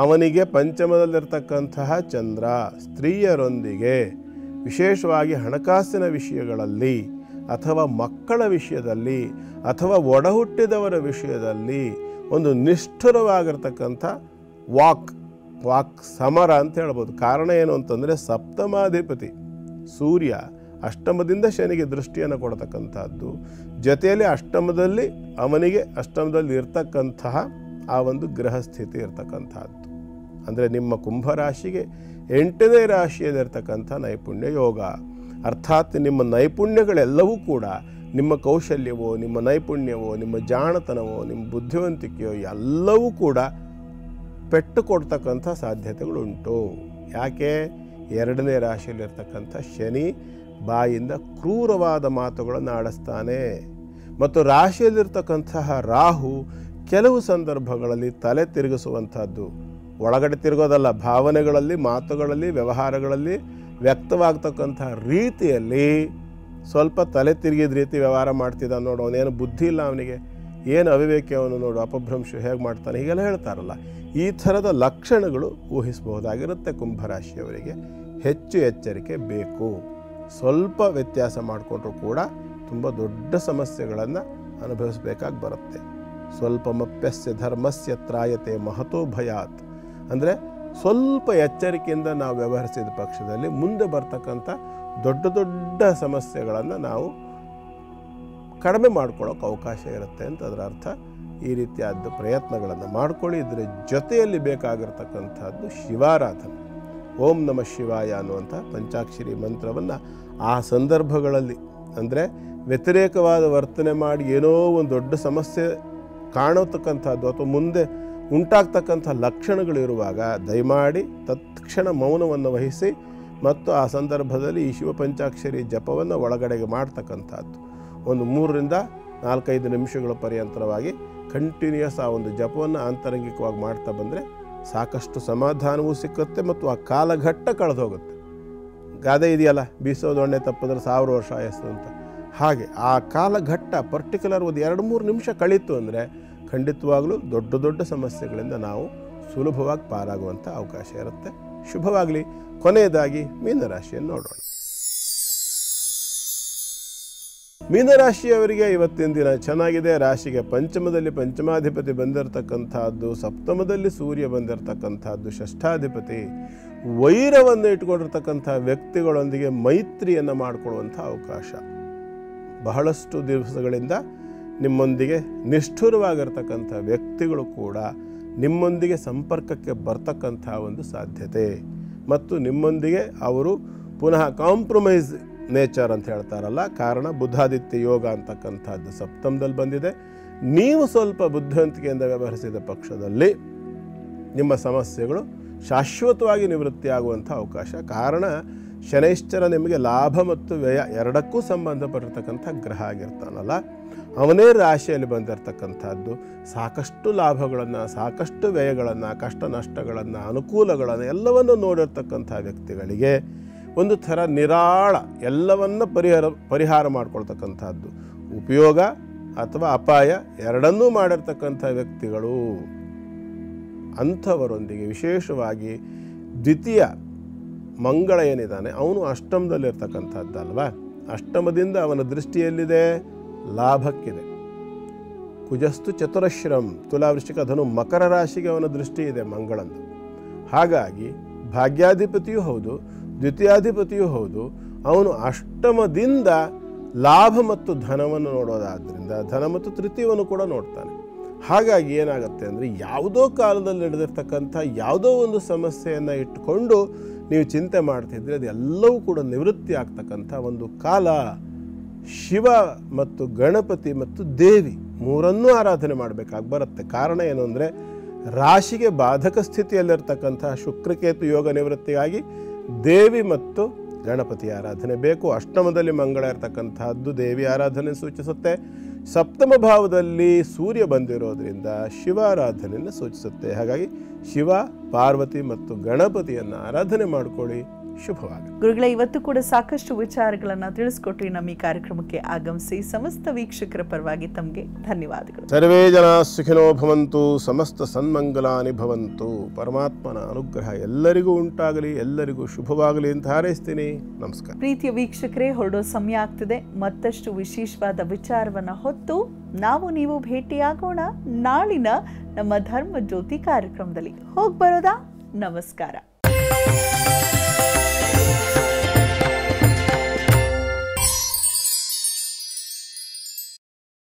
ಅವನಿಗೆ ಪಂಚಮದಲ್ಲಿರ್ತಕ್ಕಂತಹ ಚಂದ್ರ. ಸ್ತ್ರೀಯರೊಂದಿಗೆ ವಿಶೇಷವಾಗಿ ಹಣಕಾಸಿನ ವಿಷಯಗಳಲ್ಲಿ ಅಥವಾ ಮಕ್ಕಳ ವಿಷಯದಲ್ಲಿ ಅಥವಾ ಒಡಹುಟ್ಟಿದವರ ವಿಷಯದಲ್ಲಿ ಒಂದು ನಿಷ್ಠುರವಾಗಿರ್ತಕ್ಕಂಥ ವಾಕ್ ಸಮರ ಅಂತ ಹೇಳ್ಬೋದು. ಕಾರಣ ಏನು ಅಂತಂದರೆ ಸಪ್ತಮಾಧಿಪತಿ ಸೂರ್ಯ ಅಷ್ಟಮದಿಂದ ಶನಿಗೆ ದೃಷ್ಟಿಯನ್ನು ಕೊಡತಕ್ಕಂಥದ್ದು, ಜೊತೆಯಲ್ಲಿ ಅಷ್ಟಮದಲ್ಲಿ ಇರ್ತಕ್ಕಂತಹ ಆ ಒಂದು ಗ್ರಹ ಸ್ಥಿತಿ ಇರ್ತಕ್ಕಂಥದ್ದು. ಅಂದರೆ ನಿಮ್ಮ ಕುಂಭರಾಶಿಗೆ 8ನೇ ರಾಶಿಯಲ್ಲಿರ್ತಕ್ಕಂಥ ನೈಪುಣ್ಯ ಯೋಗ. ಅರ್ಥಾತ್ ನಿಮ್ಮ ನೈಪುಣ್ಯಗಳೆಲ್ಲವೂ ಕೂಡ ನಿಮ್ಮ ಕೌಶಲ್ಯವೋ, ನಿಮ್ಮ ನೈಪುಣ್ಯವೋ, ನಿಮ್ಮ ಜಾಣತನವೋ, ನಿಮ್ಮ ಬುದ್ಧಿವಂತಿಕೆಯೋ ಎಲ್ಲವೂ ಕೂಡ ಪೆಟ್ಟು ಕೊಡ್ತಕ್ಕಂಥ ಸಾಧ್ಯತೆಗಳುಂಟು. ಯಾಕೆ? 2ನೇ ರಾಶಿಯಲ್ಲಿರ್ತಕ್ಕಂಥ ಶನಿ ಬಾಯಿಂದ ಕ್ರೂರವಾದ ಮಾತುಗಳನ್ನು ಆಡಿಸ್ತಾನೆ. ಮತ್ತು ರಾಶಿಯಲ್ಲಿರ್ತಕ್ಕಂತಹ ರಾಹು ಕೆಲವು ಸಂದರ್ಭಗಳಲ್ಲಿ ತಲೆ ತಿರುಗಿಸುವಂಥದ್ದು. ಒಳಗಡೆ ತಿರುಗೋದಲ್ಲ, ಭಾವನೆಗಳಲ್ಲಿ, ಮಾತುಗಳಲ್ಲಿ, ವ್ಯವಹಾರಗಳಲ್ಲಿ ವ್ಯಕ್ತವಾಗ್ತಕ್ಕಂಥ ರೀತಿಯಲ್ಲಿ ಸ್ವಲ್ಪ ತಲೆ ತಿರುಗಿದ ರೀತಿ ವ್ಯವಹಾರ ಮಾಡ್ತಿದ್ದ ನೋಡು, ಅವನೇನು ಬುದ್ಧಿ ಇಲ್ಲ, ಅವನಿಗೆ ಏನು ಅವಿವೇಕ, ಅವನು ನೋಡು ಅಪಭ್ರಂಶ ಹೇಗೆ ಮಾಡ್ತಾನೆ, ಹೀಗೆಲ್ಲ ಹೇಳ್ತಾರಲ್ಲ. ಈ ಥರದ ಲಕ್ಷಣಗಳು ಊಹಿಸಬಹುದಾಗಿರುತ್ತೆ. ಕುಂಭರಾಶಿಯವರಿಗೆ ಹೆಚ್ಚು ಎಚ್ಚರಿಕೆ ಬೇಕು. ಸ್ವಲ್ಪ ವ್ಯತ್ಯಾಸ ಮಾಡಿಕೊಂಡ್ರೂ ಕೂಡ ತುಂಬ ದೊಡ್ಡ ಸಮಸ್ಯೆಗಳನ್ನು ಅನುಭವಿಸಬೇಕಾಗಿ ಬರುತ್ತೆ. ಸ್ವಲ್ಪಮಪ್ಯಸ್ಯ ಧರ್ಮಸ್ಯ ತ್ರಾಯತೆ ಮಹತೋ ಭಯಾತ್. ಅಂದರೆ ಸ್ವಲ್ಪ ಎಚ್ಚರಿಕೆಯಿಂದ ನಾವು ವ್ಯವಹರಿಸಿದ ಪಕ್ಷದಲ್ಲಿ ಮುಂದೆ ಬರ್ತಕ್ಕಂಥ ದೊಡ್ಡ ದೊಡ್ಡ ಸಮಸ್ಯೆಗಳನ್ನು ನಾವು ಕಡಿಮೆ ಮಾಡ್ಕೊಳ್ಳೋಕೆ ಅವಕಾಶ ಇರುತ್ತೆ ಅಂತ ಅದರ ಅರ್ಥ. ಈ ರೀತಿಯಾದ ಪ್ರಯತ್ನಗಳನ್ನು ಮಾಡಿಕೊಳ್ಳಿ. ಇದರ ಜೊತೆಯಲ್ಲಿ ಬೇಕಾಗಿರ್ತಕ್ಕಂಥದ್ದು ಶಿವಾರಾಧನೆ. ಓಂ ನಮಃ ಶಿವಾಯ ಅನ್ನುವಂಥ ಪಂಚಾಕ್ಷರಿ ಮಂತ್ರವನ್ನು ಆ ಸಂದರ್ಭಗಳಲ್ಲಿ, ಅಂದರೆ ವ್ಯತಿರೇಕವಾದ ವರ್ತನೆ ಮಾಡಿ ಏನೋ ಒಂದು ದೊಡ್ಡ ಸಮಸ್ಯೆ ಕಾಣತಕ್ಕಂಥದ್ದು ಅಥವಾ ಮುಂದೆ ಉಂಟಾಗ್ತಕ್ಕಂಥ ಲಕ್ಷಣಗಳಿರುವಾಗ ದಯಮಾಡಿ ತತ್ಕ್ಷಣ ಮೌನವನ್ನು ವಹಿಸಿ ಮತ್ತು ಆ ಸಂದರ್ಭದಲ್ಲಿ ಈ ಶಿವಪಂಚಾಕ್ಷರಿ ಜಪವನ್ನು ಒಳಗಡೆಗೆ ಮಾಡ್ತಕ್ಕಂಥದ್ದು. ಒಂದು 3 ರಿಂದ 4-5 ನಿಮಿಷಗಳ ಪರ್ಯಂತರವಾಗಿ ಕಂಟಿನ್ಯೂಯಸ್ ಆ ಒಂದು ಜಪವನ್ನು ಆಂತರಂಗಿಕವಾಗಿ ಮಾಡ್ತಾ ಬಂದರೆ ಸಾಕಷ್ಟು ಸಮಾಧಾನವೂ ಸಿಕ್ಕುತ್ತೆ ಮತ್ತು ಆ ಕಾಲಘಟ್ಟ ಕಳೆದು ಹೋಗುತ್ತೆ. ಗಾದೆ ಇದೆಯಲ್ಲ, ಬೀಸೋದು ಒಣ್ಣೆ ತಪ್ಪಿದ್ರೆ 1000 ವರ್ಷ ಆಯಸ್ಸು ಅಂತ. ಹಾಗೆ ಆ ಕಾಲಘಟ್ಟ ಪರ್ಟಿಕ್ಯುಲರ್ ಒಂದು 2-3 ನಿಮಿಷ ಕಳೀತು ಅಂದರೆ ಖಂಡಿತವಾಗಲೂ ದೊಡ್ಡ ದೊಡ್ಡ ಸಮಸ್ಯೆಗಳಿಂದ ನಾವು ಸುಲಭವಾಗಿ ಪಾರಾಗುವಂಥ ಅವಕಾಶ ಇರುತ್ತೆ. ಶುಭವಾಗಲಿ. ಕೊನೆಯದಾಗಿ ಮೀನರಾಶಿಯನ್ನು ನೋಡೋಣ. ಮೀನರಾಶಿಯವರಿಗೆ ಇವತ್ತಿನ ದಿನ ಚೆನ್ನಾಗಿದೆ. ರಾಶಿಗೆ ಪಂಚಮದಲ್ಲಿ ಪಂಚಮಾಧಿಪತಿ ಬಂದಿರತಕ್ಕಂಥದ್ದು, ಸಪ್ತಮದಲ್ಲಿ ಸೂರ್ಯ ಬಂದಿರತಕ್ಕಂಥದ್ದು, ಷಷ್ಠಾಧಿಪತಿ. ವೈರವನ್ನು ಇಟ್ಕೊಂಡಿರ್ತಕ್ಕಂಥ ವ್ಯಕ್ತಿಗಳೊಂದಿಗೆ ಮೈತ್ರಿಯನ್ನು ಮಾಡಿಕೊಳ್ಳುವಂಥ ಅವಕಾಶ. ಬಹಳಷ್ಟು ದಿವಸಗಳಿಂದ ನಿಮ್ಮೊಂದಿಗೆ ನಿಷ್ಠುರವಾಗಿರ್ತಕ್ಕಂಥ ವ್ಯಕ್ತಿಗಳು ಕೂಡ ನಿಮ್ಮೊಂದಿಗೆ ಸಂಪರ್ಕಕ್ಕೆ ಬರ್ತಕ್ಕಂಥ ಒಂದು ಸಾಧ್ಯತೆ ಮತ್ತು ನಿಮ್ಮೊಂದಿಗೆ ಅವರು ಪುನಃ ಕಾಂಪ್ರಮೈಸ್ ನೇಚರ್ ಅಂತ ಹೇಳ್ತಾರಲ್ಲ, ಕಾರಣ ಬುಧಾದಿತ್ಯ ಯೋಗ ಅಂತಕ್ಕಂಥದ್ದು ಸಪ್ತಮದಲ್ಲಿ ಬಂದಿದೆ. ನೀವು ಸ್ವಲ್ಪ ಬುದ್ಧಿವಂತಿಕೆಯಿಂದ ವ್ಯವಹರಿಸಿದ ಪಕ್ಷದಲ್ಲಿ ನಿಮ್ಮ ಸಮಸ್ಯೆಗಳು ಶಾಶ್ವತವಾಗಿ ನಿವೃತ್ತಿಯಾಗುವಂಥ ಅವಕಾಶ. ಕಾರಣ ಶನೈಶ್ಚರ ನಿಮಗೆ ಲಾಭ ಮತ್ತು ವ್ಯಯ ಎರಡಕ್ಕೂ ಸಂಬಂಧಪಟ್ಟಿರ್ತಕ್ಕಂಥ ಗ್ರಹ ಆಗಿರ್ತಾನಲ್ಲ, ಅವನೇ ರಾಶಿಯಲ್ಲಿ ಬಂದಿರತಕ್ಕಂಥದ್ದು. ಸಾಕಷ್ಟು ಲಾಭಗಳನ್ನು, ಸಾಕಷ್ಟು ವ್ಯಯಗಳನ್ನು, ಕಷ್ಟ ನಷ್ಟಗಳನ್ನು, ಅನುಕೂಲಗಳನ್ನು ಎಲ್ಲವನ್ನು ನೋಡಿರ್ತಕ್ಕಂಥ ವ್ಯಕ್ತಿಗಳಿಗೆ ಒಂದು ಥರ ನಿರಾಳ ಎಲ್ಲವನ್ನು ಪರಿಹಾರ ಮಾಡ್ಕೊಳ್ತಕ್ಕಂಥದ್ದು. ಉಪಯೋಗ ಅಥವಾ ಅಪಾಯ ಎರಡನ್ನೂ ಮಾಡಿರ್ತಕ್ಕಂಥ ವ್ಯಕ್ತಿಗಳು. ಅಂಥವರೊಂದಿಗೆ ವಿಶೇಷವಾಗಿ ದ್ವಿತೀಯ ಮಂಗಳ ಏನಿದ್ದಾನೆ ಅವನು ಅಷ್ಟಮದಲ್ಲಿರ್ತಕ್ಕಂಥದ್ದಲ್ವ, ಅಷ್ಟಮದಿಂದ ಅವನ ದೃಷ್ಟಿಯಲ್ಲಿದೆ, ಲಾಭಕ್ಕಿದೆ. ಕುಜಸ್ತು ಚತುರಶ್ರಂ, ತುಲಾವೃಶ್ಚಿಕ ಧನು ಮಕರ ರಾಶಿಗೆ ಅವನ ದೃಷ್ಟಿ ಇದೆ ಮಂಗಳಂದು. ಹಾಗಾಗಿ ಭಾಗ್ಯಾಧಿಪತಿಯೂ ಹೌದು, ದ್ವಿತೀಯಾಧಿಪತಿಯೂ ಹೌದು. ಅವನು ಅಷ್ಟಮದಿಂದ ಲಾಭ ಮತ್ತು ಧನವನ್ನು ನೋಡೋದಾದ್ದರಿಂದ ಧನ ಮತ್ತು ತೃತೀಯವನ್ನು ಕೂಡ ನೋಡ್ತಾನೆ. ಹಾಗಾಗಿ ಏನಾಗುತ್ತೆ ಅಂದರೆ, ಯಾವುದೋ ಕಾಲದಲ್ಲಿ ನಡೆದಿರ್ತಕ್ಕಂಥ ಯಾವುದೋ ಒಂದು ಸಮಸ್ಯೆಯನ್ನು ಇಟ್ಟುಕೊಂಡು ನೀವು ಚಿಂತೆ ಮಾಡ್ತಿದ್ರೆ ಅದೆಲ್ಲವೂ ಕೂಡ ನಿವೃತ್ತಿ ಆಗ್ತಕ್ಕಂಥ ಒಂದು ಕಾಲ. ಶಿವ ಮತ್ತು ಗಣಪತಿ ಮತ್ತು ದೇವಿ ಮೂರನ್ನೂ ಆರಾಧನೆ ಮಾಡಬೇಕಾಗಿ ಬರುತ್ತೆ. ಕಾರಣ ಏನು ಅಂದರೆ, ರಾಶಿಗೆ ಬಾಧಕ ಸ್ಥಿತಿಯಲ್ಲಿರ್ತಕ್ಕಂಥ ಶುಕ್ರಕೇತು ಯೋಗ ನಿವೃತ್ತಿಗಾಗಿ ದೇವಿ ಮತ್ತು ಗಣಪತಿ ಆರಾಧನೆ ಬೇಕು. ಅಷ್ಟಮದಲ್ಲಿ ಮಂಗಳ ಇರತಕ್ಕಂತಹದ್ದು ದೇವಿ ಆರಾಧನೆ ಸೂಚಿಸುತ್ತೆ. ಸಪ್ತಮ ಭಾವದಲ್ಲಿ ಸೂರ್ಯ ಬಂದಿರೋದ್ರಿಂದ ಶಿವಾರಾಧನೆಯನ್ನು ಸೂಚಿಸುತ್ತೆ. ಹಾಗಾಗಿ ಶಿವ, ಪಾರ್ವತಿ ಮತ್ತು ಗಣಪತಿಯನ್ನು ಆರಾಧನೆ ಮಾಡಿಕೊಳ್ಳಿ, ಶುಭವಾಗಲಿ. ಗುರುಗಳೇ, ಇವತ್ತು ಕೂಡ ಸಾಕಷ್ಟು ವಿಚಾರಗಳನ್ನ ತಿಳಿಸ್ಕೊಟ್ರಿ ನಮ್ಮ ಈ ಕಾರ್ಯಕ್ರಮಕ್ಕೆ ಆಗಮಿಸಿ. ಸಮಸ್ತ ವೀಕ್ಷಕರ ಪರವಾಗಿ ತಮಗೆ ಧನ್ಯವಾದಗಳು. ಸರ್ವೇ ಜನ ಸುಖಿನೋ ಭವಂತು, ಸಮಸ್ತ ಸನ್ಮಂಗಲಾನಿ ಭವಂತು. ಪರಮಾತ್ಮನ ಅನುಗ್ರಹ ಎಲ್ಲರಿಗೂ ಉಂಟಾಗಲಿ, ಎಲ್ಲರಿಗೂ ಶುಭವಾಗಲಿ ಅಂತ ಹಾರೈಸ್ತೀನಿ. ನಮಸ್ಕಾರ. ಪ್ರೀತಿಯ ವೀಕ್ಷಕರೇ, ಹೊರಡೋ ಸಮಯ ಆಗ್ತಿದೆ. ಮತ್ತಷ್ಟು ವಿಶೇಷವಾದ ವಿಚಾರವನ್ನ ಹೊತ್ತು ನಾವು ನೀವು ಭೇಟಿಯಾಗೋಣ ನಾಳಿನ ನಮ್ಮ ಧರ್ಮ ಜ್ಯೋತಿ ಕಾರ್ಯಕ್ರಮದಲ್ಲಿ. ಹೋಗ್ಬರೋದಾ? ನಮಸ್ಕಾರ.